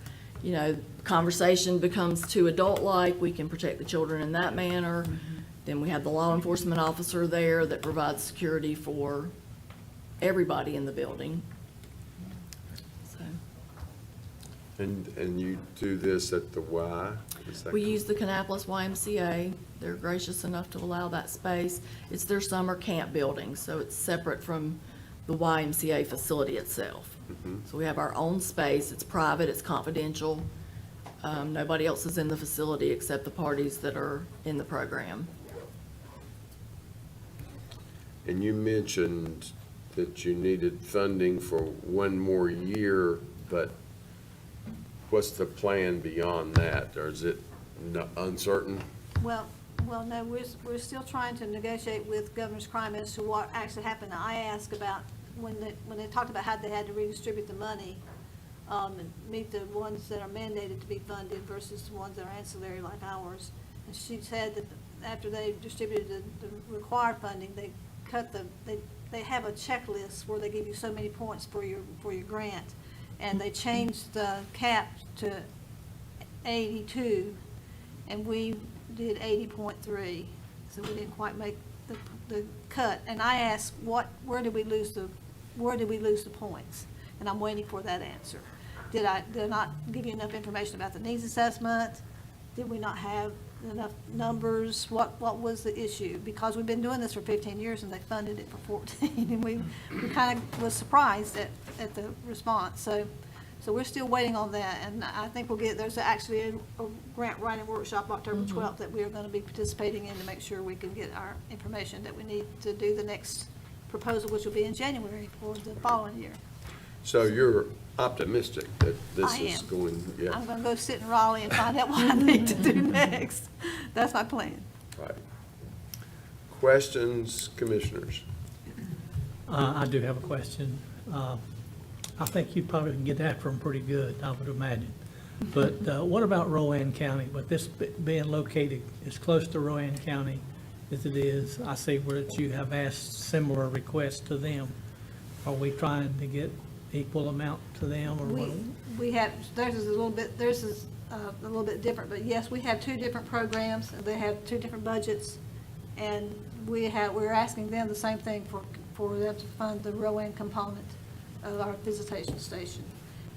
conversation becomes too adult-like, we can protect the children in that manner. Then we have the law enforcement officer there that provides security for everybody in the building. So, And you do this at the Y? Is that we use the Kannapolis YMCA. They're gracious enough to allow that space. It's their summer camp building, so it's separate from the YMCA facility itself. So we have our own space. It's private, it's confidential. Nobody else is in the facility except the parties that are in the program. And you mentioned that you needed funding for one more year, but what's the plan beyond that? Or is it uncertain? Well, no, we're still trying to negotiate with Governor's Crime as to what actually happened. I asked about when they talked about how they had to redistribute the money, and meet the ones that are mandated to be funded versus the ones that are ancillary like ours. And she said that after they distributed the required funding, they cut they have a checklist where they give you so many points for your grant, and they changed the cap to 82. and we did 80.3, so we didn't quite make the cut. And I asked, where did we lose the points? And I'm waiting for that answer. Did I not give you enough information about the needs assessment? Did we not have enough numbers? What was the issue? Because we've been doing this for 15 years and they funded it for 14, and we kind of was surprised at the response. So we're still waiting on that, and I think there's actually a grant writing workshop October 12th that we are going to be participating in to make sure we can get our information that we need to do the next proposal, which will be in January for the following year. So you're optimistic that this I is am. going, yeah, I'm going to go sit in Raleigh and find out what I need to do next. That's my plan. right. Questions, commissioners? I do have a question. I think you probably can get that from pretty good, I would imagine. But what about Rowan County? With this being located as close to Rowan County as it is, I see where you have asked similar requests to them. Are we trying to get equal amount to them, or what? We have, theirs is a little bit different, but yes, we have two different programs, and they have two different budgets, and we're asking them the same thing for them to fund the Rowan component of our visitation station.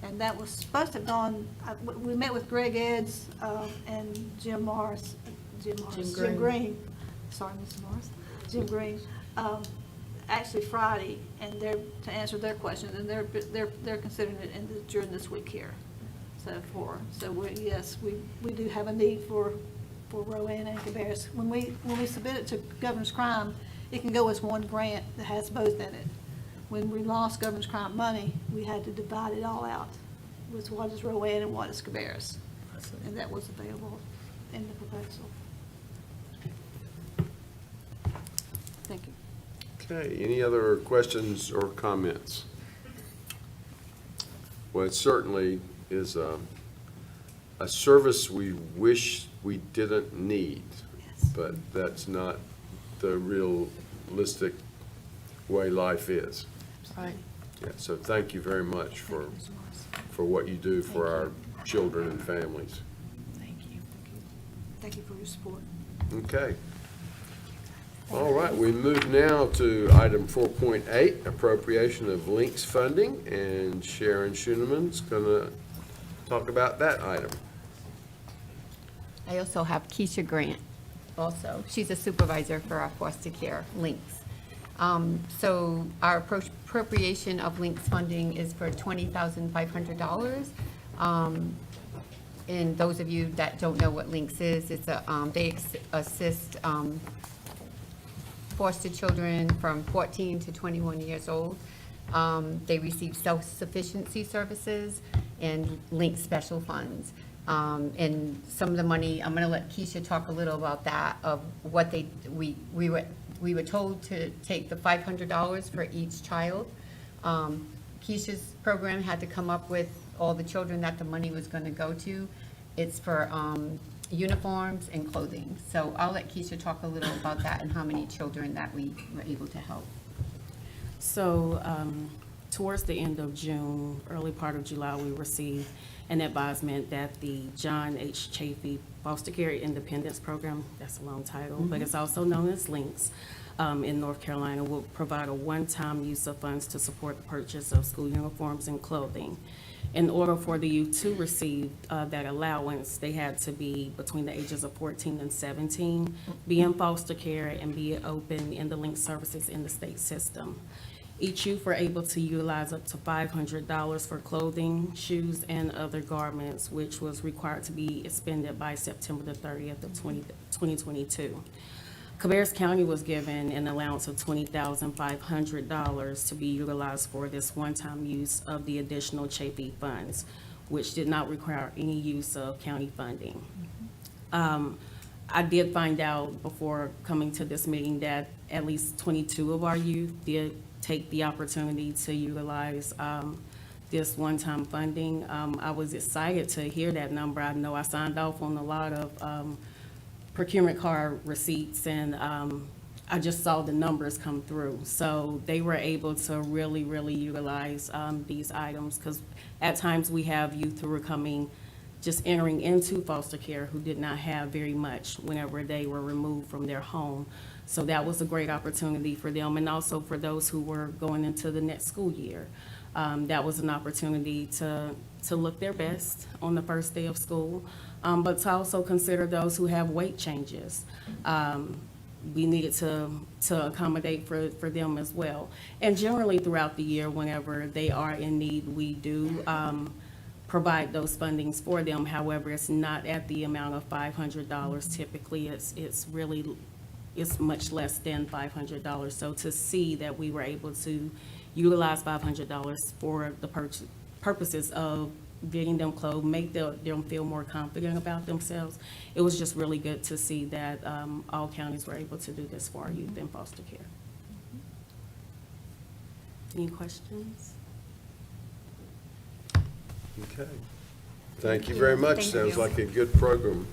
And that was supposed to have gone, we met with Greg Eds and Jim Green, sorry, Mr. Morris, Jim Green, actually Friday, and to answer their questions, and they're considering it during this week here. So we do have a need for Rowan and Cabarrus. When we submit it to Governor's Crime, it can go as one grant that has both in it. When we lost Governor's Crime money, we had to divide it all out with what is Rowan and what is Cabarrus. And that was available in the proposal. Thank you. Okay, any other questions or comments? Well, it certainly is a service we wish we didn't need, but that's not the realistic way life is. Right. Yeah, so thank you very much for what you do for our children and families. Thank you. Thank you for your support. Okay. All right, we move now to item 4.8, appropriation of links funding, and Sharon Schooneman's going to talk about that item. I also have Keisha Grant also. She's a supervisor for our foster care links. So our appropriation of links funding is for $20,500. And those of you that don't know what links is, it's they assist foster children from 14 to 21 years old. They receive self-sufficiency services and link special funds. And some of the money, I'm going to let Keisha talk a little about that, of what we were told to take the $500 for each child. Keisha's program had to come up with all the children that the money was going to go to. It's for uniforms and clothing. So I'll let Keisha talk a little about that and how many children that we were able to help. So towards the end of June, early part of July, we received an advisement that the John H. Chafee Foster Care Independence Program, that's a long title, but it's also known as LINKS, in North Carolina, will provide a one-time use of funds to support the purchase of school uniforms and clothing. In order for the youth to receive that allowance, they had to be between the ages of 14 and 17, be in foster care, and be open in the LINK services in the state system. Each youth were able to utilize up to $500 for clothing, shoes, and other garments, which was required to be expended by September the 30th of 2022. Cabarrus County was given an allowance of $20,500 to be utilized for this one-time use of the additional Chafee funds, which did not require any use of county funding. I did find out before coming to this meeting that at least 22 of our youth did take the opportunity to utilize this one-time funding. I was excited to hear that number. I know I signed off on a lot of procurement card receipts, and I just saw the numbers come through. So they were able to really utilize these items, because at times we have youth who are coming just entering into foster care who did not have very much whenever they were removed from their home. So that was a great opportunity for them, and also for those who were going into the next school year. That was an opportunity to look their best on the first day of school, but to also consider those who have weight changes. We needed to accommodate for them as well. And generally throughout the year, whenever they are in need, we do provide those fundings for them. However, it's not at the amount of $500. Typically, it's much less than $500. So to see that we were able to utilize $500 for the purposes of getting them clothed, make them feel more confident about themselves, it was just really good to see that all counties were able to do this for our youth in foster care. Any questions? Okay. Thank you very much. Thank Sounds you. like a good program.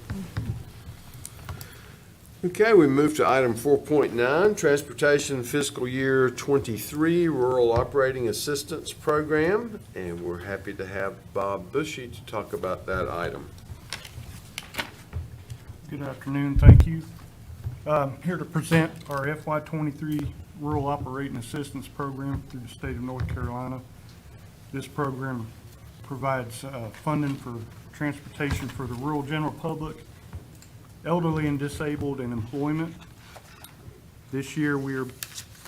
Okay, we move to item 4.9, Transportation Fiscal Year 23 Rural Operating Assistance Program, and we're happy to have Bob Bushy to talk about that item. Good afternoon, thank you. Here to present our FY23 Rural Operating Assistance Program through the state of North Carolina. This program provides funding for transportation for the rural general public, elderly and disabled, and employment. This year, we are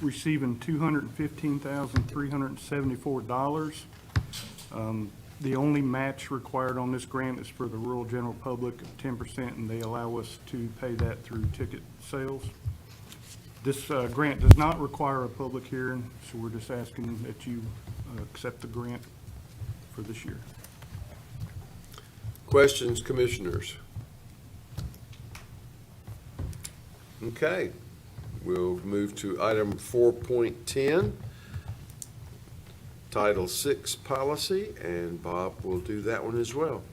receiving $215,374. The only match required on this grant is for the rural general public of 10%, and they allow us to pay that through ticket sales. This grant does not require a public hearing, so we're just asking that you accept the grant for this year. Questions, commissioners? Okay, we'll move to item 4.10, Title VI Policy, and Bob will do that one as well.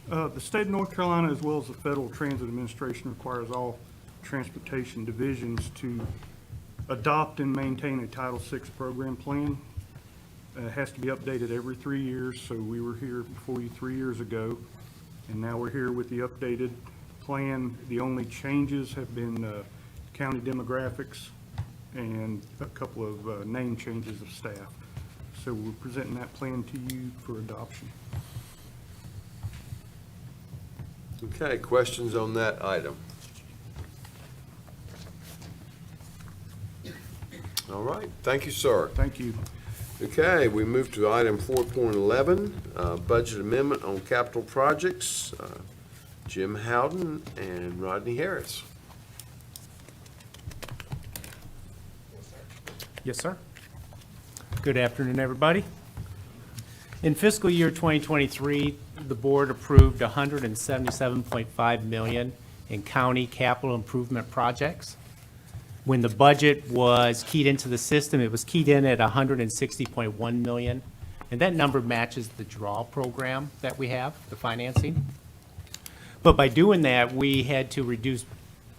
The state of North Carolina, as well as the Federal Transit Administration, requires all transportation divisions to adopt and maintain a Title VI program plan. It has to be updated every 3 years, so we were here before you 3 years ago, and now we're here with the updated plan. The only changes have been county demographics and a couple of name changes of staff. So we're presenting that plan to you for adoption. Okay, questions on that item? All right, thank you, sir. Thank you. Okay, we move to item 4.11, Budget Amendment on Capital Projects. Jim Howden and Rodney Harris. Yes, sir. Good afternoon, everybody. In fiscal year 2023, the board approved $177.5 million in county capital improvement projects. When the budget was keyed into the system, it was keyed in at $160.1 million, and that number matches the draw program that we have, the financing. But by doing that, we had to reduce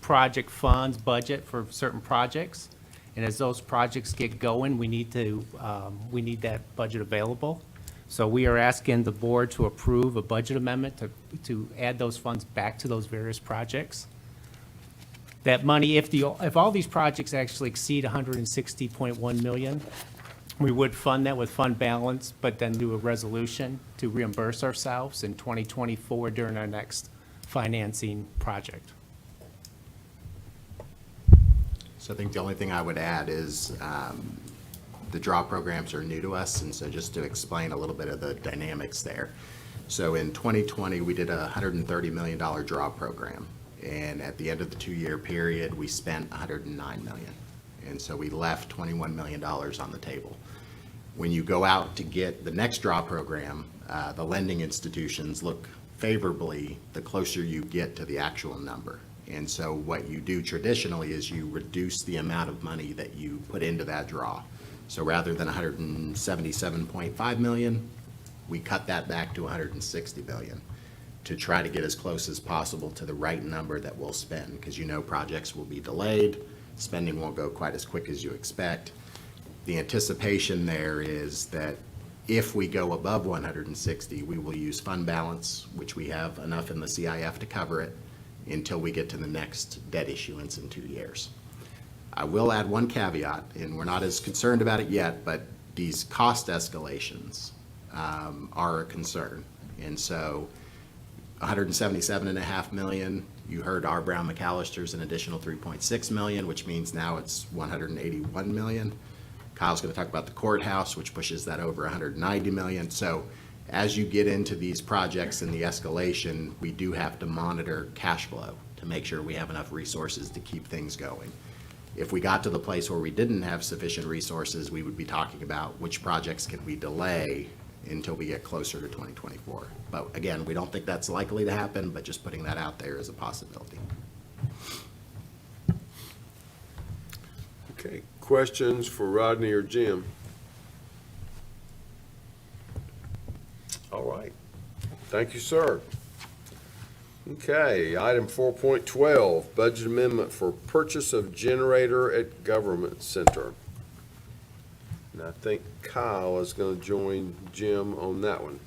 project funds budget for certain projects. And as those projects get going, we need that budget available. So we are asking the board to approve a budget amendment to add those funds back to those various projects. That money, if all these projects actually exceed $160.1 million, we would fund that with fund balance, but then do a resolution to reimburse ourselves in 2024 during our next financing project. So I think the only thing I would add is the draw programs are new to us, and so just to explain a little bit of the dynamics there. So in 2020, we did a $130 million draw program, and at the end of the 2-year period, we spent $109 million. And so we left $21 million on the table. When you go out to get the next draw program, the lending institutions look favorably the closer you get to the actual number. And so what you do traditionally is you reduce the amount of money that you put into that draw. So rather than $177.5 million, we cut that back to $160 million to try to get as close as possible to the right number that we'll spend, because you know projects will be delayed, spending won't go quite as quick as you expect. The anticipation there is that If we go above 160, we will use fund balance, which we have enough in the CIF to cover it until we get to the next debt issuance in 2 years. I will add one caveat, and we're not as concerned about it yet, but these cost escalations are a concern. And so 177.5 million, you heard R. Brown Mcallister's an additional 3.6 million, which means now it's 181 million. Kyle's going to talk about the courthouse, which pushes that over 190 million. So as you get into these projects and the escalation, we do have to monitor cash flow to make sure we have enough resources to keep things going. If we got to the place where we didn't have sufficient resources, we would be talking about which projects can we delay until we get closer to 2024. But again, we don't think that's likely to happen, but just putting that out there is a possibility. Okay, questions for Rodney or Jim? All right, thank you, sir. Okay, item 4.12, budget amendment for purchase of generator at Government Center. And I think Kyle is going to join Jim on that one.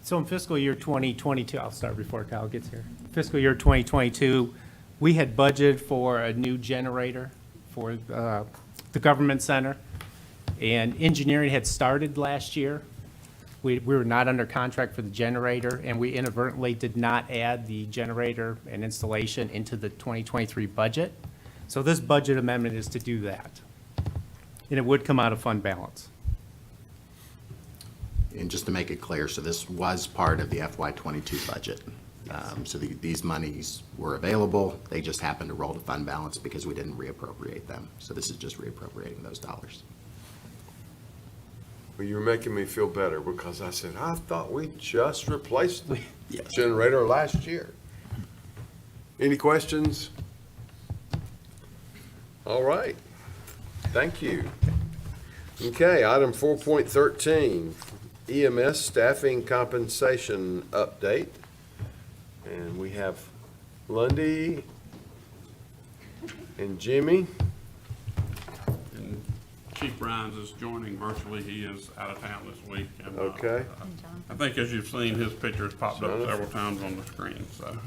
So in fiscal year 2022, I'll start before Kyle gets here. Fiscal year 2022, we had budgeted for a new generator for the government center, and engineering had started last year. We were not under contract for the generator, and we inadvertently did not add the generator and installation into the 2023 budget. So this budget amendment is to do that, and it would come out of fund balance. And just to make it clear, so this was part of the FY22 budget. So these monies were available, they just happened to roll to fund balance because we didn't reappropriate them. So this is just reappropriating those dollars. Well, you're making me feel better because I said, I thought we just replaced the generator last year. Any questions? All right, thank you. Okay, item 4.13, EMS staffing compensation update. And we have Lundy and Jimmy. And Chief Rhines is joining virtually. He is out of town this week. And, Okay. I think as you've seen, his picture's popped up several times on the screen, so.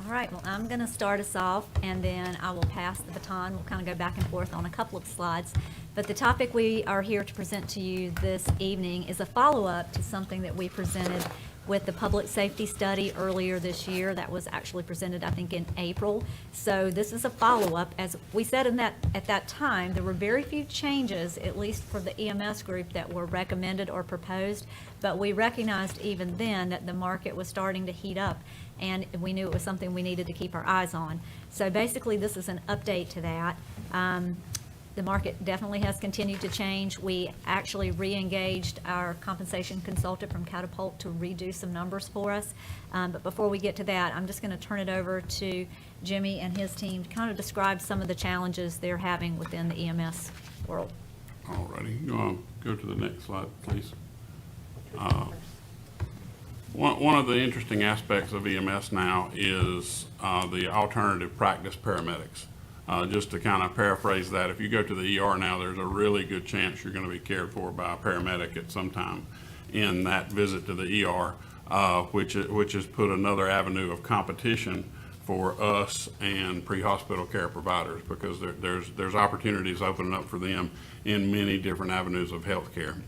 All right, well, I'm going to start us off, and then I will pass the baton. We'll kind of go back and forth on a couple of slides. But the topic we are here to present to you this evening is a follow-up to something that we presented with the public safety study earlier this year. That was actually presented, I think, in April. So this is a follow-up. As we said at that time, there were very few changes, at least for the EMS group, that were recommended or proposed. But we recognized even then that the market was starting to heat up, and we knew it was something we needed to keep our eyes on. So basically, this is an update to that. The market definitely has continued to change. We actually re-engaged our compensation consultant from Catapult to redo some numbers for us. But before we get to that, I'm just going to turn it over to Jimmy and his team to kind of describe some of the challenges they're having within the EMS world. All righty, go to the next slide, please. One of the interesting aspects of EMS now is the alternative practice paramedics. Just to kind of paraphrase that, if you go to the ER now, there's a really good chance you're going to be cared for by a paramedic at some time in that visit to the ER, which has put another avenue of competition for us and pre-hospital care providers, because there's opportunities opening up for them in many different avenues of healthcare.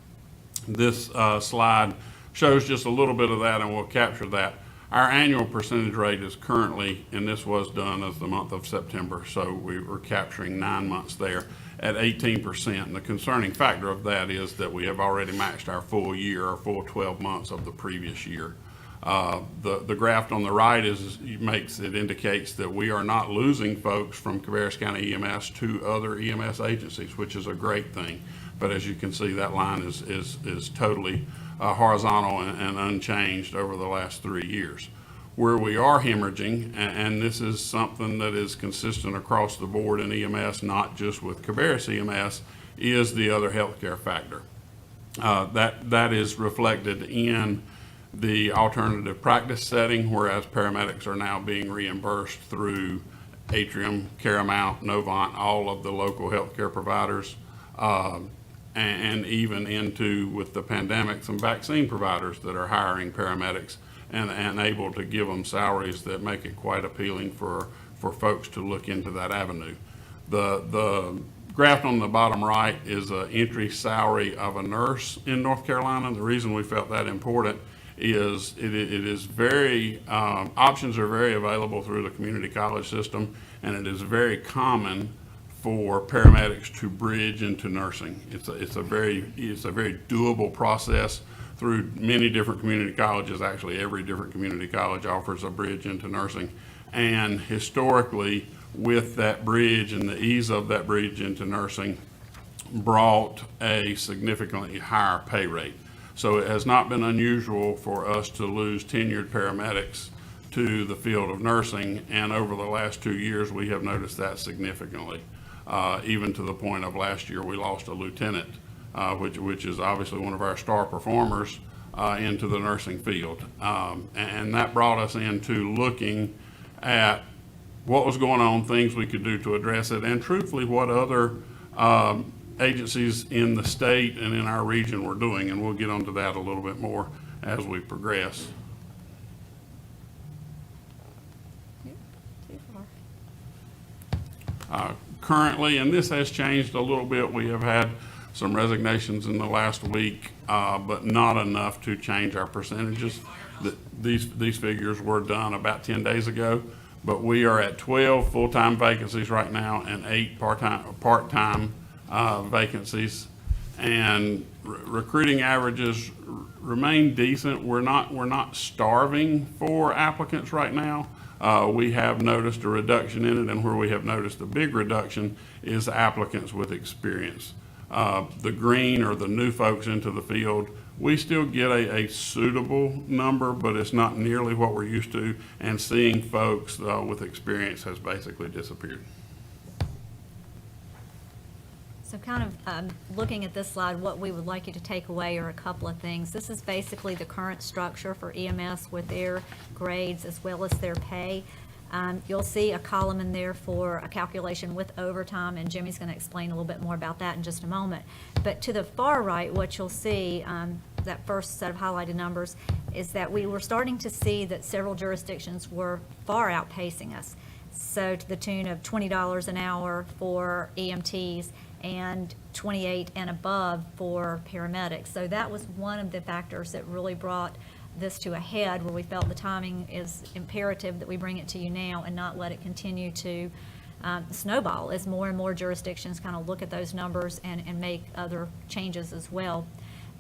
This slide shows just a little bit of that, and we'll capture that. Our annual percentage rate is currently, and this was done as the month of September, so we were capturing 9 months there at 18%. And the concerning factor of that is that we have already matched our full year, our full 12 months of the previous year. The graph on the right indicates that we are not losing folks from Cabarrus County EMS to other EMS agencies, which is a great thing. But as you can see, that line is totally horizontal and unchanged over the last 3 years. Where we are hemorrhaging, and this is something that is consistent across the board in EMS, not just with Cabarrus EMS, is the other healthcare factor. That is reflected in the alternative practice setting, whereas paramedics are now being reimbursed through Atrium, Caramount, Novant, all of the local healthcare providers, and even into, with the pandemic, some vaccine providers that are hiring paramedics and able to give them salaries that make it quite appealing for folks to look into that avenue. The graph on the bottom right is an entry salary of a nurse in North Carolina. The reason we felt that important is it is very, options are very available through the community college system, and it is very common for paramedics to bridge into nursing. It's a very doable process through many different community colleges. Actually, every different community college offers a bridge into nursing. And historically, with that bridge and the ease of that bridge into nursing, brought a significantly higher pay rate. So it has not been unusual for us to lose tenured paramedics to the field of nursing, and over the last 2 years, we have noticed that significantly. Even to the point of last year, we lost a lieutenant, which is obviously one of our star performers into the nursing field. And that brought us into looking at what was going on, things we could do to address it, and truthfully what other agencies in the state and in our region were doing, and we'll get onto that a little bit more as we progress. Currently, and this has changed a little bit, we have had some resignations in the last week, but not enough to change our percentages. These figures were done about 10 days ago, but we are at 12 full-time vacancies right now and 8 part-time vacancies, and recruiting averages remain decent. We're not starving for applicants right now. We have noticed a reduction in it, and where we have noticed a big reduction is applicants with experience. The green or the new folks into the field, we still get a suitable number, but it's not nearly what we're used to, and seeing folks with experience has basically disappeared. So kind of looking at this slide, what we would like you to take away are a couple of things. This is basically the current structure for EMS with their grades as well as their pay. You'll see a column in there for a calculation with overtime, and Jimmy's going to explain a little bit more about that in just a moment. But to the far right, what you'll see, that first set of highlighted numbers, is that we were starting to see that several jurisdictions were far outpacing us. So to the tune of $20 an hour for EMTs and 28 and above for paramedics. So that was one of the factors that really brought this to a head, where we felt the timing is imperative that we bring it to you now and not let it continue to snowball as more and more jurisdictions kind of look at those numbers and make other changes as well.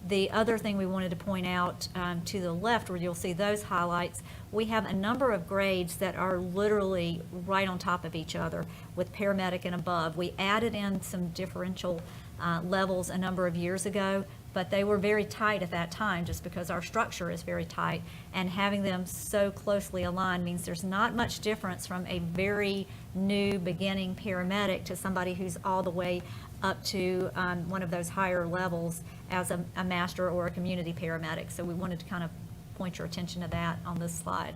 The other thing we wanted to point out to the left, where you'll see those highlights, we have a number of grades that are literally right on top of each other with paramedic and above. We added in some differential levels a number of years ago, but they were very tight at that time just because our structure is very tight, and having them so closely aligned means there's not much difference from a very new beginning paramedic to somebody who's all the way up to one of those higher levels as a master or a community paramedic. So we wanted to kind of point your attention to that on this slide.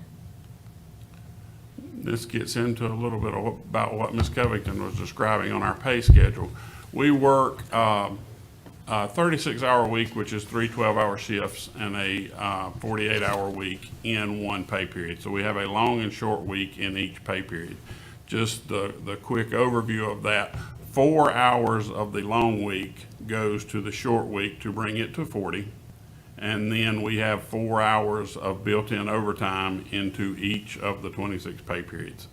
This gets into a little bit about what Ms. Covington was describing on our pay schedule. We work a 36-hour week, which is 3 12-hour shifts, and a 48-hour week in one pay period. So we have a long and short week in each pay period. Just the quick overview of that: 4 hours of the long week goes to the short week to bring it to 40. And then we have 4 hours of built-in overtime into each of the 26 pay periods.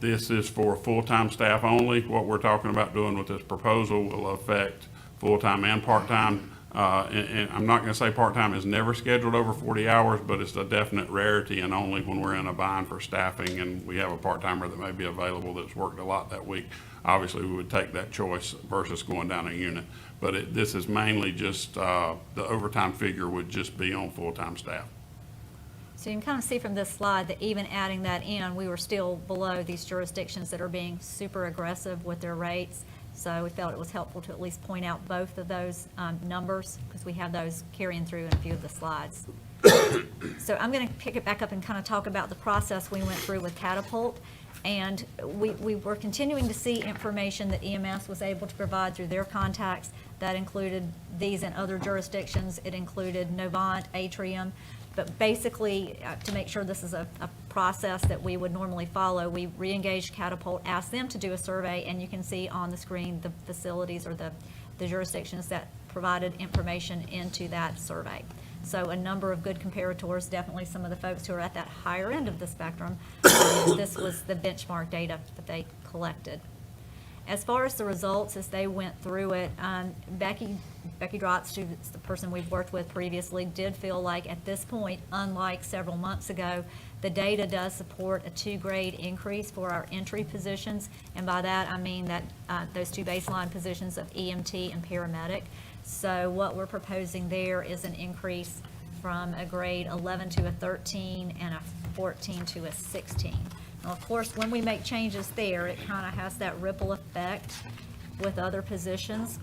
This is for full-time staff only. What we're talking about doing with this proposal will affect full-time and part-time. And I'm not going to say part-time is never scheduled over 40 hours, but it's a definite rarity, and only when we're in a bind for staffing and we have a part-timer that may be available that's worked a lot that week. Obviously, we would take that choice versus going down a unit. But this is mainly just the overtime figure would just be on full-time staff. So you can kind of see from this slide that even adding that in, we were still below these jurisdictions that are being super aggressive with their rates. So we felt it was helpful to at least point out both of those numbers, because we have those carrying through in a few of the slides. So I'm going to pick it back up and kind of talk about the process we went through with Catapult. And we were continuing to see information that EMS was able to provide through their contacts. That included these and other jurisdictions. It included Novant, Atrium. But basically, to make sure this is a process that we would normally follow, we re-engaged Catapult, asked them to do a survey, and you can see on the screen the facilities or the jurisdictions that provided information into that survey. So a number of good comparators, definitely some of the folks who are at that higher end of the spectrum. This was the benchmark data that they collected. As far as the results, as they went through it, Becky Drotz, who's the person we've worked with previously, did feel like at this point, unlike several months ago, the data does support a 2-grade increase for our entry positions. And by that, I mean that those 2 baseline positions of EMT and paramedic. So what we're proposing there is an increase from a grade 11 to a 13 and a 14 to a 16. Now, of course, when we make changes there, it kind of has that ripple effect with other positions.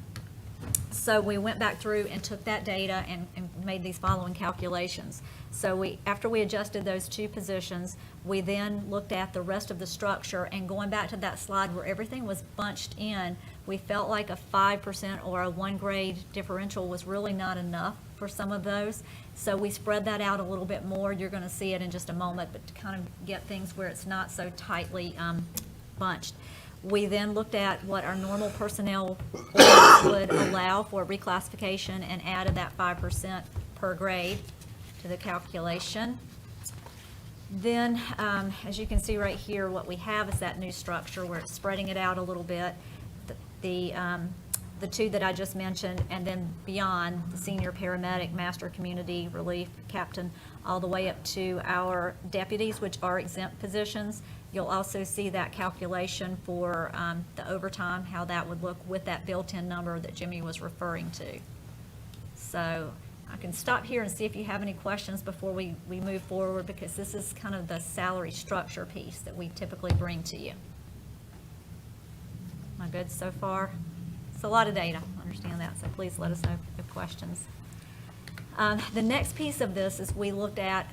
So we went back through and took that data and made these following calculations. So after we adjusted those 2 positions, we then looked at the rest of the structure, and going back to that slide where everything was bunched in, we felt like a 5% or a 1-grade differential was really not enough for some of those. So we spread that out a little bit more. You're going to see it in just a moment, but to kind of get things where it's not so tightly bunched. We then looked at what our normal personnel would allow for reclassification and added that 5% per grade to the calculation. Then, as you can see right here, what we have is that new structure where it's spreading it out a little bit. The 2 that I just mentioned, and then beyond, the senior paramedic, master community relief, captain, all the way up to our deputies, which are exempt positions. You'll also see that calculation for the overtime, how that would look with that built-in number that Jimmy was referring to. So I can stop here and see if you have any questions before we move forward, because this is kind of the salary structure piece that we typically bring to you. Am I good so far? It's a lot of data, I understand that, so please let us know if you have questions. The next piece of this is we looked at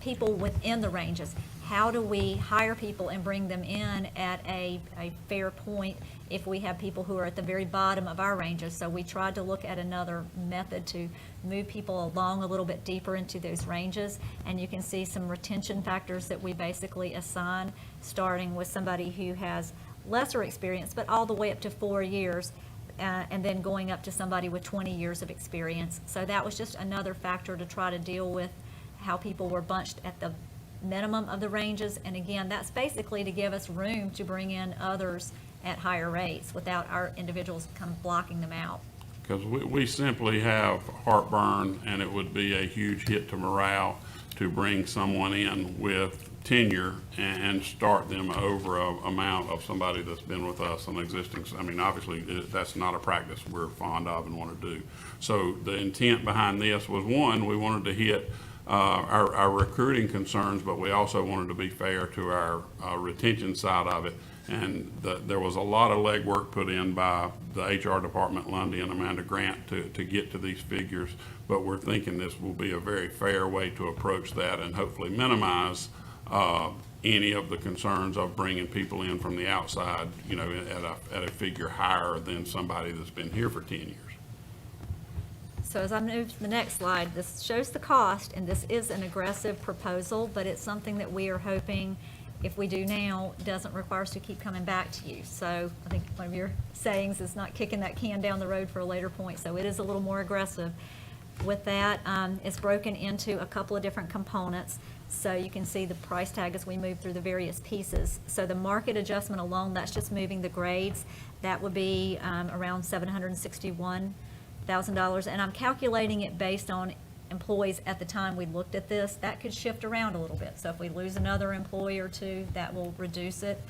people within the ranges. How do we hire people and bring them in at a fair point if we have people who are at the very bottom of our ranges? So we tried to look at another method to move people along a little bit deeper into those ranges. And you can see some retention factors that we basically assign, starting with somebody who has lesser experience, but all the way up to 4 years, and then going up to somebody with 20 years of experience. So that was just another factor to try to deal with how people were bunched at the minimum of the ranges. And again, that's basically to give us room to bring in others at higher rates without our individuals kind of blocking them out. Because we simply have heartburn, and it would be a huge hit to morale to bring someone in with tenure and start them over a amount of somebody that's been with us, an existing, I mean, obviously, that's not a practice we're fond of and want to do. So the intent behind this was, one, we wanted to hit our recruiting concerns, but we also wanted to be fair to our retention side of it. And there was a lot of legwork put in by the HR department, Lundy and Amanda Grant, to get to these figures. But we're thinking this will be a very fair way to approach that and hopefully minimize any of the concerns of bringing people in from the outside, you know, at a figure higher than somebody that's been here for 10 years. So as I move to the next slide, this shows the cost, and this is an aggressive proposal, but it's something that we are hoping, if we do now, doesn't require us to keep coming back to you. So I think one of your sayings is not kicking that can down the road for a later point, so it is a little more aggressive. With that, it's broken into a couple of different components. So you can see the price tag as we move through the various pieces. So the market adjustment alone, that's just moving the grades. That would be around $761,000. And I'm calculating it based on employees at the time we looked at this. That could shift around a little bit. So if we lose another employee or two, that will reduce it.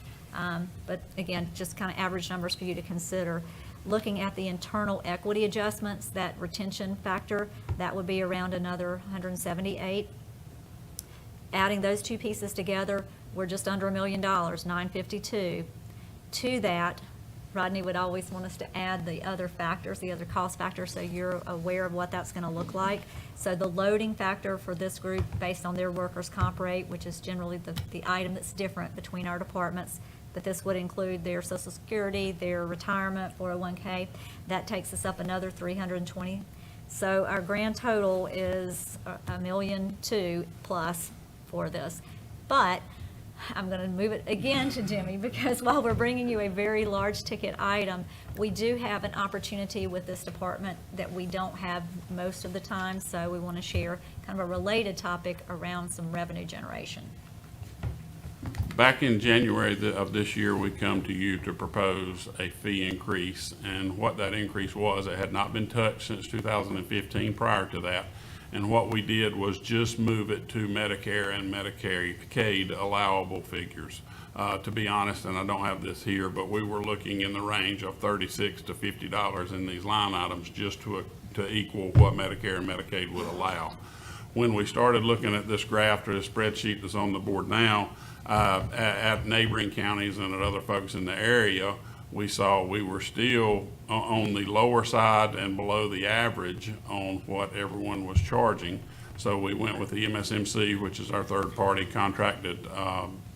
But again, just kind of average numbers for you to consider. Looking at the internal equity adjustments, that retention factor, that would be around another 178. Adding those 2 pieces together, we're just under $1 million, 952. To that, Rodney would always want us to add the other factors, the other cost factors, so you're aware of what that's going to look like. So the loading factor for this group, based on their workers' comp rate, which is generally the item that's different between our departments, but this would include their Social Security, their retirement, 401k, that takes us up another 320. So our grand total is $1.2 million plus for this. But I'm going to move it again to Jimmy, because while we're bringing you a very large ticket item, we do have an opportunity with this department that we don't have most of the time, so we want to share kind of a related topic around some revenue generation. Back in January of this year, we come to you to propose a fee increase, and what that increase was, it had not been touched since 2015 prior to that. And what we did was just move it to Medicare and Medicaid allowable figures. To be honest, and I don't have this here, but we were looking in the range of $36 to $50 in these line items just to equal what Medicare and Medicaid would allow. When we started looking at this graph or this spreadsheet that's on the board now, at neighboring counties and at other folks in the area, we saw we were still on the lower side and below the average on what everyone was charging. So we went with the MSMC, which is our third-party contracted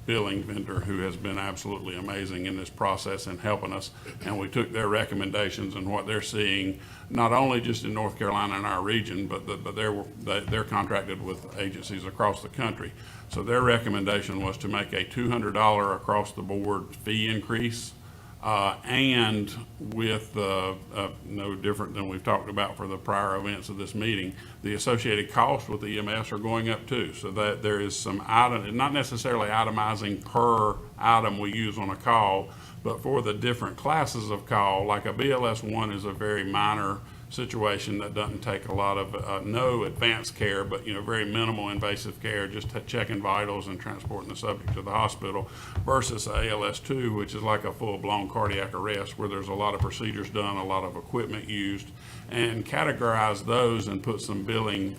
billing vendor, who has been absolutely amazing in this process and helping us. And we took their recommendations and what they're seeing, not only just in North Carolina and our region, but they're contracted with agencies across the country. So their recommendation was to make a $200 across the board fee increase. And with no different than we've talked about for the prior events of this meeting, the associated costs with EMS are going up too. So that there is some item, not necessarily itemizing per item we use on a call, but for the different classes of call, like a BLS-1 is a very minor situation that doesn't take a lot of no advanced care, but very minimal invasive care, just checking vitals and transporting the subject to the hospital, versus ALS-2, which is like a full-blown cardiac arrest, where there's a lot of procedures done, a lot of equipment used, and categorize those and put some billing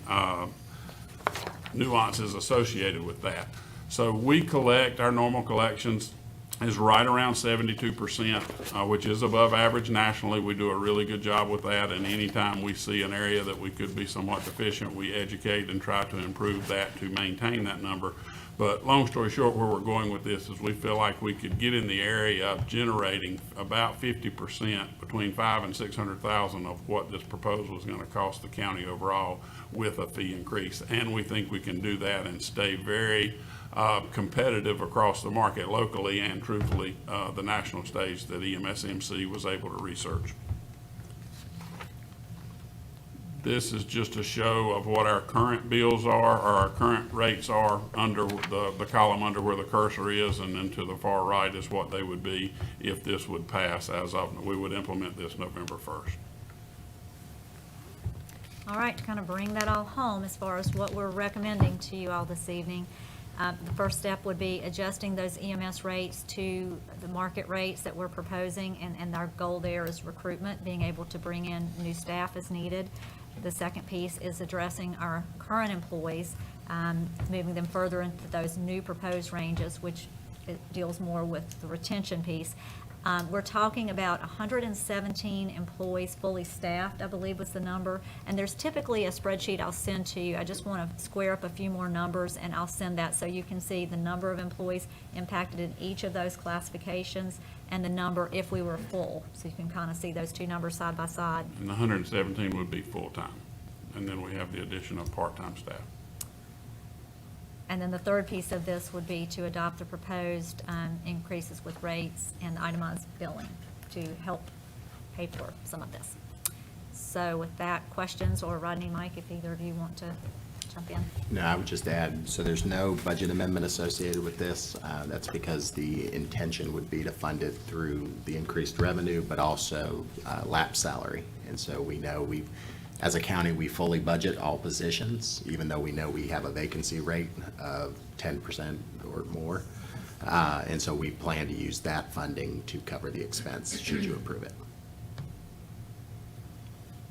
nuances associated with that. So we collect, our normal collections is right around 72%, which is above average nationally. We do a really good job with that, and anytime we see an area that we could be somewhat deficient, we educate and try to improve that to maintain that number. But long story short, where we're going with this is we feel like we could get in the area of generating about 50%, between $500,000 and $600,000 of what this proposal is going to cost the county overall with a fee increase. And we think we can do that and stay very competitive across the market locally and truthfully the national stage that EMSMC was able to research. This is just a show of what our current bills are, or our current rates are, under the column under where the cursor is, and then to the far right is what they would be if this would pass as of, we would implement this November 1st. All right, to kind of bring that all home as far as what we're recommending to you all this evening, the first step would be adjusting those EMS rates to the market rates that we're proposing, and our goal there is recruitment, being able to bring in new staff as needed. The second piece is addressing our current employees, moving them further into those new proposed ranges, which it deals more with the retention piece. We're talking about 117 employees fully staffed, I believe was the number. And there's typically a spreadsheet I'll send to you. I just want to square up a few more numbers, and I'll send that so you can see the number of employees impacted in each of those classifications and the number if we were full. So you can kind of see those two numbers side by side. And the 117 would be full-time. And then we have the addition of part-time staff. And then the third piece of this would be to adopt the proposed increases with rates and itemized billing to help pay for some of this. So with that, questions, or Rodney, Mike, if either of you want to jump in? No, I would just add, so there's no budget amendment associated with this. That's because the intention would be to fund it through the increased revenue, but also lap salary. And so we know as a county, we fully budget all positions, even though we know we have a vacancy rate of 10% or more. And so we plan to use that funding to cover the expense, should you approve it.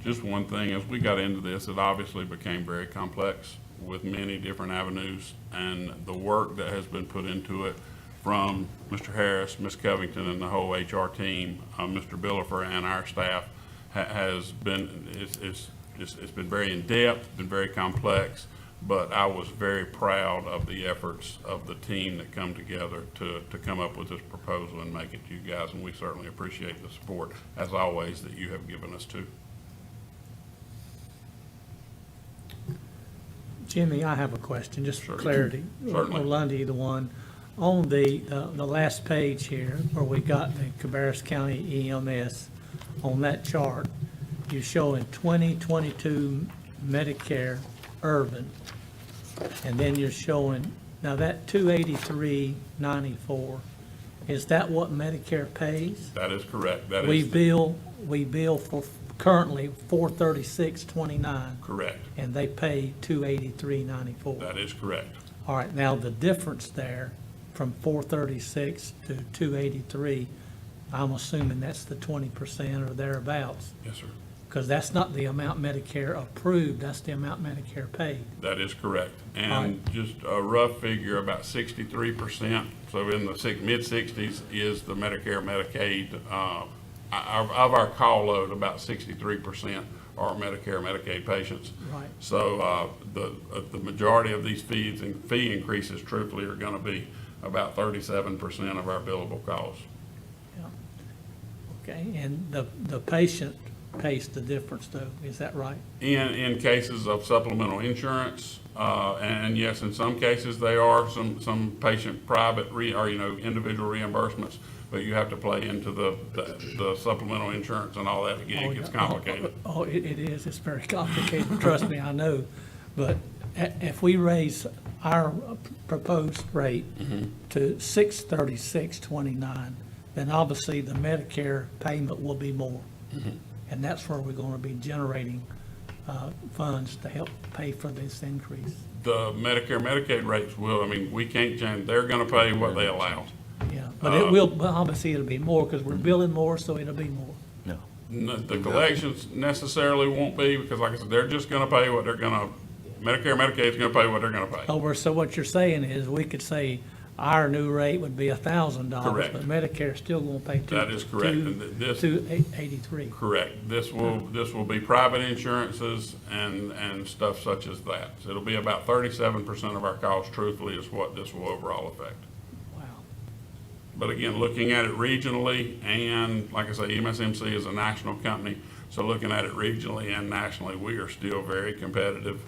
Just one thing, as we got into this, it obviously became very complex with many different avenues, and the work that has been put into it from Mr. Harris, Ms. Covington, and the whole HR team, Mr. Billifer, and our staff has been, it's been very in-depth, been very complex, but I was very proud of the efforts of the team that come together to come up with this proposal and make it to you guys, and we certainly appreciate the support, as always, that you have given us too. Jimmy, I have a question, just for clarity. Certainly. Or Lundy, either one. On the last page here, where we got the Cabarrus County EMS, on that chart, you're showing 2022 Medicare urban, and then you're showing, now that 283.94, is that what Medicare pays? That is correct. That We is bill for currently $436.29. correct. And they pay $283.94. That is correct. All right, now the difference there from 436 to 283, I'm assuming that's the 20% or thereabouts, Yes, sir. because that's not the amount Medicare approved, that's the amount Medicare paid. That is correct. All And just a rough figure, about 63%, so in the mid-60s is the Medicare, Medicaid. Of our call load, about 63% are Medicare, Medicaid patients. Right. So the majority of these fees and fee increases truthfully are going to be about 37% of our billable costs. Yeah. Okay, and the patient pays the difference though, is that right? In cases of supplemental insurance, and yes, in some cases, they are some patient private or, individual reimbursements, but you have to play into the supplemental insurance and all that. Again, it gets complicated. Oh, it is, it's very complicated, trust me, I know. But if we raise our proposed rate to $636.29, then obviously the Medicare payment will be more. And that's where we're going to be generating funds to help pay for this increase. The Medicare, Medicaid rates will, we can't change, they're gonna pay what they allow. Yeah, but it will, but obviously it'll be more because we're billing more, so it'll be more. The collections necessarily won't be, because like I said, they're just gonna pay what they're gonna, Medicare, Medicaid's gonna pay what they're gonna pay. So what you're saying is we could say our new rate would be $1,000. Correct. But Medicare's still gonna pay That is correct. And this- $283. Correct. This will be private insurances and stuff such as that. So it'll be about 37% of our cost, truthfully, is what this will overall affect. Wow. But again, looking at it regionally, and like I say, MSMC is a national company, so looking at it regionally and nationally, we are still very competitive,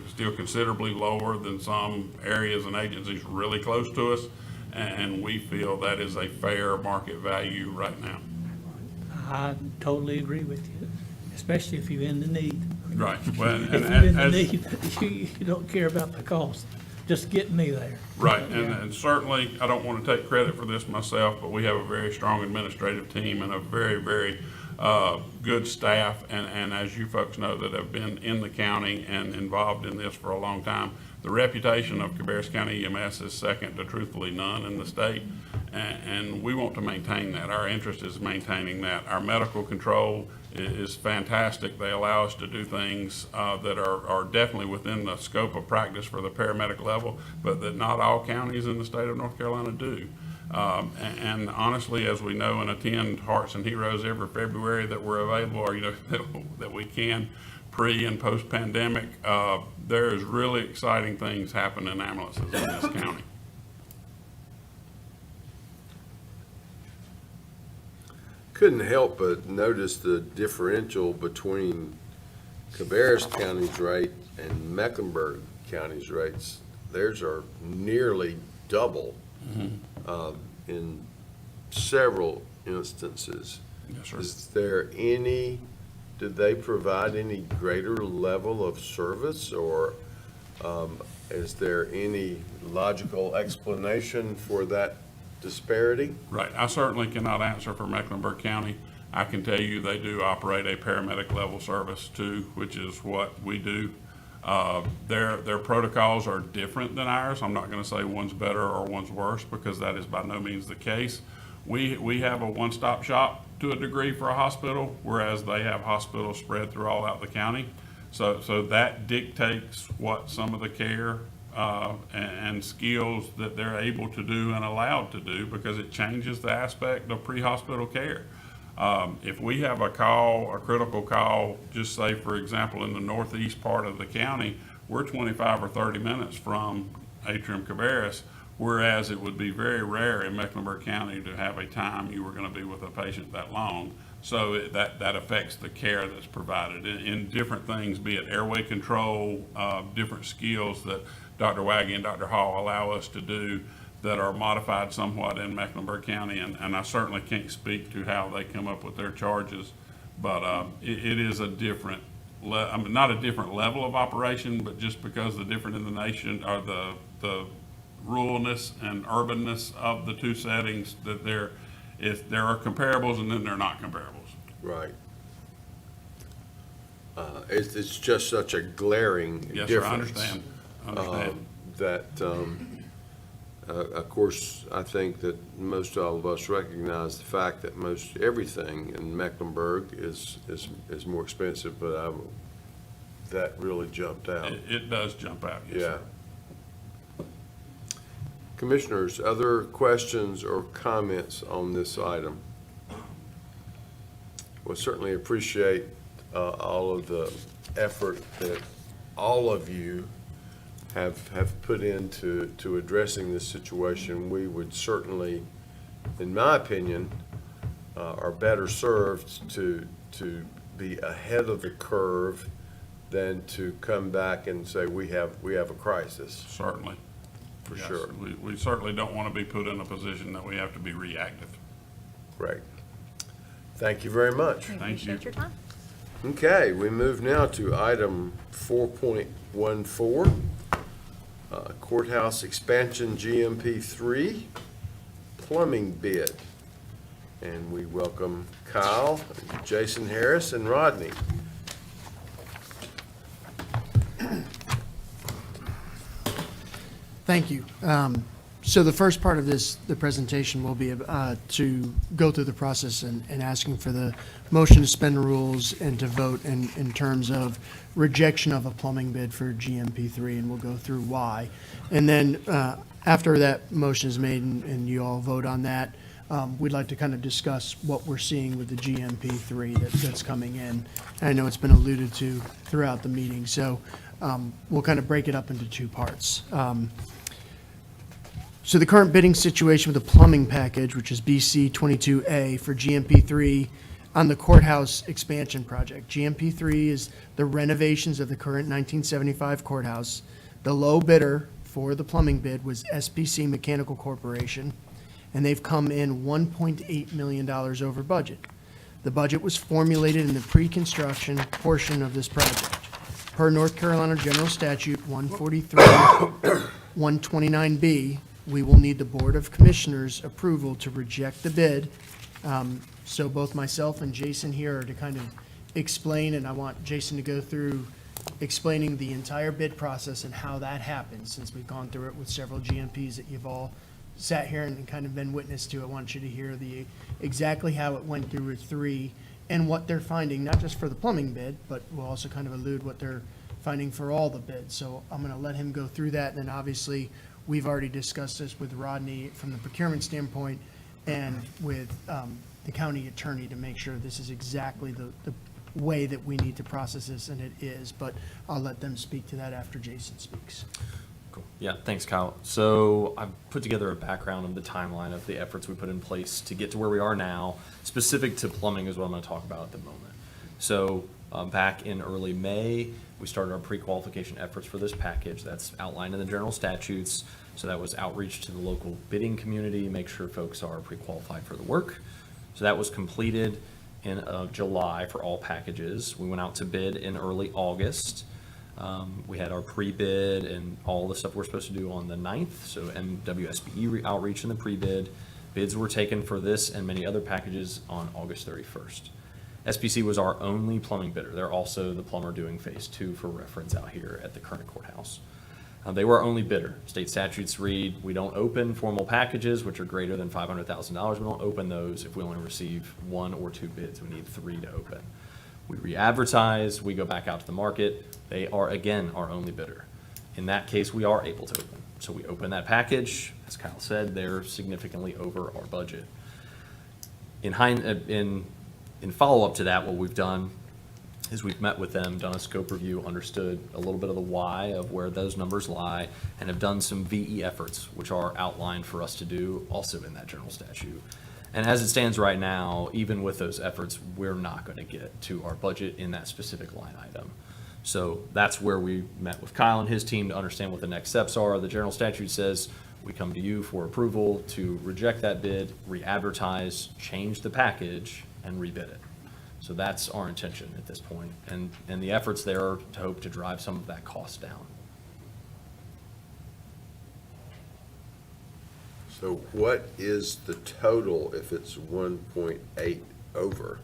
still considerably lower than some areas and agencies really close to us, and we feel that is a fair market value right now. I totally agree with you, especially if you're in the need. Right. Well, If you're in the need, you don't care about the cost, just get me there. Right, and certainly, I don't want to take credit for this myself, but we have a very strong administrative team and a very, very good staff, and as you folks know that have been in the county and involved in this for a long time, the reputation of Cabarrus County EMS is second to truthfully none in the state, and we want to maintain that. Our interest is maintaining that. Our medical control is fantastic. They allow us to do things that are definitely within the scope of practice for the paramedic level, but that not all counties in the state of North Carolina do. And honestly, as we know and attend Hearts and Heroes every February that we're available, or that we can pre and post pandemic, there is really exciting things happening in ambulances in this county. Couldn't help but notice the differential between Cabarrus County's rate and Mecklenburg County's rates. Theirs are nearly double in several instances. Yes, sir. Is there any, did they provide any greater level of service, or is there any logical explanation for that disparity? Right. I certainly cannot answer for Mecklenburg County. I can tell you they do operate a paramedic level service too, which is what we do. Their protocols are different than ours. I'm not going to say one's better or one's worse, because that is by no means the case. We have a one-stop shop to a degree for a hospital, whereas they have hospitals spread through all out the county. So that dictates what some of the care and skills that they're able to do and allowed to do, because it changes the aspect of pre-hospital care. If we have a critical call, just say, for example, in the northeast part of the county, we're 25 or 30 minutes from Atrium Cabarrus, whereas it would be very rare in Mecklenburg County to have a time you were going to be with a patient that long. So that affects the care that's provided in different things, be it airway control, different skills that Dr. Waggy and Dr. Hall allow us to do that are modified somewhat in Mecklenburg County. And I certainly can't speak to how they come up with their charges, but it is a different, not a different level of operation, but just because the different in the nation are the ruralness and urbanness of the two settings, that there are comparables and then there are not comparables. Right. It's just such a glaring Yes, sir, I difference. understand. That, of course, I think that most all of us recognize the fact that most everything in Mecklenburg is more expensive, but that really jumped out. It does jump out, yes, Yeah. sir. Commissioners, other questions or comments on this item? We'll certainly appreciate all of the effort that all of you have put into addressing this situation. We would certainly, in my opinion, are better served to be ahead of the curve than to come back and say we have a crisis. Certainly. For Yes, sure. We certainly don't want to be put in a position that we have to be reactive. Great. Thank you very much. We Thank you. appreciate your time. Okay, we move now to item 4.14, Courthouse Expansion GMP 3 Plumbing Bid. And we welcome Kyle, Jason Harris, and Rodney. Thank you. So the first part of the presentation will be to go through the process and asking for the motion to suspend the rules and to vote in terms of rejection of a plumbing bid for GMP3, and we'll go through why. And then after that motion is made and you all vote on that, we'd like to kind of discuss what we're seeing with the GMP3 that's coming in. And I know it's been alluded to throughout the meeting, so we'll kind of break it up into two parts. So the current bidding situation with the plumbing package, which is BC 22A for GMP3 on the courthouse expansion project. GMP3 is the renovations of the current 1975 courthouse. The low bidder for the plumbing bid was SPC Mechanical Corporation, and they've come in $1.8 million over budget. The budget was formulated in the pre-construction portion of this project. Per North Carolina General Statute 143, 129B, we will need the Board of Commissioners' approval to reject the bid. So both myself and Jason here are to kind of explain, and I want Jason to go through explaining the entire bid process and how that happens, since we've gone through it with several GMPs that you've all sat here and kind of been witness to. I want you to hear exactly how it went through with 3 and what they're finding, not just for the plumbing bid, but we'll also kind of allude what they're finding for all the bids. So I'm going to let him go through that, and then obviously we've already discussed this with Rodney from the procurement standpoint and with the county attorney to make sure this is exactly the way that we need to process this, and it is. But I'll let them speak to that after Jason speaks. Cool. Yeah, thanks, Kyle. So I've put together a background of the timeline of the efforts we put in place to get to where we are now. Specific to plumbing is what I'm going to talk about at the moment. So back in early May, we started our pre-qualification efforts for this package. That's outlined in the general statutes. So that was outreach to the local bidding community, make sure folks are pre-qualified for the work. So that was completed in July for all packages. We went out to bid in early August. We had our pre-bid and all the stuff we're supposed to do on the 9th. So MWSBE outreach in the pre-bid. Bids were taken for this and many other packages on August 31st. SPC was our only plumbing bidder. They're also the plumber doing phase 2 for reference out here at the current courthouse. They were our only bidder. State statutes read, we don't open formal packages, which are greater than $500,000. We don't open those if we only receive 1 or 2 bids. We need 3 to open. We re-advertise, we go back out to the market. They are, again, our only bidder. In that case, we are able to open. So we open that package. As Kyle said, they're significantly over our budget. In follow-up to that, what we've done is we've met with them, done a scope review, understood a little bit of the why of where those numbers lie, and have done some VE efforts, which are outlined for us to do also in that general statute. And as it stands right now, even with those efforts, we're not going to get to our budget in that specific line item. So that's where we met with Kyle and his team to understand what the next steps are. The general statute says we come to you for approval to reject that bid, re-advertise, change the package, and rebid it. So that's our intention at this point. And the efforts there are to hope to drive some of that cost down. So what is the total if it's 1.8 over?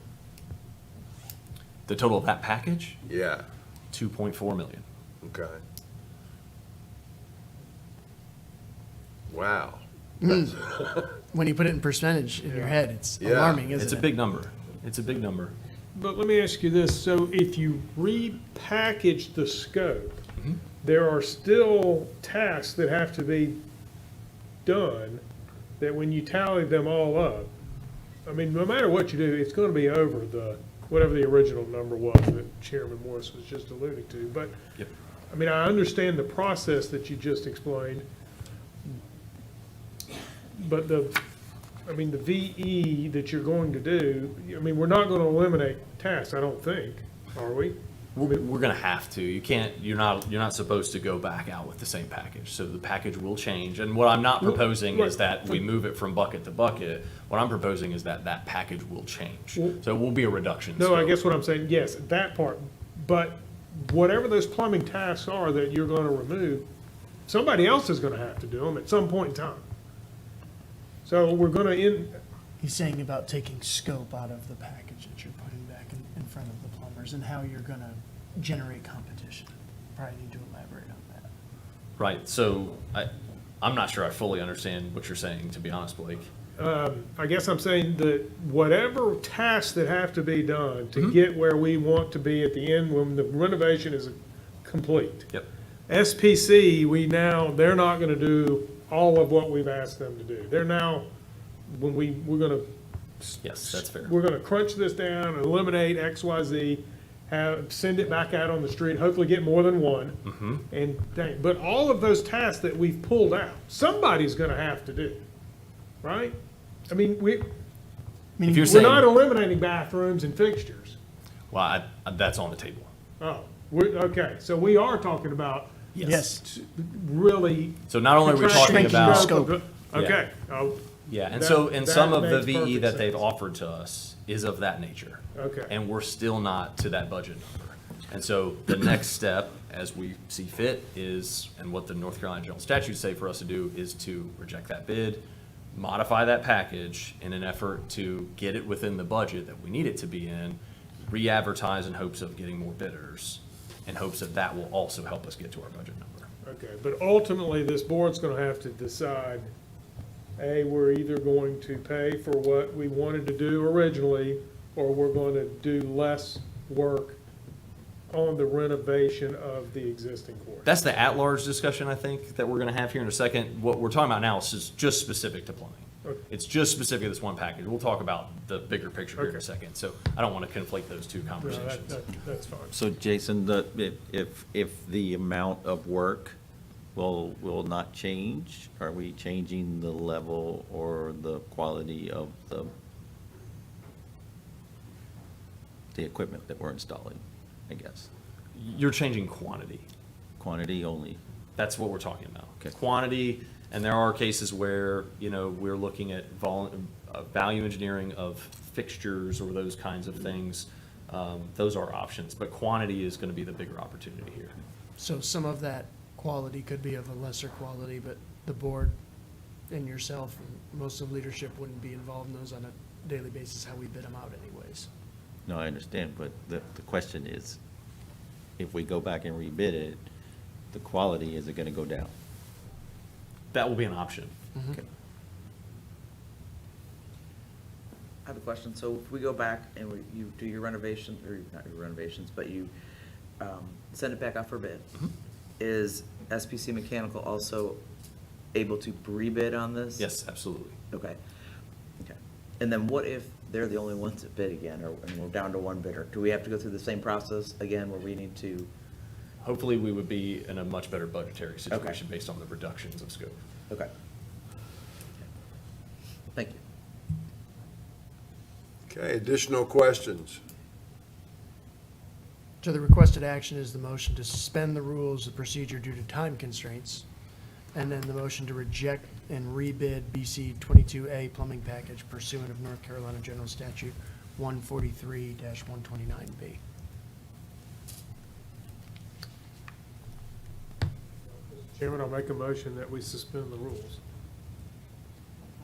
The total of that package? Yeah, 2.4 million. okay. Wow. When you put it in percentage in your head, it's Yeah. alarming, isn't it? It's a big number. It's a big number. But let me ask you this, so if you repackage the scope, there are still tasks that have to be done, that when you tally them all up, I mean, no matter what you do, it's gonna be over the, whatever the original number was that Chairman Morris was just alluding to. But, Yep. I mean, I understand the process that you just explained, but the VE that you're going to do, I mean, we're not gonna eliminate tasks, I don't think, are we? We're gonna have to. You can't, you're not supposed to go back out with the same package. So the package will change. And what I'm not proposing is that we move it from bucket to bucket. What I'm proposing is that that package will change. So it will be a reduction. in No, I scope. guess what I'm saying, yes, that part, but whatever those plumbing tasks are that you're gonna remove, somebody else is gonna have to do them at some point in time. So we're gonna He's saying about taking scope out of the package that you're putting back in front of the plumbers and how you're gonna generate competition. Probably need to elaborate on that. Right. So I'm not sure I fully understand what you're saying, to be honest, Blake. I guess I'm saying that whatever tasks that have to be done to get where we want to be at the end when the renovation is complete. Yep. SPC, they're not gonna do all of what we've asked them to do. They're now, we're gonna. Yes, that's fair. We're gonna crunch this down, eliminate X, Y, Z, send it back out on the street, hopefully get more than one. But all of those tasks that we've pulled out, somebody's gonna have to do, right? I mean, If you're we're saying, not eliminating bathrooms and fixtures. well, that's on the table. Oh, okay, so we are talking about Yes. really. So not only are we talking contracting about scope of Okay. Yeah, and That- so, and that some of the makes VE perfect that they've sense. offered to us is of that nature. Okay. And we're still not to that budget number. And so the next step, as we see fit, is, and what the North Carolina General Statutes say for us to do, is to reject that bid, modify that package in an effort to get it within the budget that we need it to be in, re-advertise in hopes of getting more bidders, in hopes that that will also help us get to our budget number. Okay, but ultimately, this board's gonna have to decide, A, we're either going to pay for what we wanted to do originally, or we're gonna do less work on the renovation of the existing court. That's the at-large discussion, I think, that we're gonna have here in a second. What we're talking about now is just specific to plumbing. Okay. It's just specific to this one package. We'll talk about the bigger picture here in a Okay. second, so I don't want to conflate those two No, conversations. that's fine. So Jason, if the amount of work will not change, are we changing the level or the quality of the equipment that we're installing, I guess? You're changing quantity. Quantity only? That's what we're talking about. Okay. Quantity, and there are cases where, we're looking at value engineering of fixtures or those kinds of things. Those are options, but quantity is going to be the bigger opportunity here. So some of that quality could be of a lesser quality, but the board and yourself and most of leadership wouldn't be involved in those on a daily basis, how we bid them out anyways. No, I understand, but the question is, if we go back and rebid it, the quality, is it gonna go down? That will be an option. Okay. I have a question. So if we go back and you do your renovation, or not your renovations, but you send it back out for bid, is SPC Mechanical also able to pre-bid on this? Yes, absolutely. Okay. Okay. And then what if they're the only ones that bid again, or, and we're down to one bidder? Do we have to go through the same process again, where we need to? Hopefully, we would be in a much better budgetary situation based on the reductions of scope. Okay. Thank you. Okay, additional questions? So the requested action is the motion to suspend the rules of procedure due to time constraints, and then the motion to reject and rebid BC 22A plumbing package pursuant of North Carolina General Statute 143-129B. Chairman, I'll make a motion that we suspend the rules.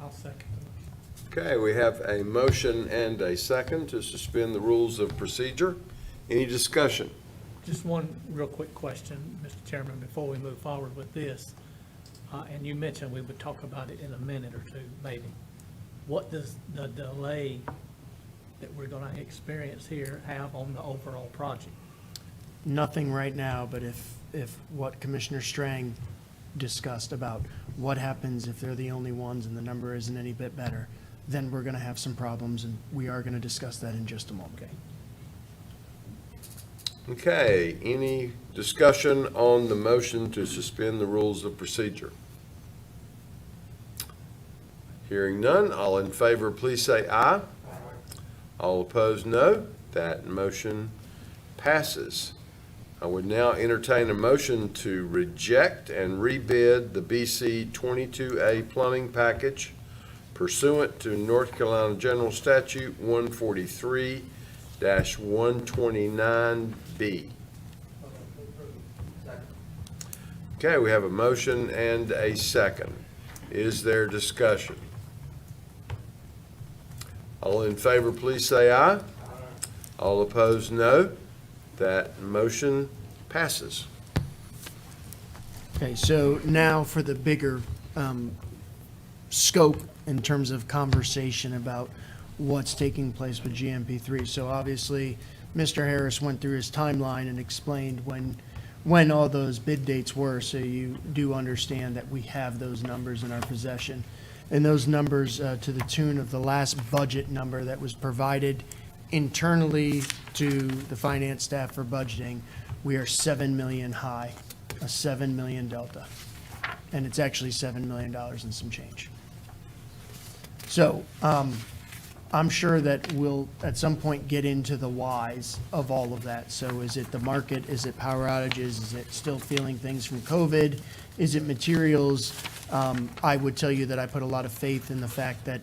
I'll second the motion. Okay, we have a motion and a second to suspend the rules of procedure. Any discussion? Just one real quick question, Mr. Chairman, before we move forward with this. And you mentioned we would talk about it in a minute or two, maybe. What does the delay that we're going to experience here have on the overall project? Nothing right now, but if what Commissioner Strang discussed about what happens if they're the only ones and the number isn't any bit better, then we're going to have some problems, and we are going to discuss that in just a moment. Okay, any discussion on the motion to suspend the rules of procedure? Hearing none, all in favor, please say aye. All opposed, no. That motion passes. I would now entertain a motion to reject and rebid the BC 22A plumbing package pursuant to North Carolina General Statute 143-129B. Okay, we have a motion and a second. Is there discussion? All in favor, please say aye. All opposed, no. That motion passes. Okay, so now for the bigger scope in terms of conversation about what's taking place with GMP3. So obviously, Mr. Harris went through his timeline and explained when all those bid dates were, so you do understand that we have those numbers in our possession. And those numbers to the tune of the last budget number that was provided internally to the finance staff for budgeting, we are 7 million high, a 7 million delta. And it's actually $7 million and some change. So I'm sure that we'll at some point get into the whys of all of that. So is it the market? Is it power outages? Is it still feeling things from COVID? Is it materials? I would tell you that I put a lot of faith in the fact that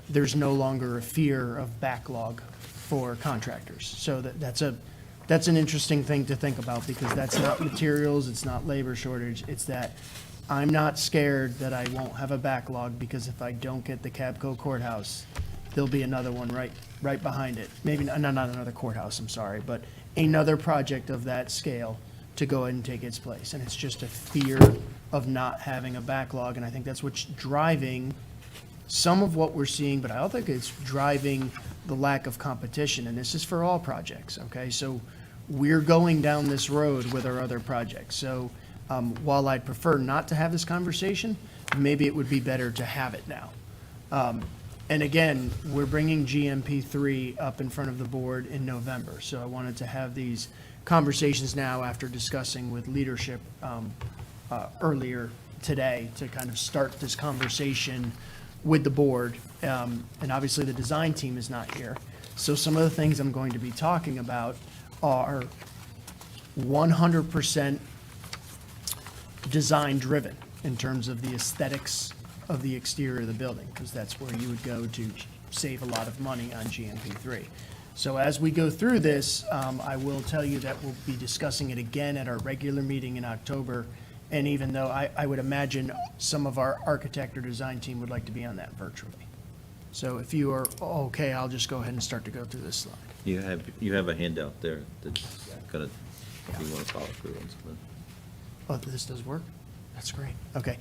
there's no longer a fear of backlog for contractors. So that's an interesting thing to think about, because that's not materials, it's not labor shortage, it's that I'm not scared that I won't have a backlog, because if I don't get the Cabco Courthouse, there'll be another one right behind it. Maybe not another courthouse, I'm sorry, but another project of that scale to go ahead and take its place. And it's just a fear of not having a backlog, and I think that's what's driving some of what we're seeing, but I don't think it's driving the lack of competition, and this is for all projects, okay? So we're going down this road with our other projects. So while I'd prefer not to have this conversation, maybe it would be better to have it now. And again, we're bringing GMP3 up in front of the board in November, so I wanted to have these conversations now after discussing with leadership earlier today to kind of start this conversation with the board. And obviously the design team is not here. So some of the things I'm going to be talking about are 100% design driven in terms of the aesthetics of the exterior of the building, because that's where you would go to save a lot of money on GMP3. So as we go through this, I will tell you that we'll be discussing it again at our regular meeting in October. And even though I would imagine some of our architect or design team would like to be on that virtually. So if you are okay, I'll just go ahead and start to go through this slide. You have a handout there that's gonna, if you want to follow through on something. Oh, this does work? That's great. Okay.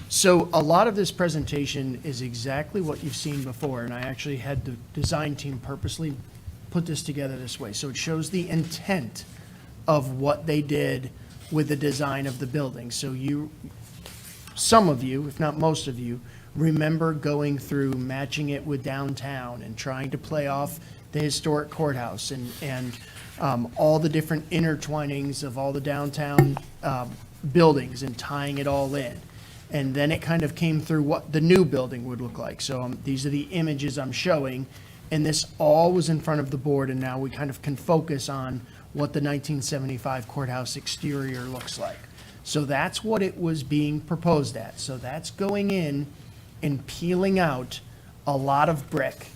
So a lot of this presentation is exactly what you've seen before, and I actually had the design team purposely put this together this way. So it shows the intent of what they did with the design of the building. So some of you, if not most of you, remember going through matching it with downtown and trying to play off the historic courthouse and all the different intertwinings of all the downtown buildings and tying it all in. And then it kind of came through what the new building would look like. So these are the images I'm showing, and this all was in front of the board, and now we kind of can focus on what the 1975 courthouse exterior looks like. So that's what it was being proposed at. So that's going in and peeling out a lot of brick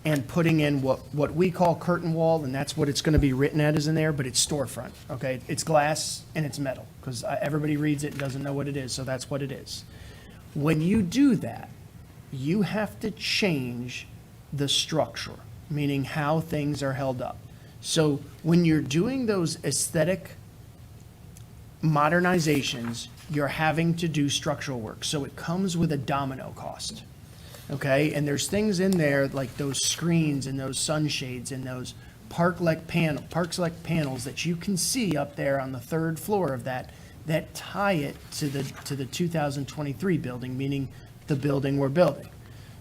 and putting in what we call curtain wall, and that's what it's going to be written at is in there, but it's storefront, okay? It's glass and it's metal, because everybody reads it and doesn't know what it is, so that's what it is. When you do that, you have to change the structure, meaning how things are held up. So when you're doing those aesthetic modernizations, you're having to do structural work, so it comes with a domino cost. Okay, and there's things in there like those screens and those sunshades and those park-like panels that you can see up there on the third floor of that tie it to the 2023 building, meaning the building we're building.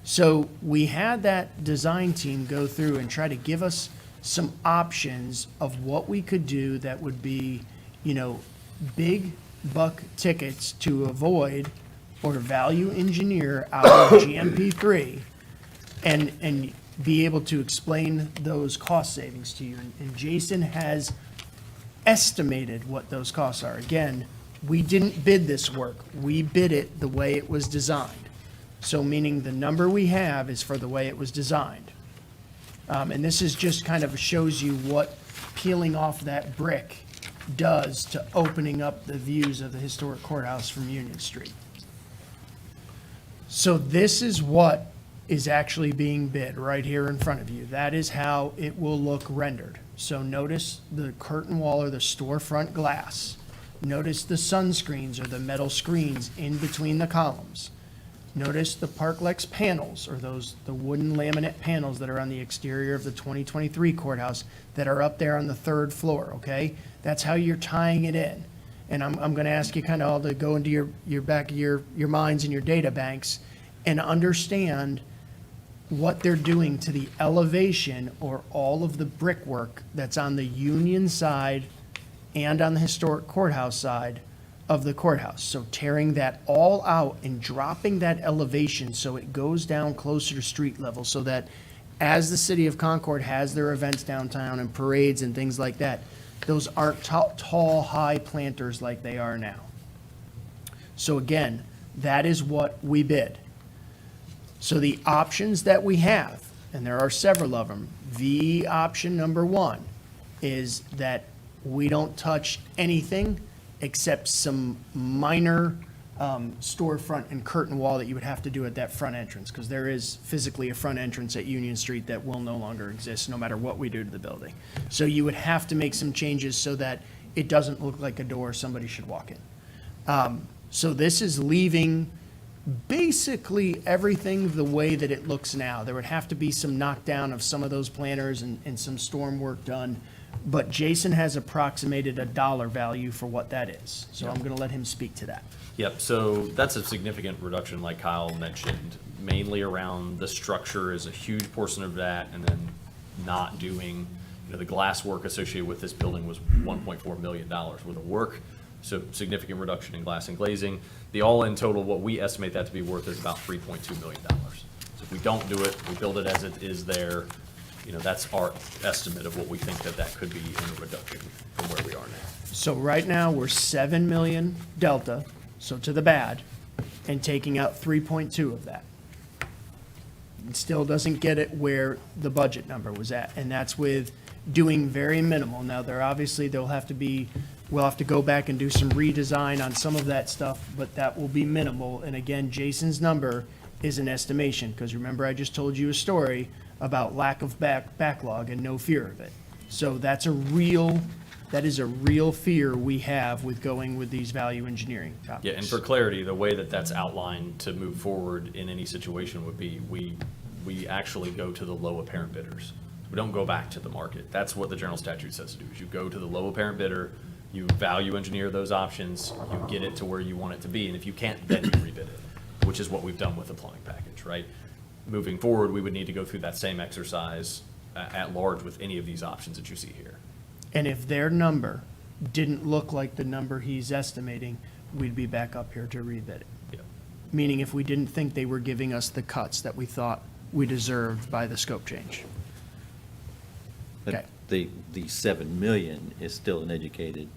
So we had that design team go through and try to give us some options of what we could do that would be, big buck tickets to avoid or value engineer out of GMP3 and be able to explain those cost savings to you. And Jason has estimated what those costs are. Again, we didn't bid this work. We bid it the way it was designed. So meaning the number we have is for the way it was designed. And this is just kind of shows you what peeling off that brick does to opening up the views of the historic courthouse from Union Street. So this is what is actually being bid right here in front of you. That is how it will look rendered. So notice the curtain wall or the storefront glass. Notice the sunscreens or the metal screens in between the columns. Notice the Parklex panels, or the wooden laminate panels that are on the exterior of the 2023 courthouse that are up there on the third floor, okay? That's how you're tying it in. And I'm going to ask you kind of all to go into your back of your minds and your data banks and understand what they're doing to the elevation or all of the brickwork that's on the Union side and on the historic courthouse side of the courthouse. So tearing that all out and dropping that elevation so it goes down closer to street level, so that as the city of Concord has their events downtown and parades and things like that, those aren't tall, high planters like they are now. So again, that is what we bid. So the options that we have, and there are several of them, the option number one is that we don't touch anything except some minor storefront and curtain wall that you would have to do at that front entrance, because there is physically a front entrance at Union Street that will no longer exist no matter what we do to the building. So you would have to make some changes so that it doesn't look like a door somebody should walk in. So this is leaving basically everything the way that it looks now. There would have to be some knockdown of some of those planters and some storm work done, but Jason has approximated a dollar value for what that is. So I'm going to let him speak to that. Yep, so that's a significant reduction, like Kyle mentioned, mainly around the structure is a huge portion of that, and then not doing, the glass work associated with this building was $1.4 million worth of work, so significant reduction in glass and glazing. The all-in total, what we estimate that to be worth is about $3.2 million. So if we don't do it, we build it as it is there, that's our estimate of what we think that could be in a reduction from where we are now. So right now, we're 7 million delta, so to the bad, and taking out 3.2 of that. It still doesn't get it where the budget number was at, and that's with doing very minimal. Now, we'll have to go back and do some redesign on some of that stuff, but that will be minimal. And again, Jason's number is an estimation, because remember I just told you a story about lack of backlog and no fear of it. So that is a real fear we have with going with these value engineering topics. Yeah, and for clarity, the way that that's outlined to move forward in any situation would be, we actually go to the low apparent bidders. We don't go back to the market. That's what the general statute says to do, is you go to the low apparent bidder, You value engineer those options, you get it to where you want it to be, and if you can't, then you rebid it, which is what we've done with the plumbing package, right? Moving forward, we would need to go through that same exercise at large with any of these options that you see here. And if their number didn't look like the number he's estimating, we'd be back up here to rebid it. Yep. Meaning if we didn't think they were giving us the cuts that we thought we deserved by the scope change. Okay. But the 7 million is still an educated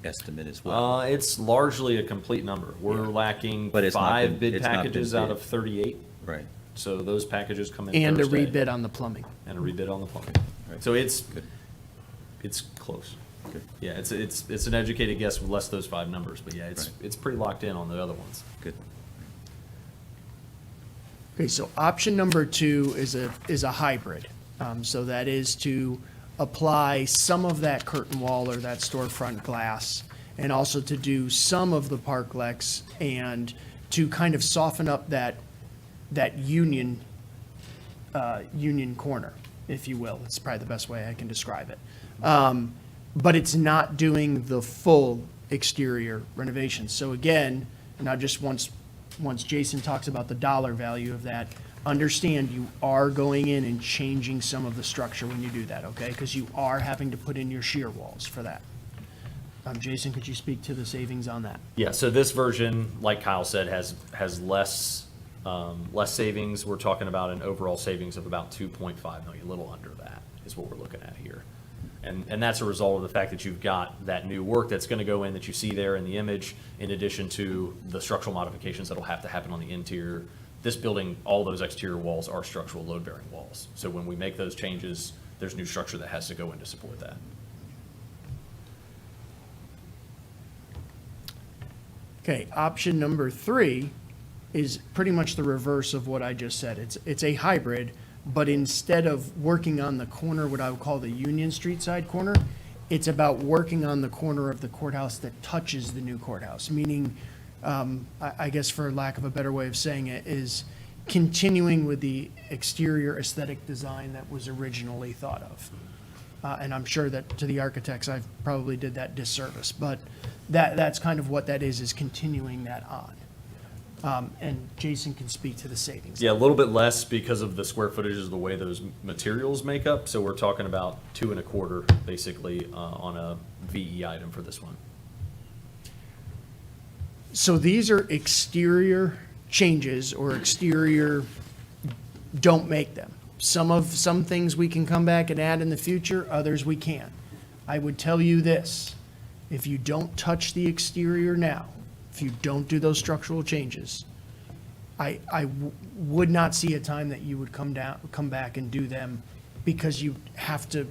estimate as well. It's largely a complete number. We're lacking But it's not 5 been- bid it's not been packages out bid. of 38. Right. So those packages come in And a Thursday. rebid on the plumbing. And a rebid on the plumbing. So it's close. Good. Yeah, it's an educated guess with less those 5 numbers, but yeah, it's pretty locked in on the other ones. Good. Okay, so option number 2 is a hybrid. So that is to apply some of that curtain wall or that storefront glass, and also to do some of the parklex, and to kind of soften up that union corner, if you will. It's probably the best way I can describe it. But it's not doing the full exterior renovation. So again, not just once Jason talks about the dollar value of that, understand you are going in and changing some of the structure when you do that, okay? Because you are having to put in your shear walls for that. Jason, could you speak to the savings on that? Yeah, so this version, like Kyle said, has less savings. We're talking about an overall savings of about 2.5 million, a little under that is what we're looking at here. And that's a result of the fact that you've got that new work that's going to go in that you see there in the image, in addition to the structural modifications that'll have to happen on the interior. This building, all those exterior walls are structural load-bearing walls. So when we make those changes, there's new structure that has to go in to support that. Okay, option number 3 is pretty much the reverse of what I just said. It's a hybrid, but instead of working on the corner, what I would call the Union Street side corner, it's about working on the corner of the courthouse that touches the new courthouse, meaning, I guess for lack of a better way of saying it, is continuing with the exterior aesthetic design that was originally thought of. And I'm sure that to the architects, I probably did that disservice, but that's kind of what that is continuing that on. And Jason can speak to the savings. Yeah, a little bit less because of the square footage of the way those materials make up. So we're talking about 2.25 basically on a VE item for this one. So these are exterior changes, or exterior, don't make them. Some things we can come back and add in the future, others we can't. I would tell you this, if you don't touch the exterior now, if you don't do those structural changes, I would not see a time that you would come back and do them, because you have to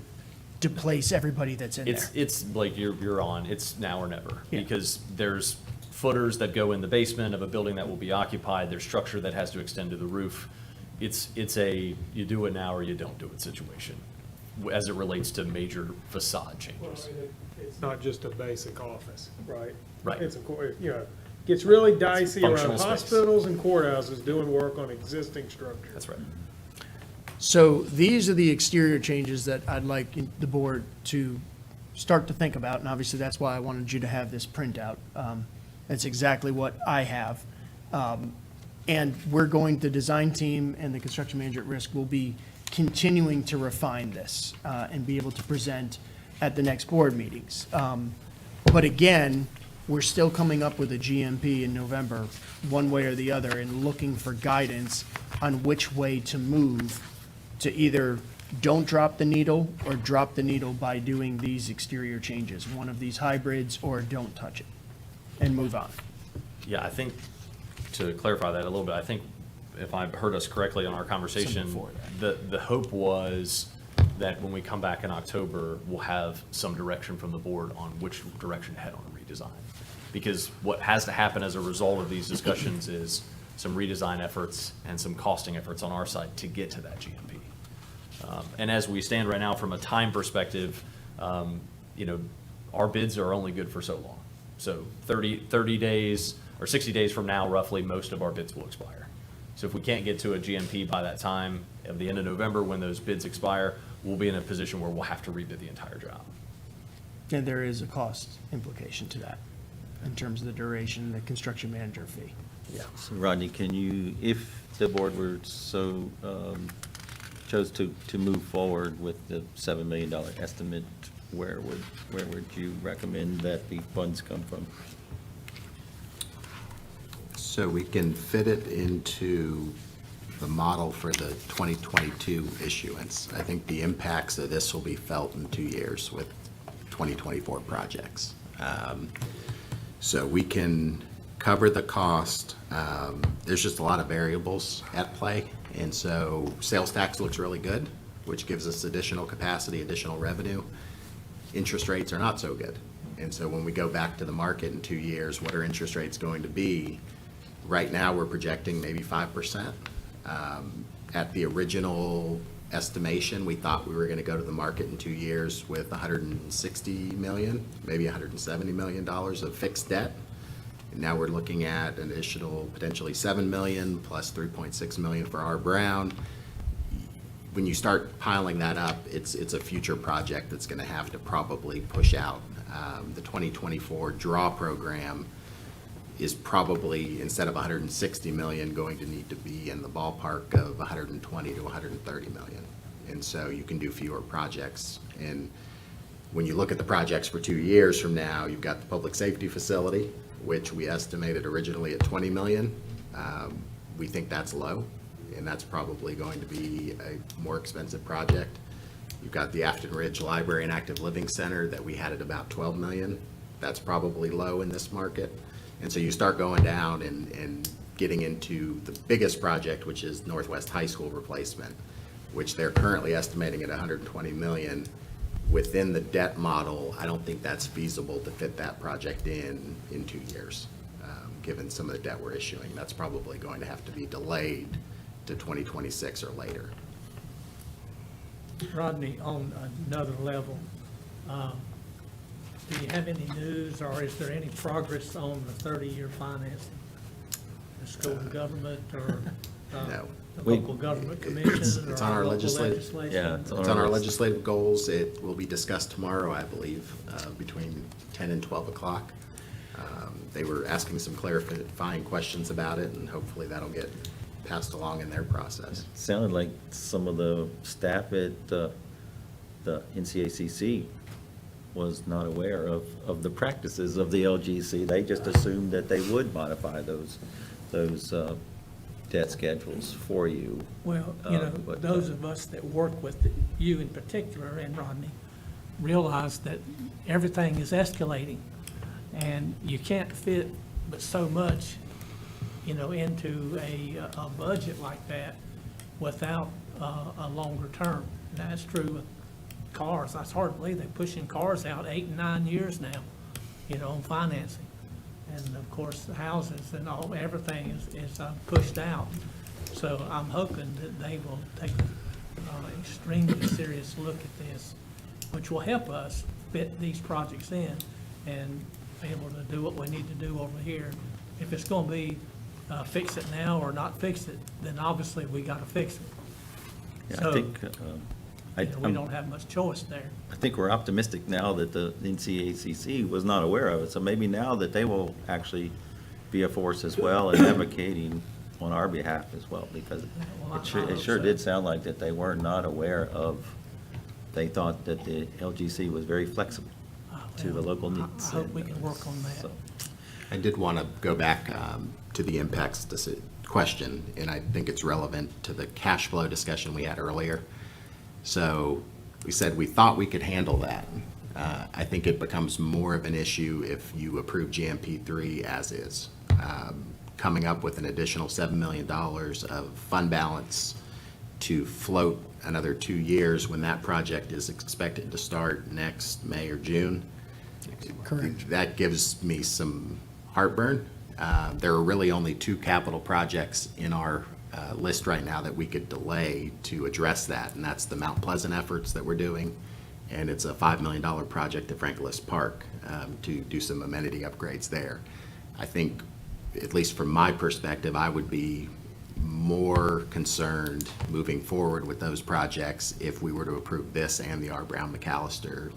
displace everybody that's in there. It's like you're on, it's now or never. Yeah. Because there's footers that go in the basement of a building that will be occupied, there's structure that has to extend to the roof. It's a you do it now or you don't do it situation as it relates to major facade changes. It's not just a basic office, right? Right. It's gets really dicey around functional space. hospitals and courthouses doing work on existing structures. That's right. So these are the exterior changes that I'd like the board to start to think about, and obviously that's why I wanted you to have this printout. That's exactly what I have. And we're going, the design team and the construction manager at risk will be continuing to refine this and be able to present at the next board meetings. But again, we're still coming up with a GMP in November, one way or the other, and looking for guidance on which way to move to either don't drop the needle or drop the needle by doing these exterior changes, one of these hybrids, or don't touch it and move on. Yeah, I think, to clarify that a little bit, I think if I heard us correctly on our conversation, the hope was that when we come back in October, we'll have some direction from the board on which direction to head on a redesign. Because what has to happen as a result of these discussions is some redesign efforts and some costing efforts on our side to get to that GMP. And as we stand right now, from a time perspective, our bids are only good for so long. So 30 days or 60 days from now, roughly, most of our bids will expire. So if we can't get to a GMP by that time, at the end of November, when those bids expire, we'll be in a position where we'll have to rebid the entire job. And there is a cost implication to that in terms of the duration, the construction manager fee. Yeah. So Rodney, can you, if the board were so, chose to move forward with the $7 million estimate, where would you recommend that the funds come from? So we can fit it into the model for the 2022 issuance. I think the impacts of this will be felt in 2 years with 2024 projects. So we can cover the cost. There's just a lot of variables at play. And so sales tax looks really good, which gives us additional capacity, additional revenue. Interest rates are not so good. And so when we go back to the market in 2 years, what are interest rates going to be? Right now, we're projecting maybe 5%. At the original estimation, we thought we were going to go to the market in 2 years with $160 million, maybe $170 million of fixed debt. And now we're looking at an additional potentially $7 million plus $3.6 million for R. Brown. When you start piling that up, it's a future project that's going to have to probably push out. The 2024 draw program is probably, instead of 160 million, going to need to be in the ballpark of 120 to 130 million. And so you can do fewer projects. And when you look at the projects for 2 years from now, you've got the public safety facility, which we estimated originally at 20 million. We think that's low, and that's probably going to be a more expensive project. You've got the Afton Ridge Library and Active Living Center that we had at about 12 million. That's probably low in this market. And so you start going down and getting into the biggest project, which is Northwest High School replacement, which they're currently estimating at 120 million. Within the debt model, I don't think that's feasible to fit that project in 2 years, given some of the debt we're issuing. That's probably going to have to be delayed to 2026 or later. Rodney, on another level, do you have any news or is there any progress on the 30-year financing? The school government or No. the local government commission It's or on our local legislative. legislation? Yeah, It's on our legislative goals. It will be discussed tomorrow, I believe, between 10 and 12 o'clock. They were asking some clarifying questions about it, and hopefully that'll get passed along in their process. Sounded like some of the staff at the NCACC was not aware of the practices of the LGC. They just assumed that they would modify those debt schedules for you. Well, But, those of us that work with you in particular and Rodney realize that everything is escalating and you can't fit but so much, into a budget like that without a longer term. And that's true with cars. That's hard to believe they're pushing cars out 8 and 9 years now, on financing. And of course, the houses and everything is pushed out. So I'm hoping that they will take an extremely serious look at this, which will help us fit these projects in and be able to do what we need to do over here. If it's gonna be, fix it now or not fix it, then obviously we gotta fix it. Yeah, So, I think, we don't have much choice there. I think we're optimistic now that the NCACC was not aware of it, so maybe now that they will actually be a force as well in advocating on our behalf as well, because Well, it sure did sound like that they were not aware of, they thought that the LGC was very flexible to the local needs. I hope we can work on that. So, I did want to go back to the impacts question, and I think it's relevant to the cash flow discussion we had earlier. So we said we thought we could handle that. I think it becomes more of an issue if you approve GMP3 as is. Coming up with an additional $7 million of fund balance to float another 2 years when that project is expected to start next May or June. Correct. That gives me some heartburn. There are really only 2 capital projects in our list right now that we could delay to address that, and that's the Mount Pleasant efforts that we're doing, and it's a $5 million project at Franklin Park to do some amenity upgrades there. I think, at least from my perspective, I would be more concerned moving forward with those projects if we were to approve this and the R. Brown Mcallister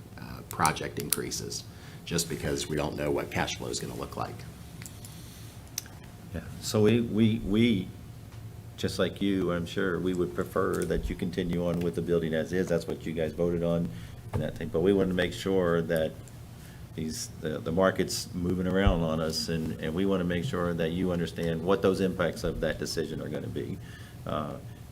project increases, just because we don't know what cash flow is going to look like. Yeah, so we, just like you, I'm sure, we would prefer that you continue on with the building as is. That's what you guys voted on and that thing. But we want to make sure that the market's moving around on us, and we want to make sure that you understand what those impacts of that decision are going to be.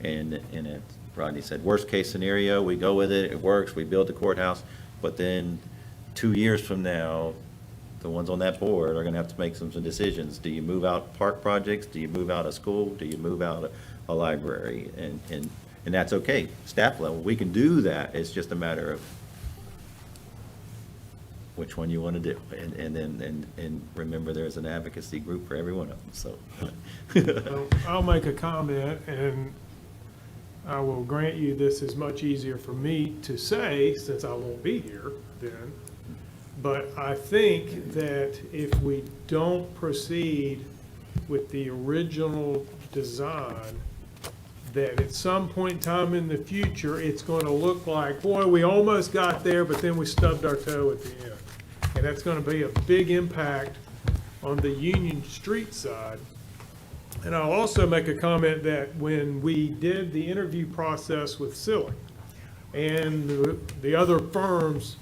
And it, Rodney said, worst case scenario, we go with it, it works, we build the courthouse, but then 2 years from now, the ones on that board are gonna have to make some decisions. Do you move out park projects? Do you move out a school? Do you move out a library? And that's okay, staff level, we can do that. It's just a matter of which one you wanna do. And remember, there's an advocacy group for every one of them, so. Well, I'll make a comment, and I will grant you this is much easier for me to say since I won't be here then. But I think that if we don't proceed with the original design, that at some point in time in the future, it's going to look like, boy, we almost got there, but then we stubbed our toe at the end. And that's going to be a big impact on the Union Street side. And I'll also make a comment that when we did the interview process with Silly and the other firms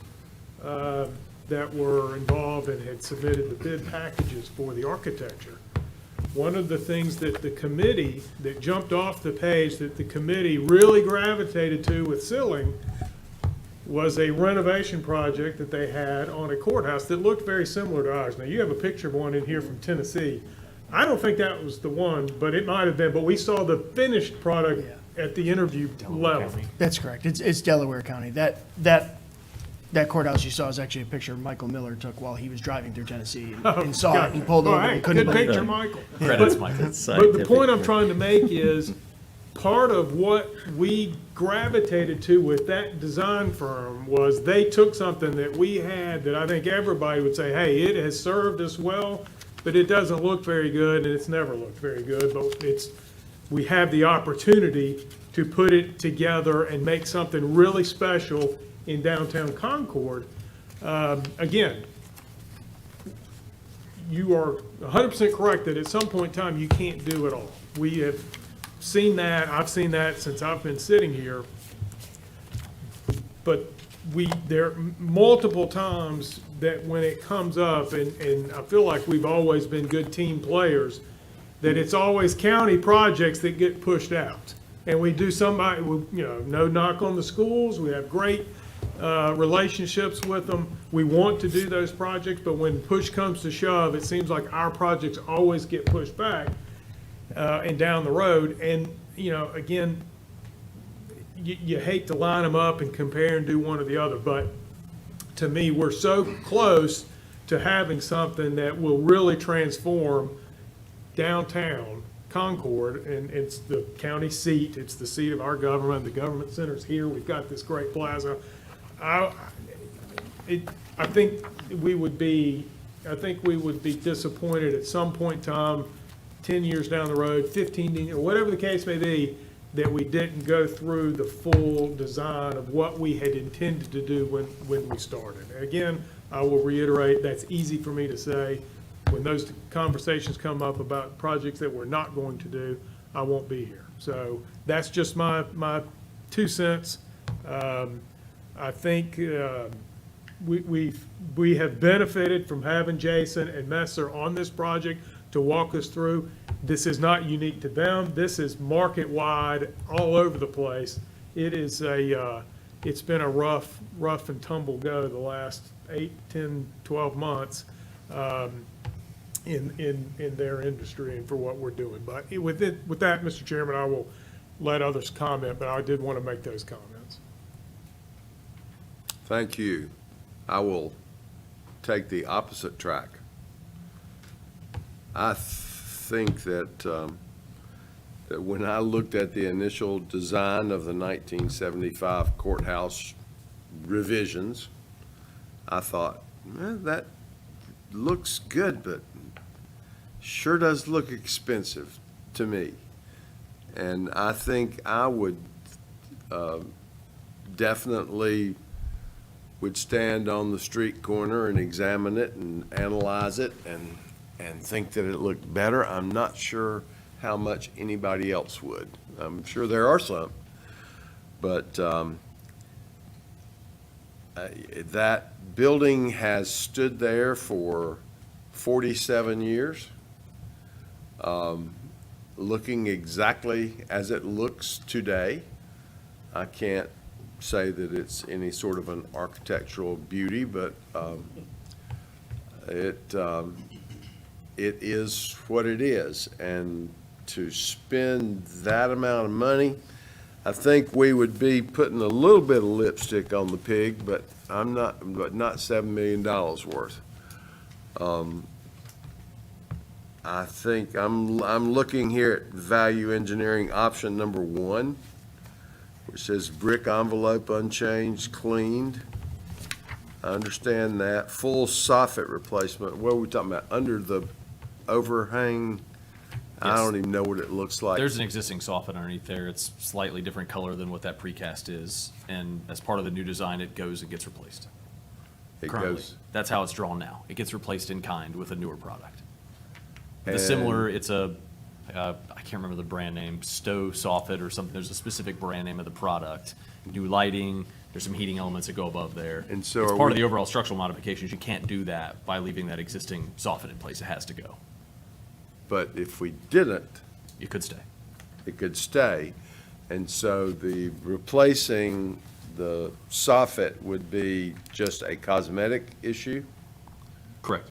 that were involved and had submitted the bid packages for the architecture, one of the things that the committee, that jumped off the page, that the committee really gravitated to with Silling was a renovation project that they had on a courthouse that looked very similar to ours. Now, you have a picture of one in here from Tennessee. I don't think that was the one, but it might have been. But we saw the finished product at the interview level. That's correct. It's Delaware County. That courthouse you saw is actually a picture Michael Miller took while he was driving through Tennessee and saw it and pulled over and couldn't Good believe picture, it. Michael. Credits, Michael. But the point I'm trying to make is, part of what we gravitated to with that design firm was they took something that we had that I think everybody would say, hey, it has served us well, but it doesn't look very good, and it's never looked very good, but we have the opportunity to put it together and make something really special in downtown Concord. Again, you are 100% correct that at some point in time, you can't do it all. We have seen that, I've seen that since I've been sitting here. But there are multiple times that when it comes up, and I feel like we've always been good team players, that it's always county projects that get pushed out. And we do no knock on the schools, we have great relationships with them. We want to do those projects, but when push comes to shove, it seems like our projects always get pushed back and down the road. And, again, you hate to line them up and compare and do one or the other, but to me, we're so close to having something that will really transform downtown Concord, and it's the county seat, it's the seat of our government, the government center's here, we've got this great plaza. I think we would be disappointed at some point in time, 10 years down the road, 15, or whatever the case may be, that we didn't go through the full design of what we had intended to do when we started. Again, I will reiterate, that's easy for me to say. When those conversations come up about projects that we're not going to do, I won't be here. So that's just my 2 cents. I think we have benefited from having Jason and Messer on this project to walk us through. This is not unique to them. This is market-wide, all over the place. It's been a rough and tumble go the last 8, 10, 12 months in their industry and for what we're doing. But with that, Mr. Chairman, I will let others comment, but I did want to make those comments. Thank you. I will take the opposite track. I think that that when I looked at the initial design of the 1975 courthouse revisions, I thought, that looks good, but sure does look expensive to me. And I think I would definitely would stand on the street corner and examine it and analyze it and think that it looked better. I'm not sure how much anybody else would. I'm sure there are some, but that building has stood there for 47 years, looking exactly as it looks today. I can't say that it's any sort of an architectural beauty, but it is what it is. And to spend that amount of money, I think we would be putting a little bit of lipstick on the pig, but not $7 million worth. I think I'm looking here at value engineering option number 1, which says brick envelope unchanged, cleaned. I understand that. Full soffit replacement. What are we talking about? Under the overhang? I don't even know what it looks like. There's an existing soffit underneath there. It's slightly different color than what that precast is, and as part of the new design, it goes and gets replaced. It Currently. goes. That's how it's drawn now. It gets replaced in kind with a newer product. The And- similar, it's a, I can't remember the brand name, Stowe soffit or something. There's a specific brand name of the product. New lighting, there's some heating elements that go above there. And so it's are part of we- the overall structural modifications. You can't do that by leaving that existing soffit in place. It has to go. But if we didn't, It could stay. it could stay. And so the replacing the soffit would be just a cosmetic issue? Correct.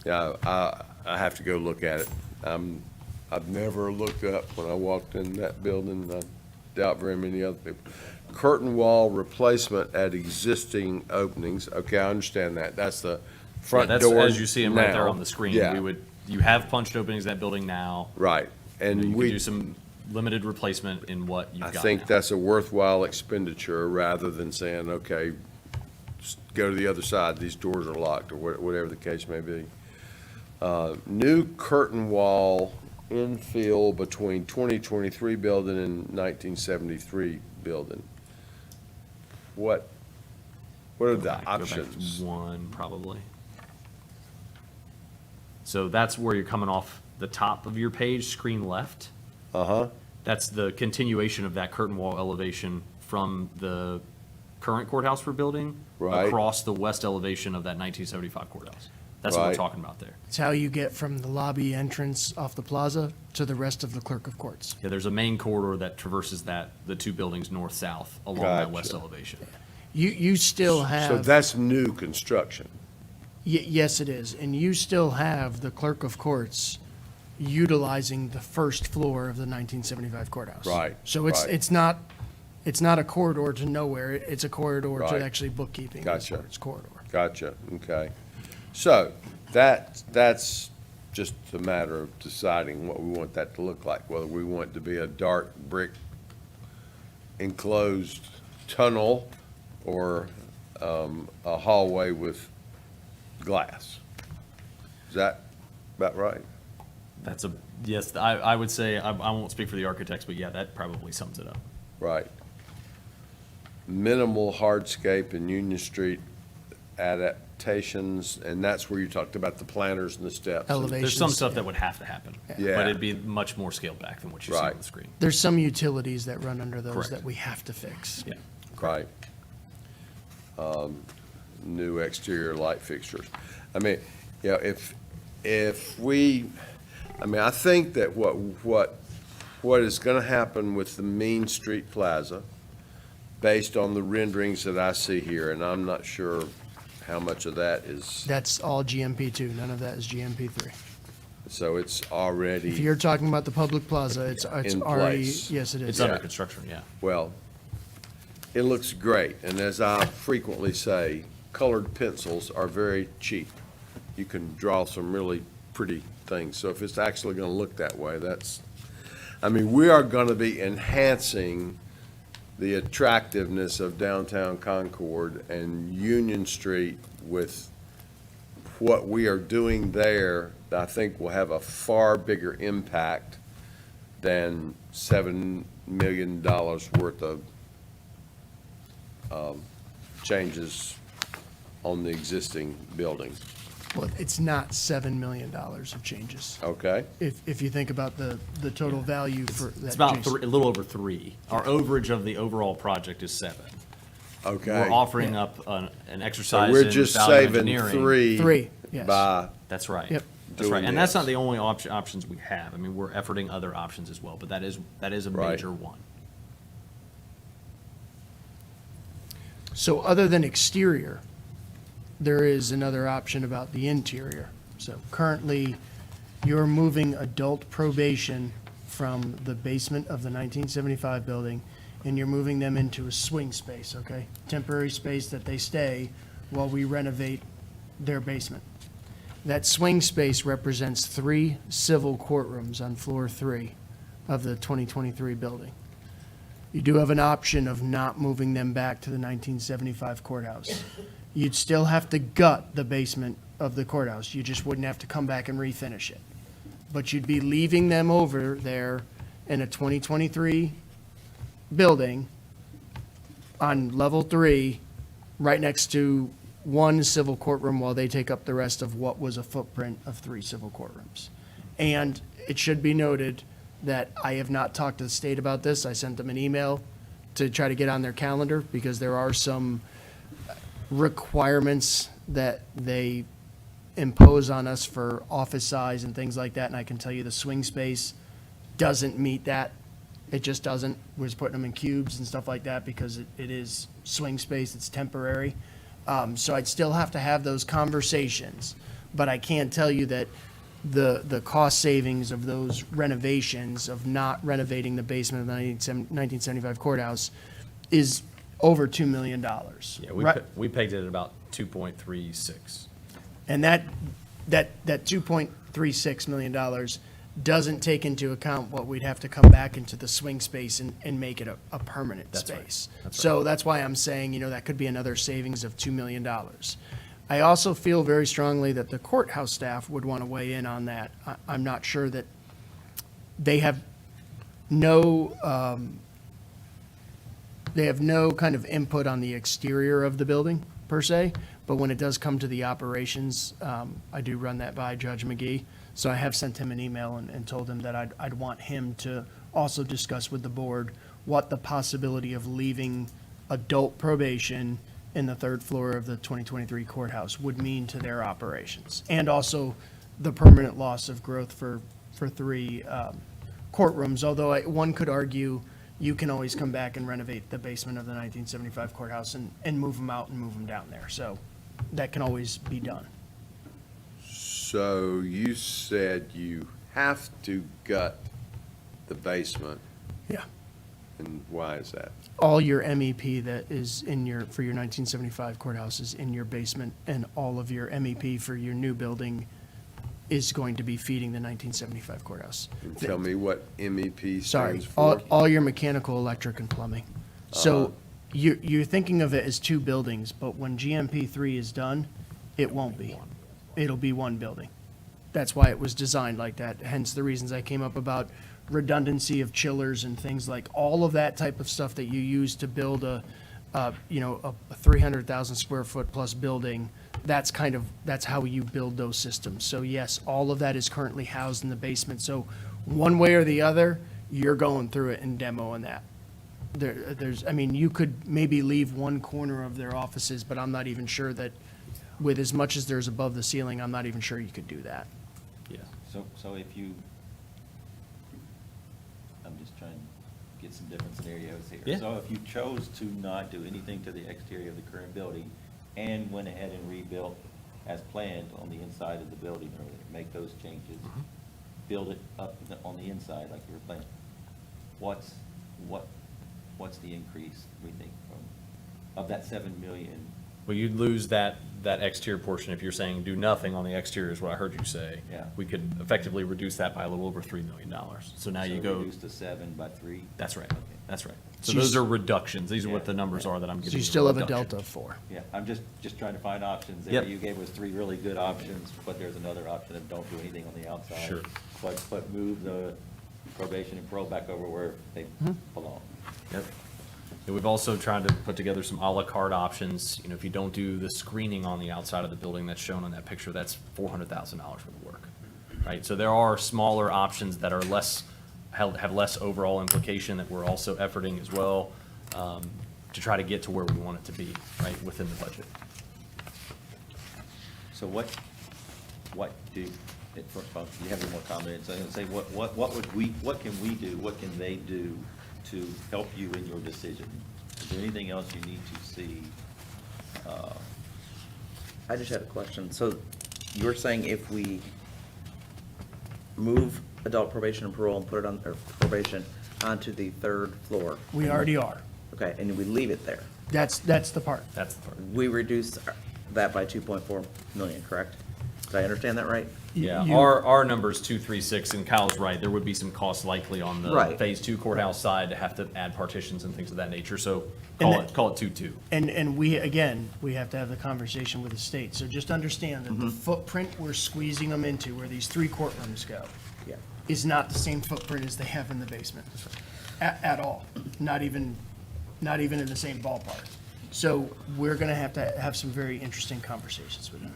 Yeah, I have to go look at it. I've never looked up when I walked in that building. I doubt very many other people. Curtain wall replacement at existing openings. Okay, I understand that. That's the front Yeah, door as you see them right there now. on the screen. Yeah. You have punched openings in that building now. Right. And You could we, do some limited replacement in what you've I got think now. that's a worthwhile expenditure rather than saying, okay, just go to the other side, these doors are locked, or whatever the case may be. New curtain wall infill between 2023 building and 1973 building. What are the Go back to options? 1, probably. So that's where you're coming off the top of your page, screen left. Uh-huh, That's the continuation of that curtain wall elevation from the current courthouse we're building Right. across the west elevation of that 1975 courthouse. That's what we're Right. talking about there. It's how you get from the lobby entrance off the plaza to the rest of the clerk of courts. Yeah, there's a main corridor that traverses the two buildings north-south along that west Gotcha. elevation. You still have. so that's new construction. Yes, it is. And you still have the clerk of courts utilizing the first floor of the 1975 courthouse. Right, So it's, right. it's not a corridor to nowhere. It's a corridor Right. to actually bookkeeping. Gotcha. It's corridor. Gotcha, okay. So that's just a matter of deciding what we want that to look like, whether we want it to be a dark brick enclosed tunnel or a hallway with glass. Is that about right? Yes, I would say, I won't speak for the architects, but yeah, that probably sums it up. Right. Minimal hardscape in Union Street adaptations, and that's where you talked about the planters and the steps. Elevation. There's some stuff that would have to happen. Yeah. But it'd be much more scaled back than what you see on Right. the screen. There's some utilities that run under those Correct. that we have to fix. Yeah. Right. New exterior light fixtures. I mean, you know, if we, I mean, I think that what is gonna happen with the Main Street Plaza, based on the renderings that I see here, and I'm not sure how much of that is, That's all GMP2. None of that is GMP3. so it's If already, you're talking about the public plaza, it's In already, place. yes, it is. It's under construction, yeah. well, it looks great, and as I frequently say, colored pencils are very cheap. You can draw some really pretty things, so if it's actually gonna look that way, I mean, we are gonna be enhancing the attractiveness of downtown Concord and Union Street with what we are doing there. I think will have a far bigger impact than $7 million worth of changes on the existing building. Well, it's not $7 million of changes. Okay? If you think about the total value for that. It's about Jason- a little over 3. Our overage of the overall project is 7. Okay. We're offering up an So exercise we're in just value saving engineering. 3. Three, yes. By. That's right. Yep. That's right. doing And that's not this. the only options we have. I mean, we're efforting other options as well, but that is a Right. major one. So other than exterior, there is another option about the interior. So currently, you're moving adult probation from the basement of the 1975 building, and you're moving them into a swing space, okay? Temporary space that they stay while we renovate their basement. That swing space represents 3 civil courtrooms on floor 3 of the 2023 building. You do have an option of not moving them back to the 1975 courthouse. You'd still have to gut the basement of the courthouse. You just wouldn't have to come back and refinish it. But you'd be leaving them over there in a 2023 building on level 3, right next to 1 civil courtroom while they take up the rest of what was a footprint of 3 civil courtrooms. And it should be noted that I have not talked to the state about this. I sent them an email to try to get on their calendar because there are some requirements that they impose on us for office size and things like that. And I can tell you the swing space doesn't meet that. It just doesn't. We're just putting them in cubes and stuff like that because it is swing space. It's temporary. So I'd still have to have those conversations. But I can tell you that the cost savings of those renovations, of not renovating the basement of the 1975 courthouse, is over $2 million. Yeah, we pegged it at about 2.36. And that $2.36 million doesn't take into account what we'd have to come back into the swing space and make it a permanent That's right. space. That's So that's why I'm saying, that could be another savings of $2 million. I also feel very strongly that the courthouse staff would want to weigh in on that. I'm not sure that they have no kind of input on the exterior of the building per se, but when it does come to the operations, I do run that by Judge McGee. So I have sent him an email and told him that I'd want him to also discuss with the board what the possibility of leaving adult probation in the 3rd floor of the 2023 courthouse would mean to their operations. And also the permanent loss of growth for 3 courtrooms, although one could argue you can always come back and renovate the basement of the 1975 courthouse and move them out and move them down there. So that can always be done. So you said you have to gut the basement, Yeah. and why is that? All your MEP that is for your 1975 courthouse is in your basement, and all of your MEP for your new building is going to be feeding the 1975 courthouse. Can you tell me what MEP Sorry, stands for? all your mechanical, electric, and plumbing. So you're thinking of it as 2 buildings, but when GMP3 is done, it won't be. It'll be 1 building. That's why it was designed like that, hence the reasons I came up about redundancy of chillers and things like all of that type of stuff that you use to build a 300,000 square foot plus building. That's how you build those systems. So yes, all of that is currently housed in the basement. So one way or the other, you're going through it and demoing that. You could maybe leave 1 corner of their offices, but I'm not even sure that with as much as there's above the ceiling, I'm not even sure you could do that. Yeah. So if you, I'm just trying to get some different scenarios here. Yeah. So if you chose to not do anything to the exterior of the current building and went ahead and rebuilt as planned on the inside of the building earlier, make those changes, build it up on the inside like you were planning, what's the increase, we think, of that 7 million? Well, you'd lose that exterior portion if you're saying do nothing on the exterior is what I heard you say. Yeah. We could effectively reduce that by a little over $3 million. So now you go. Reduce to 7 by 3? That's right. Okay. That's right. So So those are reductions. These are what Yeah. the numbers are that I'm So giving you. you still have a reduction. delta of 4. Yeah, I'm just trying to find options there. Yep. You gave us 3 really good options, but there's another option of don't do anything on the outside. Sure. But move the probation and parole back over where they belong. Yep. And we've also tried to put together some à la carte options. You know, if you don't do the screening on the outside of the building that's shown on that picture, that's $400,000 worth of work, right? So there are smaller options that are less, have less overall implication that we're also efforting as well, to try to get to where we want it to be, right, within the budget. So what do, first of all, do you have any more comments? I'm gonna say, what can we do, what can they do to help you in your decision? Is there anything else you need to see? I just had a question. So you're saying if we move adult probation and parole and put it on, or probation onto the third floor? We already are. Okay, and we leave it there? That's the part. That's the part. We reduce that by 2.4 million, correct? Did I understand that right? Yeah, You- our number's 236, and Kyle's right, there would be some costs likely on the Right. Phase 2 courthouse side to have to add partitions and things of that nature, so And call it 2.2. And we, again, we have to have the conversation with the state. So just understand that the footprint we're squeezing them into, where these 3 courtrooms go, Yeah. is not the same footprint as they have in the basement, at all. Not even in the same ballpark. So we're gonna have to have some very interesting conversations with them.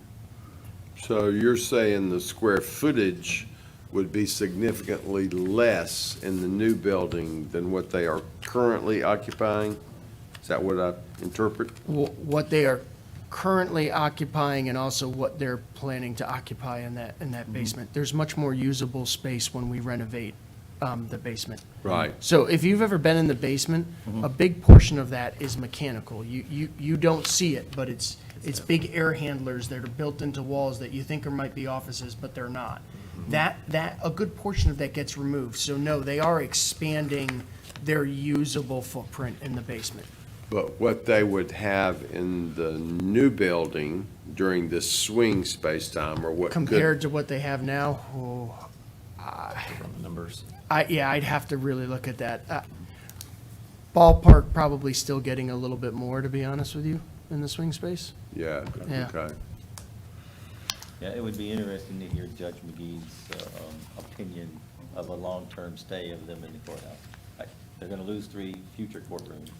So you're saying the square footage would be significantly less in the new building than what they are currently occupying? Is that what I interpret? What they are currently occupying and also what they're planning to occupy in that basement. There's much more usable space when we renovate the basement. Right. So if you've ever been in the basement, a big portion of that is mechanical. You don't see it, but it's big air handlers that are built into walls that you think might be offices, but they're not. A good portion of that gets removed. So no, they are expanding their usable footprint in the basement. But what they would have in the new building during this swing space time, or what could? Compared to what they have now, From the numbers. I'd have to really look at that. Ballpark probably still getting a little bit more, to be honest with you, in the swing space. Yeah, Yeah. okay. Yeah, it would be interesting to hear Judge McGee's opinion of a long-term stay of them in the courthouse. They're gonna lose 3 future courtrooms,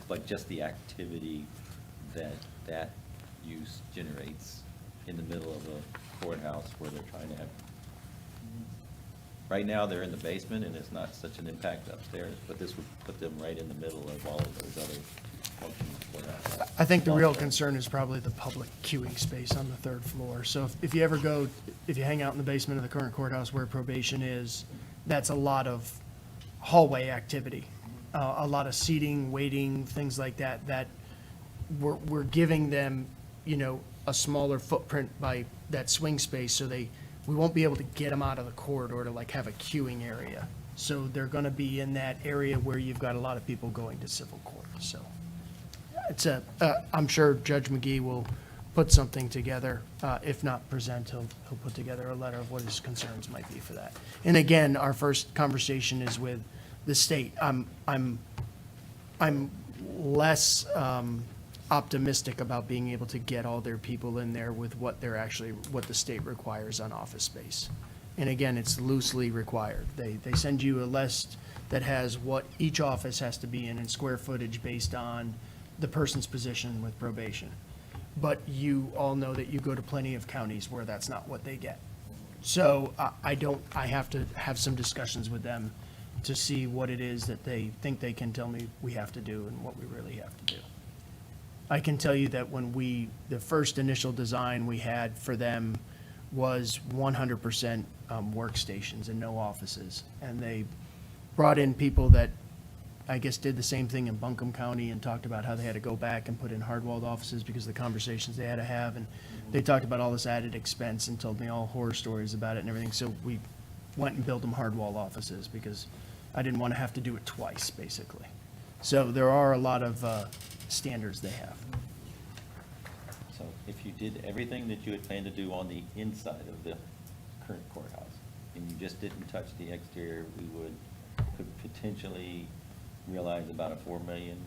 but just the activity that use generates in the middle of a courthouse where they're trying to have. Right now, they're in the basement, and it's not such an impact upstairs, but this would put them right in the middle of all of those other functions. I think the real concern is probably the public queuing space on the 3rd floor. So if you hang out in the basement of the current courthouse where probation is, that's a lot of hallway activity, a lot of seating, waiting, things like that, that we're giving them, a smaller footprint by that swing space, so we won't be able to get them out of the corridor to like have a queuing area. So they're gonna be in that area where you've got a lot of people going to civil court, so. I'm sure Judge McGee will put something together. If not present, he'll put together a letter of what his concerns might be for that. And again, our first conversation is with the state. I'm less optimistic about being able to get all their people in there with what the state requires on office space. And again, it's loosely required. They send you a list that has what each office has to be in square footage based on the person's position with probation. But you all know that you go to plenty of counties where that's not what they get. So I have to have some discussions with them to see what it is that they think they can tell me we have to do and what we really have to do. I can tell you that when the first initial design we had for them was 100% workstations and no offices. And they brought in people that I guess did the same thing in Buncombe County and talked about how they had to go back and put in hard-walled offices because of the conversations they had to have. And they talked about all this added expense and told me all horror stories about it and everything. So we went and built them hard-walled offices because I didn't want to have to do it twice, basically. So there are a lot of standards they have. So if you did everything that you had planned to do on the inside of the current courthouse, and you just didn't touch the exterior, could potentially realize about a $4 million.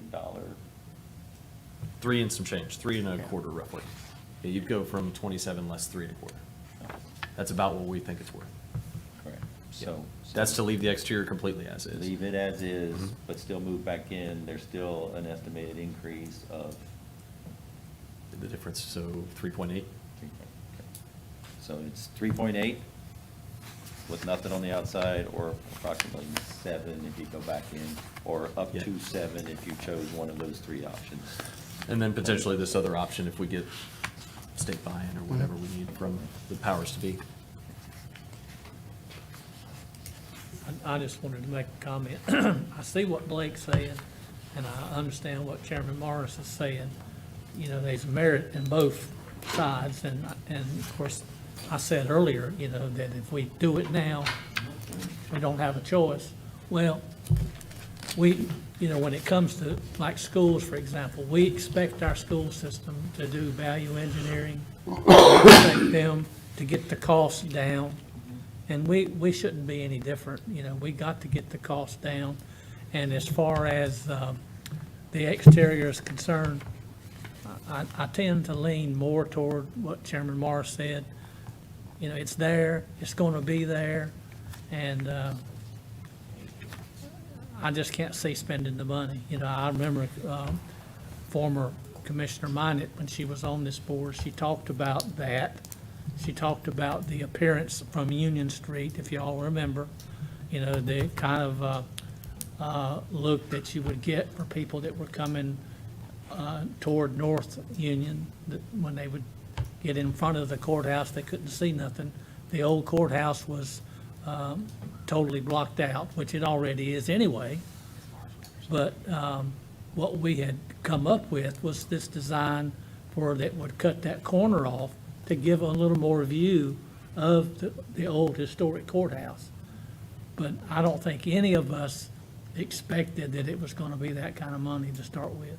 3 and some change, 3 and a quarter roughly. Yeah, you'd go from 27 less 3 and a quarter. That's about what we think it's worth. Correct. So. That's to leave the exterior completely as is. Leave it as is, but still move back in. There's still an estimated increase of. The difference, so 3.8? So it's 3.8 with nothing on the outside, or approximately 7 if you go back in, or up to 7 if you chose one of those 3 options. And then potentially this other option if we get state buy-in or whatever we need from the powers to be. I just wanted to make a comment. I see what Blake's saying, and I understand what Chairman Morris is saying. You know, there's merit in both sides, and of course, I said earlier, you know, that if we do it now, we don't have a choice. Well, you know, when it comes to like schools, for example, we expect our school system to do value engineering. We expect them to get the costs down. And we shouldn't be any different. You know, we got to get the cost down. And as far as the exterior is concerned, I tend to lean more toward what Chairman Morris said. You know, it's there, it's going to be there, and I just can't see spending the money. You know, I remember former Commissioner Minot, when she was on this board, she talked about that. She talked about the appearance from Union Street, if you all remember, you know, the kind of look that you would get for people that were coming toward North Union, that when they would get in front of the courthouse, they couldn't see nothing. The old courthouse was totally blocked out, which it already is anyway. But what we had come up with was this design for that would cut that corner off to give a little more view of the old historic courthouse. But I don't think any of us expected that it was going to be that kind of money to start with,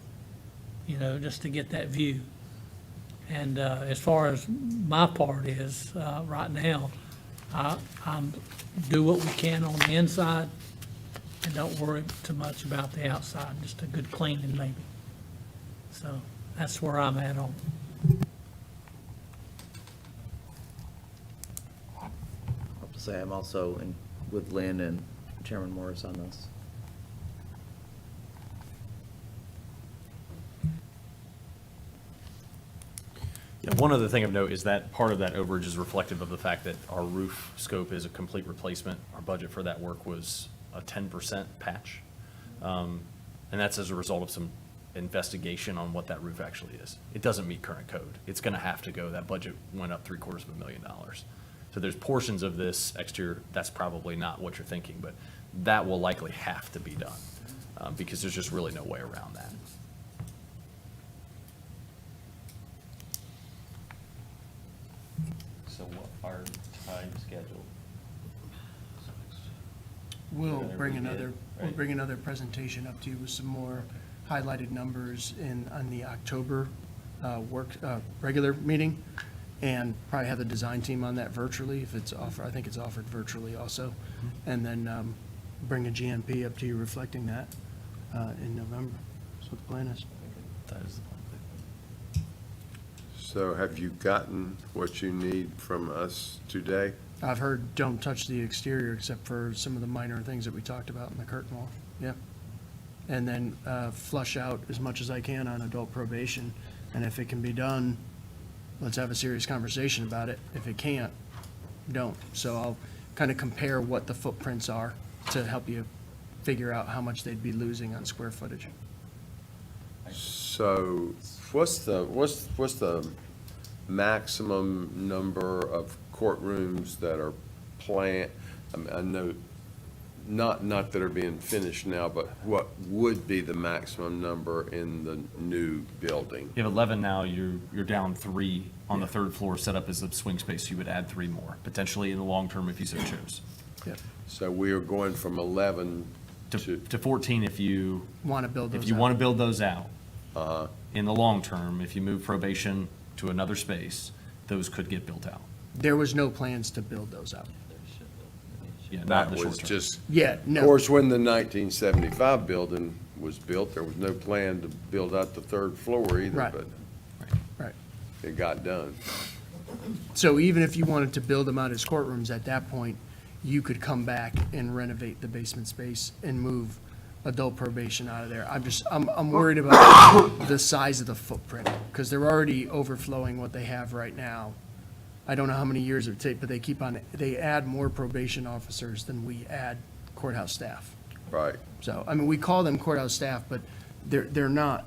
you know, just to get that view. And as far as my part is, right now, I'm do what we can on the inside and don't worry too much about the outside, just a good cleaning maybe. So that's where I'm at on it. I'll have to say I'm also with Lynn and Chairman Morris on this. Yeah, one other thing of note is that part of that overage is reflective of the fact that our roof scope is a complete replacement. Our budget for that work was a 10% patch. And that's as a result of some investigation on what that roof actually is. It doesn't meet current code. It's gonna have to go. That budget went up $750,000. So there's portions of this exterior, that's probably not what you're thinking, but that will likely have to be done because there's just really no way around that. So what our time schedule? We'll Whenever bring we get, another, we'll right? bring another presentation up to you with some more highlighted numbers on the October regular meeting, and probably have the design team on that virtually if it's offered. I think it's offered virtually also. And then bring a GMP up to you reflecting that in November. That's what the plan is. That is the plan. So have you gotten what you need from us today? I've heard don't touch the exterior except for some of the minor things that we talked about in the curtain wall. Yep. And then flush out as much as I can on adult probation. And if it can be done, let's have a serious conversation about it. If it can't, don't. So I'll kind of compare what the footprints are to help you figure out how much they'd be losing on square footage. So what's the maximum number of courtrooms that are planned? I know, not that are being finished now, but what would be the maximum number in the new building? You have 11 now, you're down 3 on the third floor set up as a swing space. You would add 3 more, potentially in the long term if you so chose. Yep. So we are going from 11 To 14 if you. Want to build those If you out. want to build those out. In the long term, if you move probation to another space, those could get built out. There was no plans to build those out. Yeah, not That in the short was term. just. Yeah, no. Of course, when the 1975 building was built, there was no plan to build out the third floor either, Right. but Right. it got done. So even if you wanted to build them out as courtrooms at that point, you could come back and renovate the basement space and move adult probation out of there. I'm worried about the size of the footprint, because they're already overflowing what they have right now. I don't know how many years it would take, but they add more probation officers than we add courthouse staff. Right. So, I mean, we call them courthouse staff, but they're not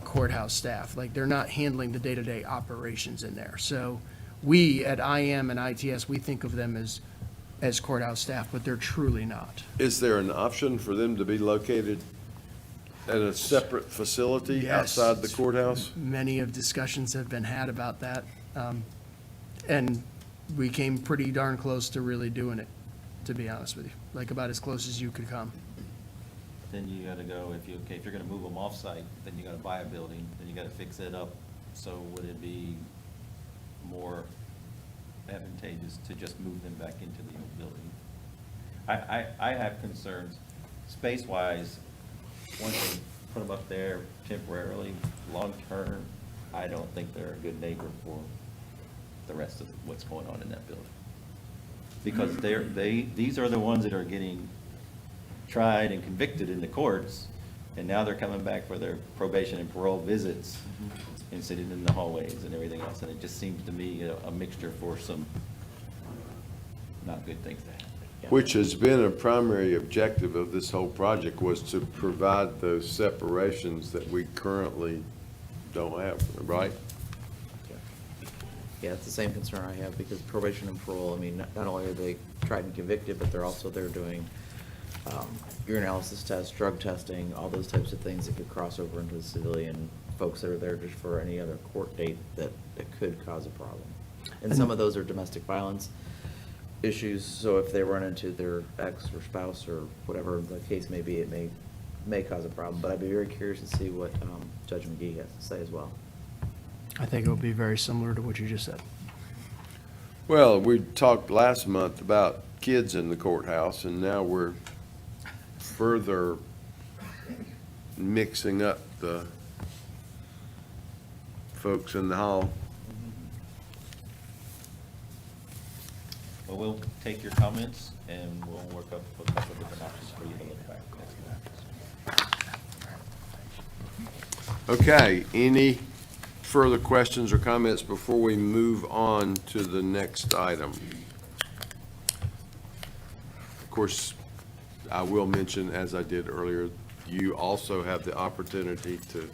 courthouse staff. Like, they're not handling the day-to-day operations in there. So we at IM and ITS, we think of them as courthouse staff, but they're truly not. Is there an option for them to be located at a separate facility Yes. outside the courthouse? Many of discussions have been had about that. And we came pretty darn close to really doing it, to be honest with you, like about as close as you could come. Then you gotta go, if you're gonna move them off-site, then you gotta buy a building, then you gotta fix it up. So would it be more advantageous to just move them back into the old building? I have concerns, space-wise, once they put them up there temporarily, long-term, I don't think they're a good neighbor for the rest of what's going on in that building. Because these are the ones that are getting tried and convicted in the courts, and now they're coming back for their probation and parole visits and sitting in the hallways and everything else, and it just seems to me a mixture for some not good things to happen. Which has been a primary objective of this whole project, was to provide those separations that we currently don't have, right? Yeah, it's the same concern I have, because probation and parole, I mean, not only are they tried and convicted, but they're doing urinalysis tests, drug testing, all those types of things that could cross over into the civilian folks that are there just for any other court date that could cause a problem. And some of those are domestic violence issues, so if they run into their ex or spouse or whatever the case may be, it may cause a problem. But I'd be very curious to see what Judge McGee has to say as well. I think it will be very similar to what you just said. Well, we talked last month about kids in the courthouse, and now we're further mixing up the folks in the hall. Well, we'll take your comments and we'll work up a couple of different options for you to look back. Okay, any further questions or comments before we move on to the next item? Of course, I will mention, as I did earlier, you also have the opportunity to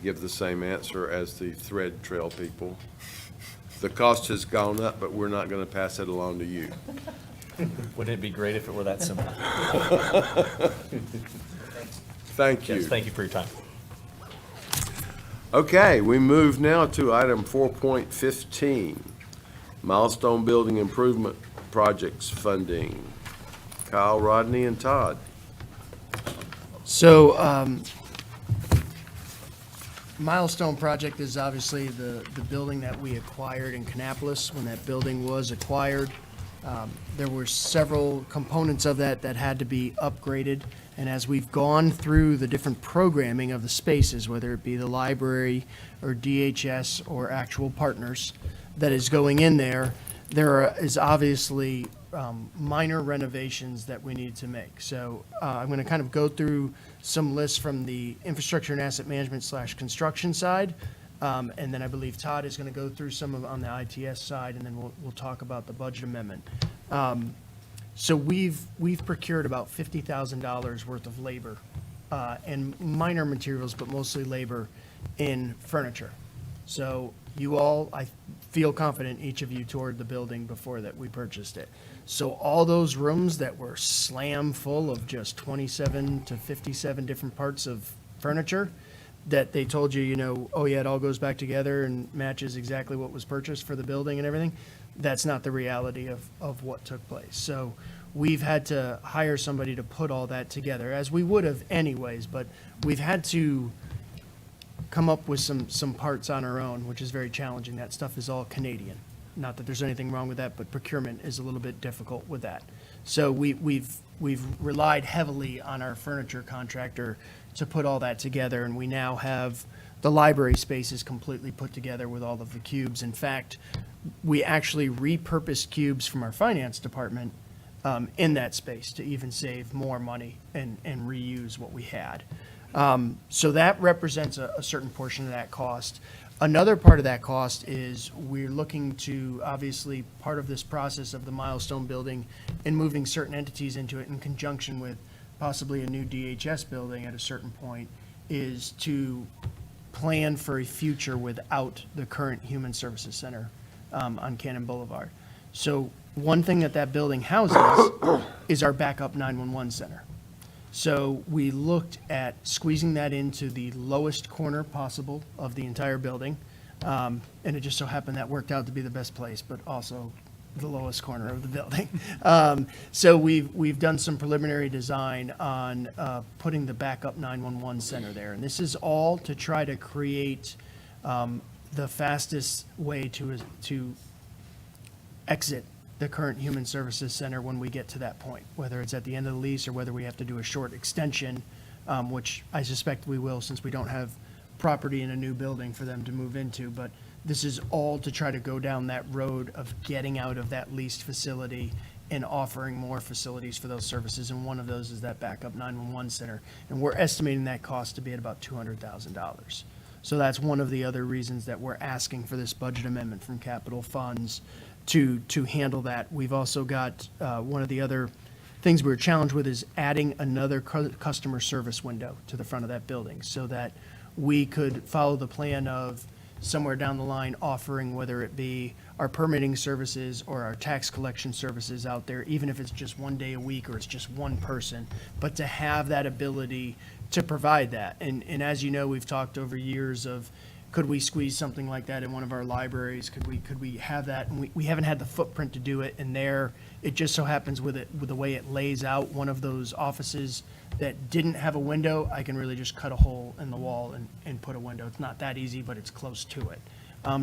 give the same answer as the thread trail people. The cost has gone up, but we're not going to pass it along to you. Wouldn't it be great if it were that simple? Thank you. Yes, thank you for your time. Okay, we move now to item 4.15, Milestone Building Improvement Projects Funding. Kyle, Rodney, and Todd. So, Milestone Project is obviously the building that we acquired in Kannapolis. When that building was acquired, there were several components of that had to be upgraded. And as we've gone through the different programming of the spaces, whether it be the library or DHS or actual partners that is going in there, there is obviously minor renovations that we need to make. So I'm going to kind of go through some lists from the infrastructure and asset management / construction side. And then I believe Todd is going to go through some of on the ITS side, and then we'll talk about the budget amendment. So we've procured about $50,000 worth of labor and minor materials, but mostly labor in furniture. So you all, I feel confident, each of you toured the building before that we purchased it. So all those rooms that were slam full of just 27 to 57 different parts of furniture that they told you, oh yeah, it all goes back together and matches exactly what was purchased for the building and everything, that's not the reality of what took place. So we've had to hire somebody to put all that together, as we would have anyways, but we've had to come up with some parts on our own, which is very challenging. That stuff is all Canadian. Not that there's anything wrong with that, but procurement is a little bit difficult with that. So we've relied heavily on our furniture contractor to put all that together, and we now have the library space is completely put together with all of the cubes. In fact, we actually repurposed cubes from our finance department in that space to even save more money and reuse what we had. So that represents a certain portion of that cost. Another part of that cost is we're looking to, obviously, part of this process of the Milestone building and moving certain entities into it in conjunction with possibly a new DHS building at a certain point, is to plan for a future without the current Human Services Center on Cannon Boulevard. So one thing that building houses is our backup 911 center. So we looked at squeezing that into the lowest corner possible of the entire building. And it just so happened that worked out to be the best place, but also the lowest corner of the building. So we've done some preliminary design on putting the backup 911 center there. And this is all to try to create the fastest way to exit the current Human Services Center when we get to that point, whether it's at the end of the lease or whether we have to do a short extension, which I suspect we will, since we don't have property in a new building for them to move into. But this is all to try to go down that road of getting out of that leased facility and offering more facilities for those services. And one of those is that backup 911 center. And we're estimating that cost to be at about $200,000. So that's one of the other reasons that we're asking for this budget amendment from capital funds to handle that. We've also got, one of the other things we were challenged with is adding another customer service window to the front of that building so that we could follow the plan of somewhere down the line offering, whether it be our permitting services or our tax collection services out there, even if it's just one day a week or it's just one person, but to have that ability to provide that. And as you know, we've talked over years of, could we squeeze something like that in one of our libraries? Could we have that? And we haven't had the footprint to do it. And there, it just so happens with the way it lays out, one of those offices that didn't have a window, I can really just cut a hole in the wall and put a window. It's not that easy, but it's close to it.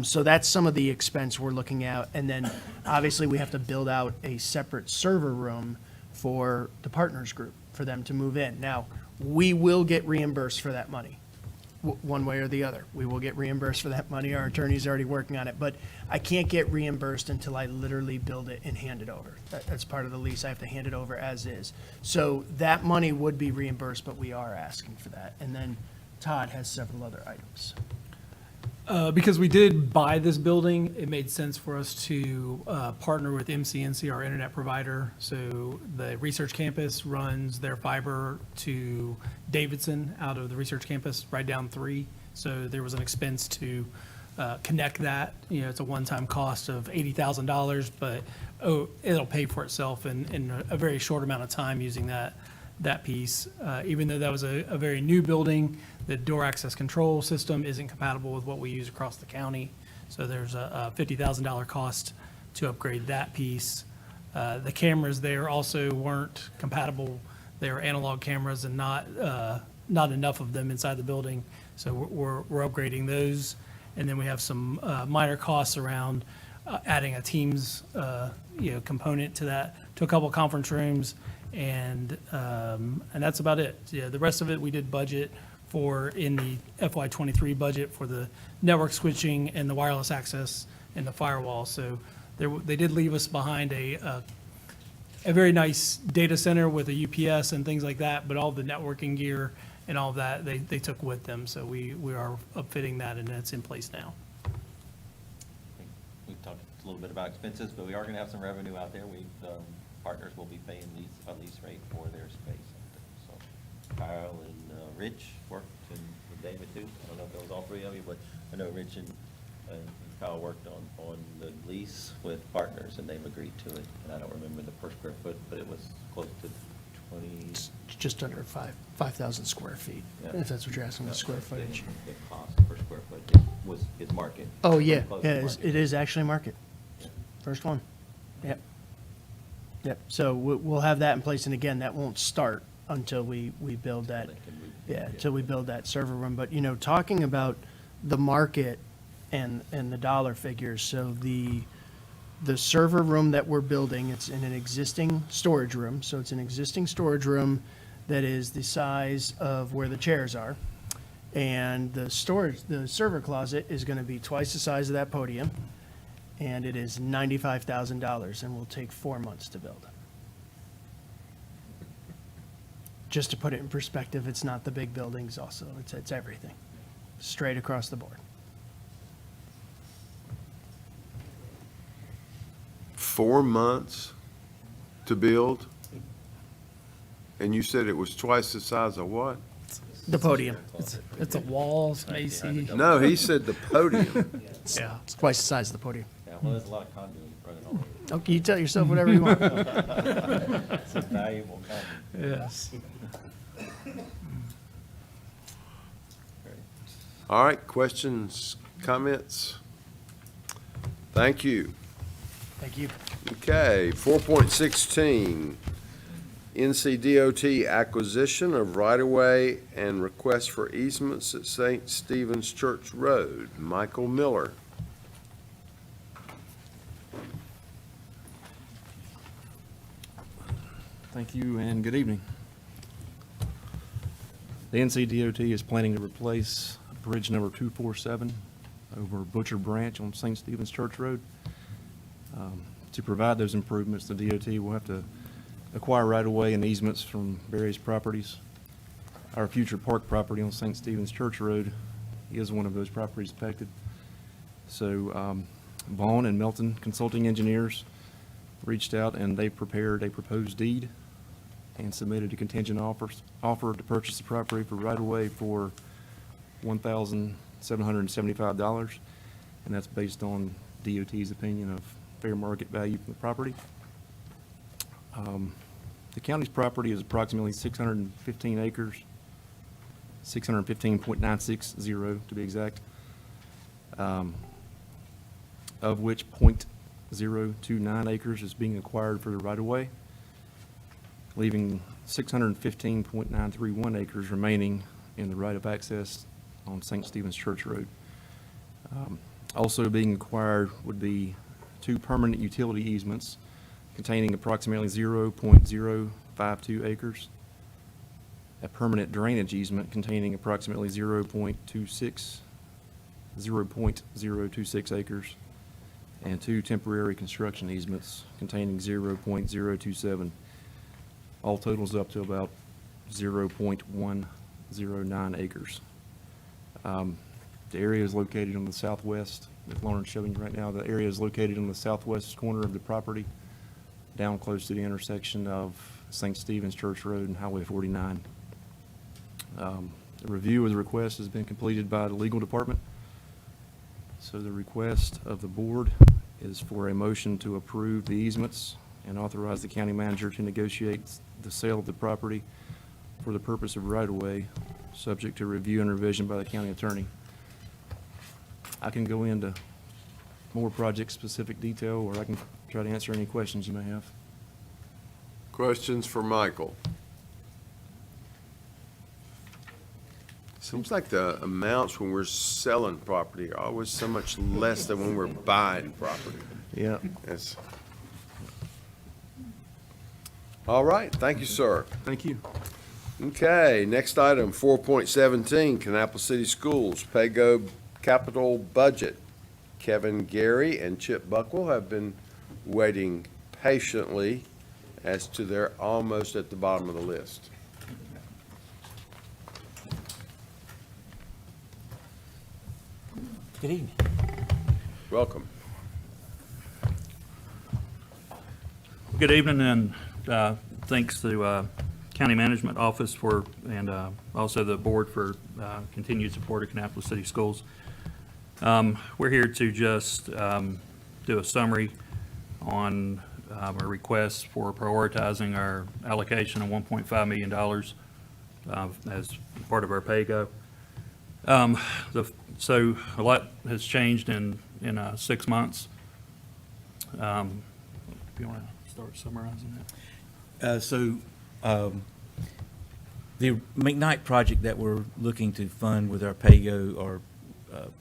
So that's some of the expense we're looking at. And then obviously we have to build out a separate server room for the partners group for them to move in. Now, we will get reimbursed for that money. One way or the other. We will get reimbursed for that money. Our attorney's already working on it, but I can't get reimbursed until I literally build it and hand it over. That's part of the lease. I have to hand it over as is. So that money would be reimbursed, but we are asking for that. And then Todd has several other items. Because we did buy this building, it made sense for us to partner with MCNC, our internet provider. So the research campus runs their fiber to Davidson out of the research campus right down 3. So there was an expense to connect that. You know, it's a one-time cost of $80,000, but it'll pay for itself in a very short amount of time using that piece. Even though that was a very new building, the door access control system isn't compatible with what we use across the county. So there's a $50,000 cost to upgrade that piece. The cameras there also weren't compatible. They were analog cameras and not enough of them inside the building. So we're upgrading those. And then we have some minor costs around adding a Teams component to that, to a couple of conference rooms. And that's about it. Yeah, the rest of it we did budget for in the FY23 budget for the network switching and the wireless access and the firewall. So they did leave us behind a very nice data center with a UPS and things like that, but all the networking gear and all of that they took with them. So we are upfitting that, and that's in place now. We've talked a little bit about expenses, but we are going to have some revenue out there. Partners will be paying a lease rate for their space. So Kyle and Rich worked, and with David too. I don't know if it was all 3 of you, but I know Rich and Kyle worked on the lease with partners, and they've agreed to it. And I don't remember the per square foot, but it was close to 20. It's just under 5,000 square feet, Yeah. if that's what you're asking, the square footage. The cost per square foot is market. Oh, yeah, Close to yeah, market. it is actually market. First one. Yep. Yep, so we'll have that in place, and again, that won't start until we build that, until we build that server room. But, talking about the market and the dollar figures, so the server room that we're building, it's in an existing storage room, so it's an existing storage room that is the size of where the chairs are. And the server closet is going to be twice the size of that podium, and it is $95,000 and will take 4 months to build. Just to put it in perspective, it's not the big buildings also, it's everything, straight across the board. 4 months to build? And you said it was twice the size of what? The podium. It's a wall, AC. No, he said the podium. Yeah, it's twice the size of the podium. Yeah, well, there's a lot of conduit running over it. Okay, you tell yourself whatever you want. It's a valuable conduit. Yes. All right, questions, comments? Thank you. Thank you. Okay, 4.16, NCDOT acquisition of right-of-way and request for easements at St. Stephen's Church Road. Michael Miller. Thank you and good evening. The NCDOT is planning to replace bridge number 247 over Butcher Branch on St. Stephen's Church Road. To provide those improvements, the DOT will have to acquire right-of-way and easements from various properties. Our future park property on St. Stephen's Church Road is one of those properties affected. So Vaughn and Melton Consulting Engineers reached out and they prepared a proposed deed and submitted a contingent offer to purchase the property for right-of-way for $1,775, and that's based on DOT's opinion of fair market value for the property. The county's property is approximately 615 acres, 615.960 to be exact, of which 0.029 acres is being acquired for the right-of-way, leaving 615.931 acres remaining in the right of access on St. Stephen's Church Road. Also being acquired would be 2 permanent utility easements containing approximately 0.052 acres, a permanent drainage easement containing approximately 0.026 acres, and 2 temporary construction easements containing 0.027. All totals up to about 0.109 acres. The area is located on the southwest, if Lauren's showing you right now, the area is located on the southwest corner of the property, down close to the intersection of St. Stephen's Church Road and Highway 49. The review of the request has been completed by the legal department. So the request of the board is for a motion to approve the easements and authorize the county manager to negotiate the sale of the property for the purpose of right-of-way, subject to review and revision by the county attorney. I can go into more project-specific detail, or I can try to answer any questions you may have. Questions for Michael? Seems like the amounts when we're selling property are always so much less than when we're buying property. Yeah. Yes. All right, thank you, sir. Thank you. Okay, next item, 4.17, Kannapolis City Schools, pay-go capital budget. Kevin Gary and Chip Buckwell have been waiting patiently as to they're almost at the bottom of the list. Good evening. Welcome. Good evening, and thanks to County Management Office for, and also the board for continued support of Kannapolis City Schools. We're here to just do a summary on our request for prioritizing our allocation of $1.5 million as part of our pay-go. So a lot has changed in 6 months. If you want to start summarizing that. The McKnight project that we're looking to fund with our pay-go, or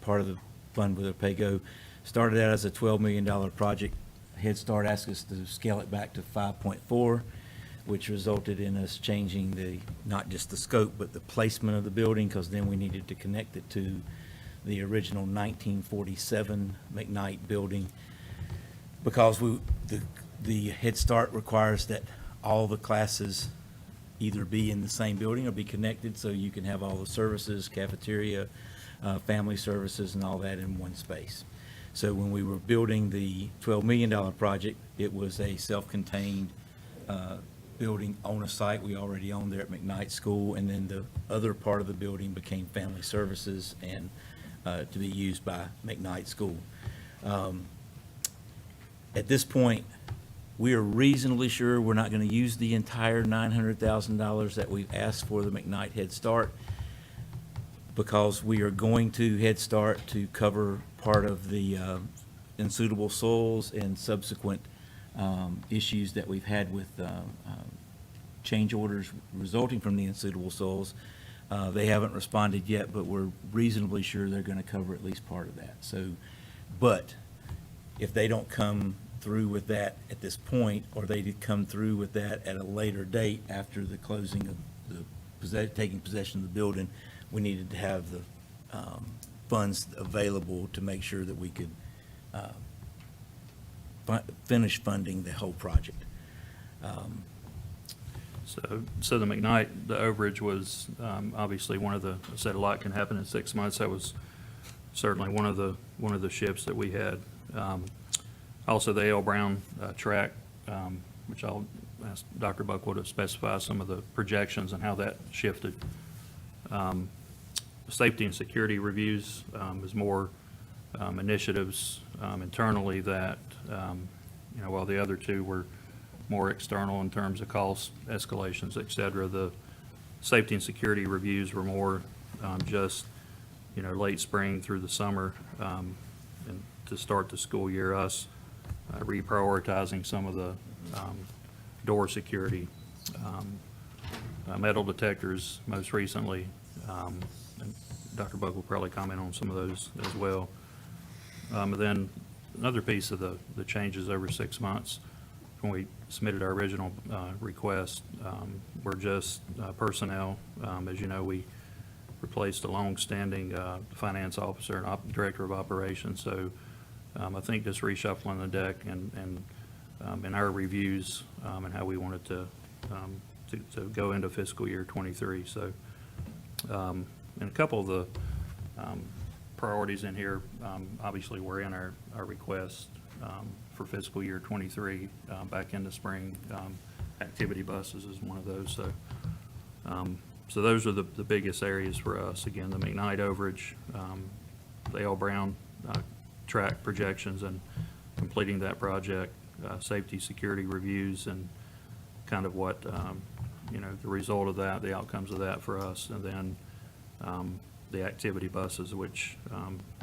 part of the fund with our pay-go, started out as a $12 million project. Head Start asked us to scale it back to 5.4. which resulted in us changing not just the scope, but the placement of the building, because then we needed to connect it to the original 1947 McKnight building. Because the Head Start requires that all the classes either be in the same building or be connected, so you can have all the services, cafeteria, family services, and all that in one space. So when we were building the $12 million project, it was a self-contained building on a site we already owned there at McKnight School, and then the other part of the building became family services and to be used by McKnight School. At this point, we are reasonably sure we're not going to use the entire $900,000 that we've asked for the McKnight Head Start, because we are going to Head Start to cover part of the unsuitable soils and subsequent issues that we've had with change orders resulting from the unsuitable soils. They haven't responded yet, but we're reasonably sure they're going to cover at least part of that. So, but if they don't come through with that at this point, or they did come through with that at a later date after the closing of taking possession of the building, we needed to have the funds available to make sure that we could finish funding the whole project. So the McKnight, the overage was obviously one of the, I said a lot can happen in 6 months. That was certainly one of the shifts that we had. Also, the A.L. Brown track, which I'll ask Dr. Buckwood to specify some of the projections and how that shifted. Safety and security reviews is more initiatives internally that, while the other two were more external in terms of cost escalations, et cetera, the safety and security reviews were more just, late spring through the summer, and to start the school year, us reprioritizing some of the door security, metal detectors most recently, and Dr. Buck will probably comment on some of those as well. And then another piece of the changes over 6 months, when we submitted our original request, were just personnel. As you know, we replaced a long-standing finance officer and director of operations. So I think just reshuffling the deck and in our reviews and how we wanted to go into fiscal year 23. So and a couple of the priorities in here obviously were in our request for fiscal year 23 back in the spring. Activity buses is one of those. So those are the biggest areas for us. Again, the McKnight overage, the L. Brown track projections and completing that project, safety security reviews, and kind of what the result of that, the outcomes of that for us, and then the activity buses, which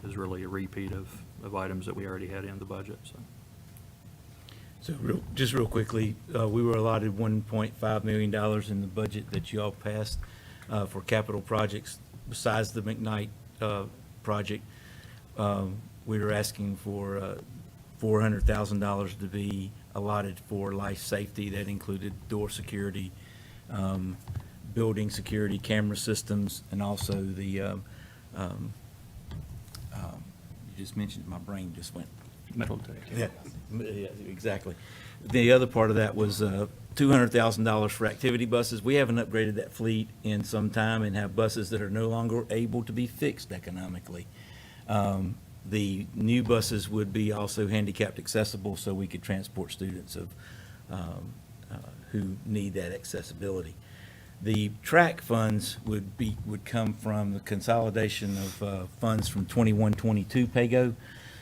is really a repeat of items that we already had in the budget. So just real quickly, we were allotted $1.5 million in the budget that you all passed for capital projects besides the McKnight project. We were asking for $400,000 to be allotted for life safety. That included door security, building security, camera systems, and also the, you just mentioned, my brain just went. Metal detector. Yeah, exactly. The other part of that was $200,000 for activity buses. We haven't upgraded that fleet in some time and have buses that are no longer able to be fixed economically. The new buses would be also handicapped accessible, so we could transport students who need that accessibility. The track funds would come from the consolidation of funds from 21-22 PAYGO.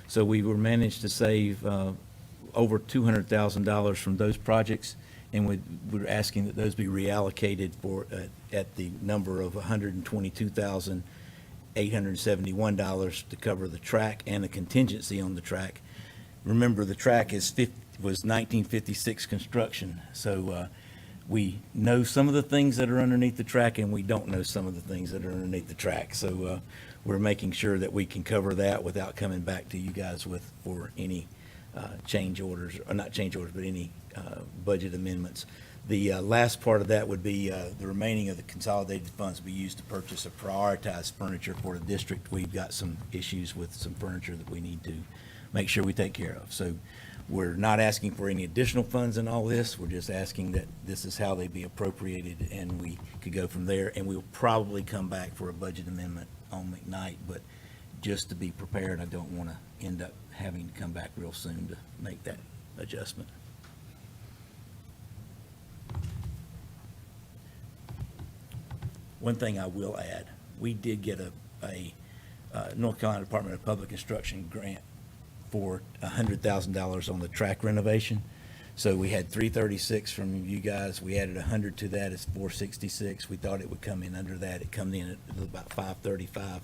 So we were managed to save over $200,000 from those projects, and we're asking that those be reallocated for at the number of $122,871 to cover the track and the contingency on the track. Remember, the track was 1956 construction, so we know some of the things that are underneath the track, and we don't know some of the things that are underneath the track. So we're making sure that we can cover that without coming back to you guys for any change orders, or not change orders, but any budget amendments. The last part of that would be the remaining of the consolidated funds be used to purchase or prioritize furniture for the district. We've got some issues with some furniture that we need to make sure we take care of. So we're not asking for any additional funds in all this. We're just asking that this is how they be appropriated, and we could go from there. And we'll probably come back for a budget amendment on McKnight, but just to be prepared, I don't want to end up having to come back real soon to make that adjustment. One thing I will add, we did get a North Carolina Department of Public Instruction grant for $100,000 on the track renovation. So we had 336 from you guys. We added 100 to that. It's 466. We thought it would come in under that. It come in at about 535.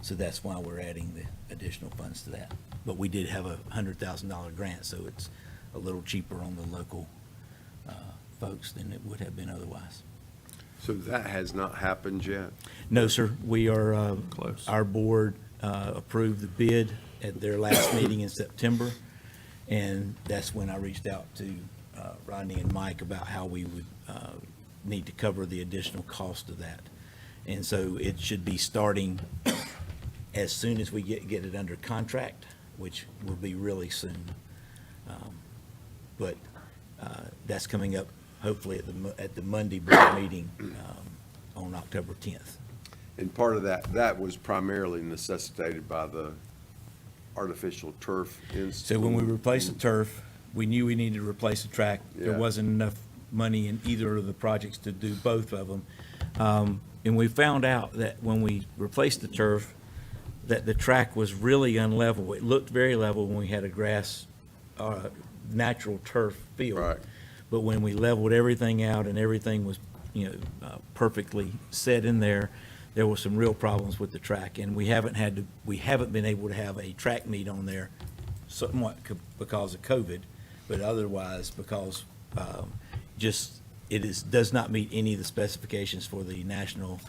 So that's why we're adding the additional funds to that. But we did have a $100,000 grant, so it's a little cheaper on the local folks than it would have been otherwise. So that has not happened yet? No, sir. We are, close. Our board approved the bid at their last meeting in September, and that's when I reached out to Rodney and Mike about how we would need to cover the additional cost of that. And so it should be starting as soon as we get it under contract, which will be really soon. But that's coming up hopefully at the Monday board meeting on October 10th. And part of that was primarily necessitated by the artificial turf. So when we replaced the turf, we knew we needed to replace the track. There Yeah. wasn't enough money in either of the projects to do both of them. And we found out that when we replaced the turf, that the track was really unlevel. It looked very level when we had a grass, natural turf field. Right. But when we leveled everything out and everything was, perfectly set in there, there were some real problems with the track. And we haven't been able to have a track meet on there somewhat because of COVID, but otherwise because does not meet any of the specifications for the National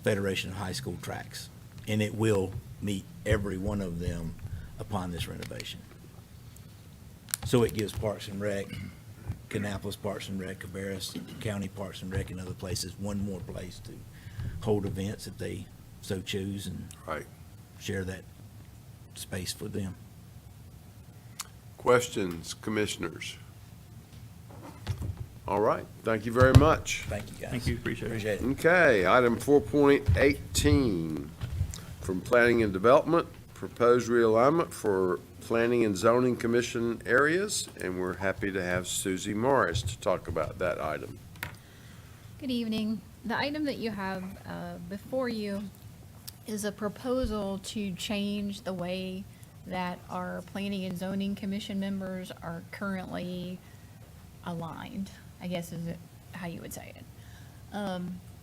Federation of High School Tracks. And it will meet every one of them upon this renovation. So it gives Parks and Rec, Kannapolis Parks and Rec, Cabarrus County Parks and Rec, and other places, one more place to hold events if they so choose and share that space for them. Questions, commissioners? All right, thank you very much. Thank you, guys. Thank you, appreciate it. Okay, item 4.18, from Planning and Development, proposed realignment for Planning and Zoning Commission areas, and we're happy to have Susie Morris to talk about that item. Good evening. The item that you have before you is a proposal to change the way that our Planning and Zoning Commission members are currently aligned, I guess is how you would say it.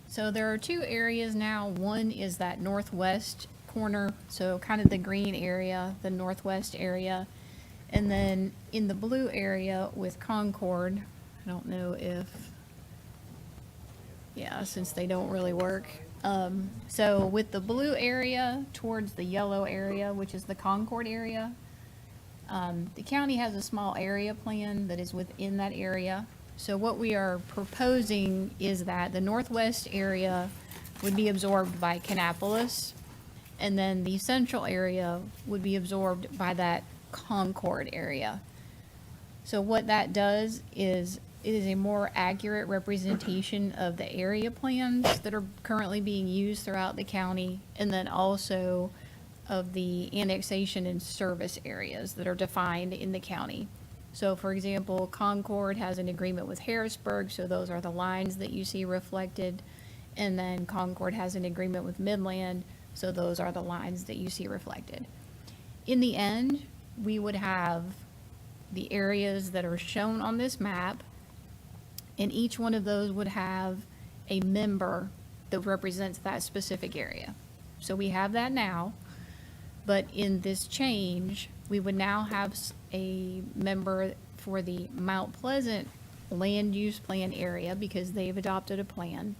So there are two areas now. One is that northwest corner, so kind of the green area, the northwest area. And then in the blue area with Concord, I don't know if, yeah, since they don't really work. So with the blue area towards the yellow area, which is the Concord area, the county has a small area plan that is within that area. So what we are proposing is that the northwest area would be absorbed by Kannapolis, and then the central area would be absorbed by that Concord area. So what that does is it is a more accurate representation of the area plans that are currently being used throughout the county, and then also of the annexation and service areas that are defined in the county. So for example, Concord has an agreement with Harrisburg, so those are the lines that you see reflected. And then Concord has an agreement with Midland, so those are the lines that you see reflected. In the end, we would have the areas that are shown on this map, and each one of those would have a member that represents that specific area. So we have that now, but in this change, we would now have a member for the Mount Pleasant land use plan area because they've adopted a plan.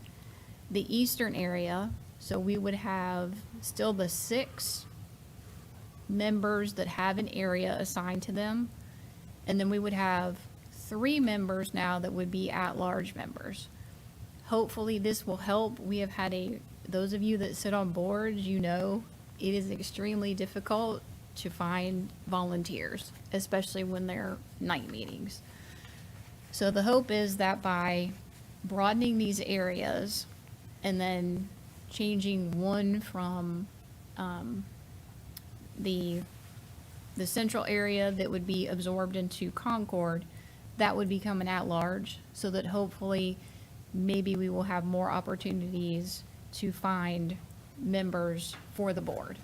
The eastern area, so we would have still the 6 members that have an area assigned to them, and then we would have 3 members now that would be at-large members. Hopefully, this will help. We have had those of you that sit on boards, you know, it is extremely difficult to find volunteers, especially when they're night meetings. So the hope is that by broadening these areas and then changing one from the central area that would be absorbed into Concord, that would become an at-large, so that hopefully maybe we will have more opportunities to find members for the board.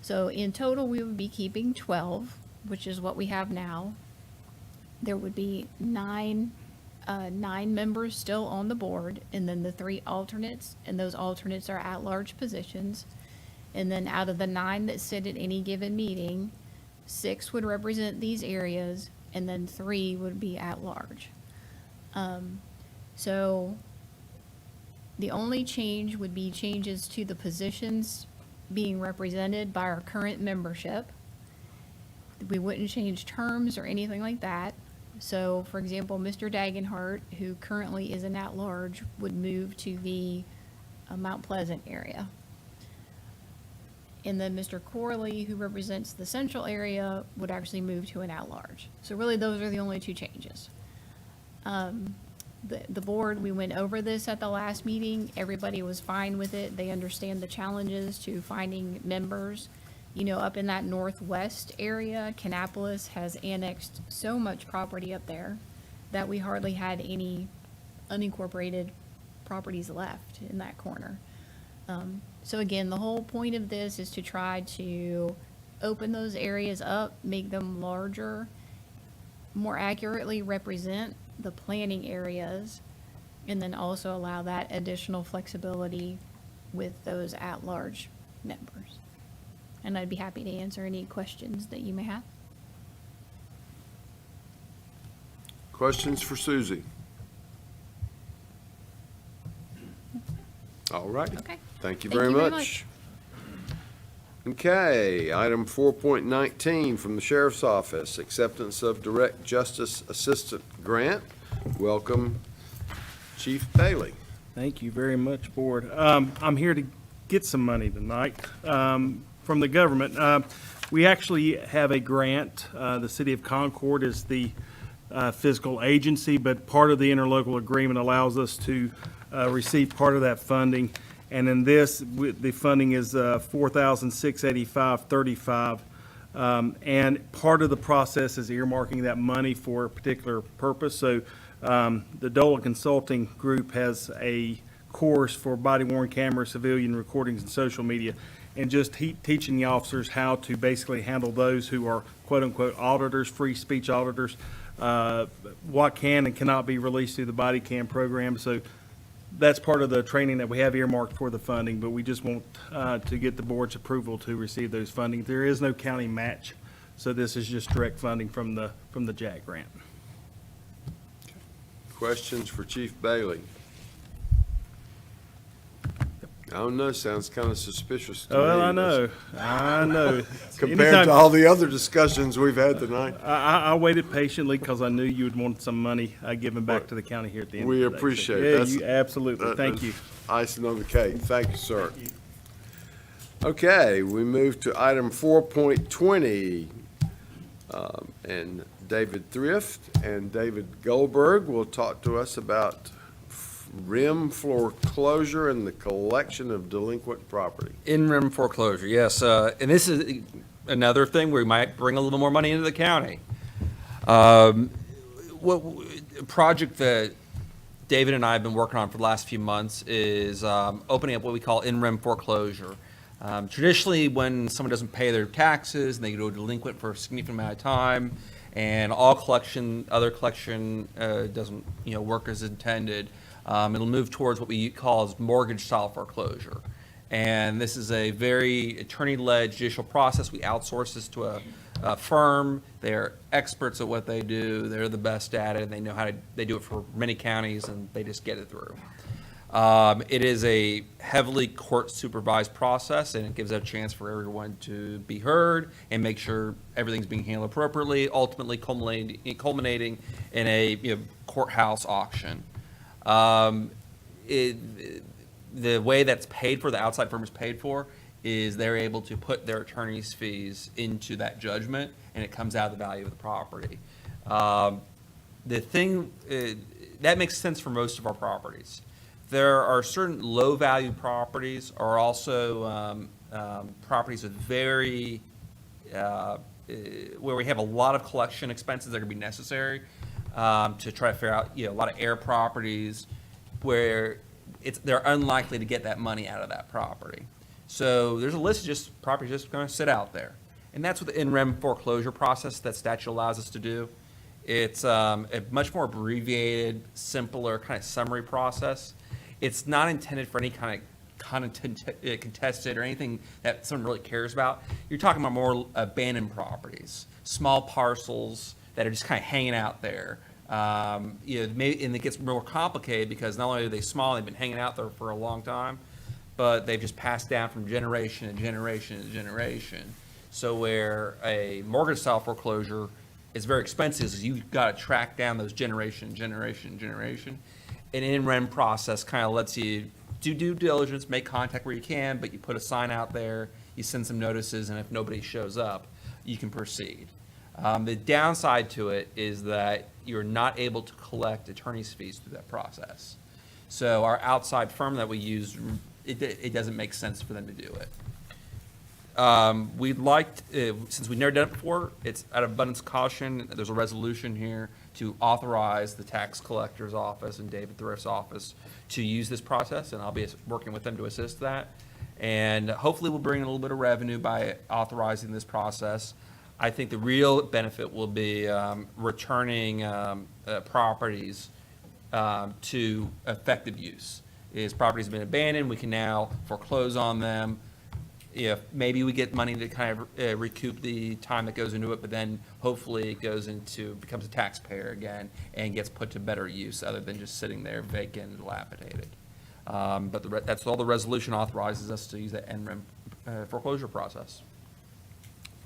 So in total, we would be keeping 12, which is what we have now. There would be nine members still on the board, and then the 3 alternates, and those alternates are at-large positions. And then out of the 9 that sit at any given meeting, 6 would represent these areas, and then 3 would be at-large. So the only change would be changes to the positions being represented by our current membership. We wouldn't change terms or anything like that. So, for example, Mr. Dagenhart, who currently is an at-large, would move to the Mount Pleasant area. And then Mr. Corley, who represents the central area, would actually move to an at-large. So really, those are the only 2 changes. The board, we went over this at the last meeting. Everybody was fine with it. They understand the challenges to finding members. You know, up in that northwest area, Kannapolis has annexed so much property up there that we hardly had any unincorporated properties left in that corner. So again, the whole point of this is to try to open those areas up, make them larger, more accurately represent the planning areas, and then also allow that additional flexibility with those at-large members. And I'd be happy to answer any questions that you may have. Questions for Susie? All righty. Okay. Thank you Thank very you very much. Okay, item 4.19 from the Sheriff's Office, acceptance of Direct Justice Assistant Grant. Welcome, Chief Bailey. Thank you very much, Board. I'm here to get some money tonight from the government. We actually have a grant. The City of Concord is the fiscal agency, but part of the interlocal agreement allows us to receive part of that funding. And in this, the funding is $4,685.35. And part of the process is earmarking that money for a particular purpose. So the DOLA Consulting Group has a course for body-worn camera, civilian recordings, and social media, and just teaching the officers how to basically handle those who are quote-unquote auditors, free speech auditors, what can and cannot be released through the body cam program. So that's part of the training that we have earmarked for the funding, but we just want to get the board's approval to receive those funding. There is no county match, so this is just direct funding from the JAG grant. Questions for Chief Bailey? I don't know, sounds kind of suspicious to me. Well, I know. Compared Anytime- to all the other discussions we've had tonight. I waited patiently because I knew you would want some money given back to the county here at the end We of the day. So, appreciate yeah, that. you absolutely. Thank you. Icing on the cake. Thank you, sir. Okay, we move to item 4.20. And David Thrift and David Goldberg will talk to us about rim foreclosure and the collection of delinquent property. In-rim foreclosure, yes. And this is another thing where we might bring a little more money into the county. A project that David and I have been working on for the last few months is opening up what we call in-rim foreclosure. Traditionally, when someone doesn't pay their taxes and they go delinquent for a significant amount of time, and other collection doesn't work as intended, it'll move towards what we call as mortgage-style foreclosure. And this is a very attorney-led judicial process. We outsource this to a firm. They're experts at what they do. They're the best at it. They know they do it for many counties, and they just get it through. It is a heavily court supervised process, and it gives a chance for everyone to be heard and make sure everything's being handled appropriately, ultimately culminating in a courthouse auction. The way that's paid for, the outside firm is paid for, is they're able to put their attorney's fees into that judgment, and it comes out of the value of the property. The thing, that makes sense for most of our properties. There are certain low-value properties, or also properties with very, where we have a lot of collection expenses that are going to be necessary to try to figure out, a lot of air properties where they're unlikely to get that money out of that property. So there's a list of just properties just going to sit out there. And that's what the in rem foreclosure process that statute allows us to do. It's a much more abbreviated, simpler kind of summary process. It's not intended for any kind of contested or anything that someone really cares about. You're talking about more abandoned properties, small parcels that are just kind of hanging out there. Maybe, and it gets more complicated because not only are they small, they've been hanging out there for a long time, but they've just passed down from generation to generation to generation. So where a mortgage style foreclosure is very expensive, is you've got to track down those generation. An in-rem process kind of lets you do due diligence, make contact where you can, but you put a sign out there, you send some notices, and if nobody shows up, you can proceed. The downside to it is that you're not able to collect attorney's fees through that process. So our outside firm that we use, it doesn't make sense for them to do it. We'd like, since we've never done it before, it's out of abundance of caution. There's a resolution here to authorize the tax collector's office and David Thrift's office to use this process, and I'll be working with them to assist that. And hopefully we'll bring in a little bit of revenue by authorizing this process. I think the real benefit will be returning properties to effective use. Is properties have been abandoned, we can now foreclose on them. If maybe we get money to kind of recoup the time that goes into it, but then hopefully it becomes a taxpayer again and gets put to better use other than just sitting there vacant and dilapidated. But that's all the resolution authorizes us to use that NREM foreclosure process.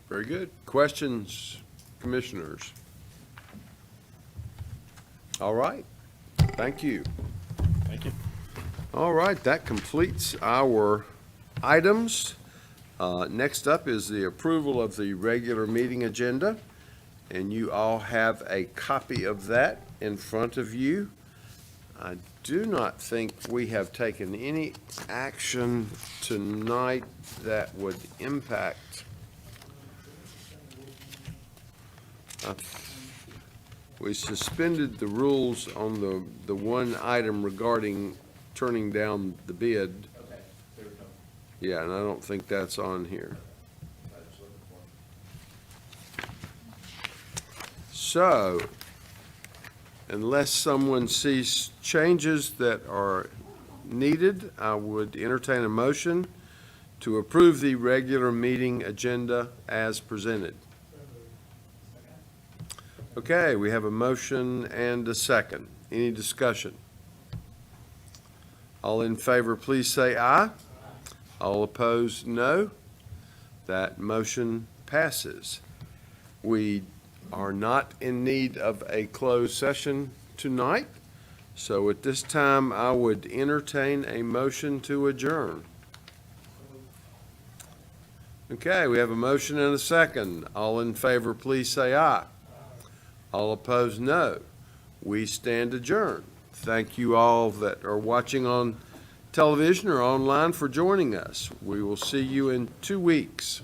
Very good. Questions, commissioners? All right. Thank you. Thank you. All right, that completes our items. Next up is the approval of the regular meeting agenda, and you all have a copy of that in front of you. I do not think we have taken any action tonight that would impact. We suspended the rules on the one item regarding turning down the bid. Yeah, and I don't think that's on here. So, unless someone sees changes that are needed, I would entertain a motion to approve the regular meeting agenda as presented. Okay, we have a motion and a second. Any discussion? All in favor, please say aye. All opposed, no. That motion passes. We are not in need of a closed session tonight, so at this time, I would entertain a motion to adjourn. Okay, we have a motion and a second. All in favor, please say aye. All opposed, no. We stand adjourned. Thank you all that are watching on television or online for joining us. We will see you in 2 weeks.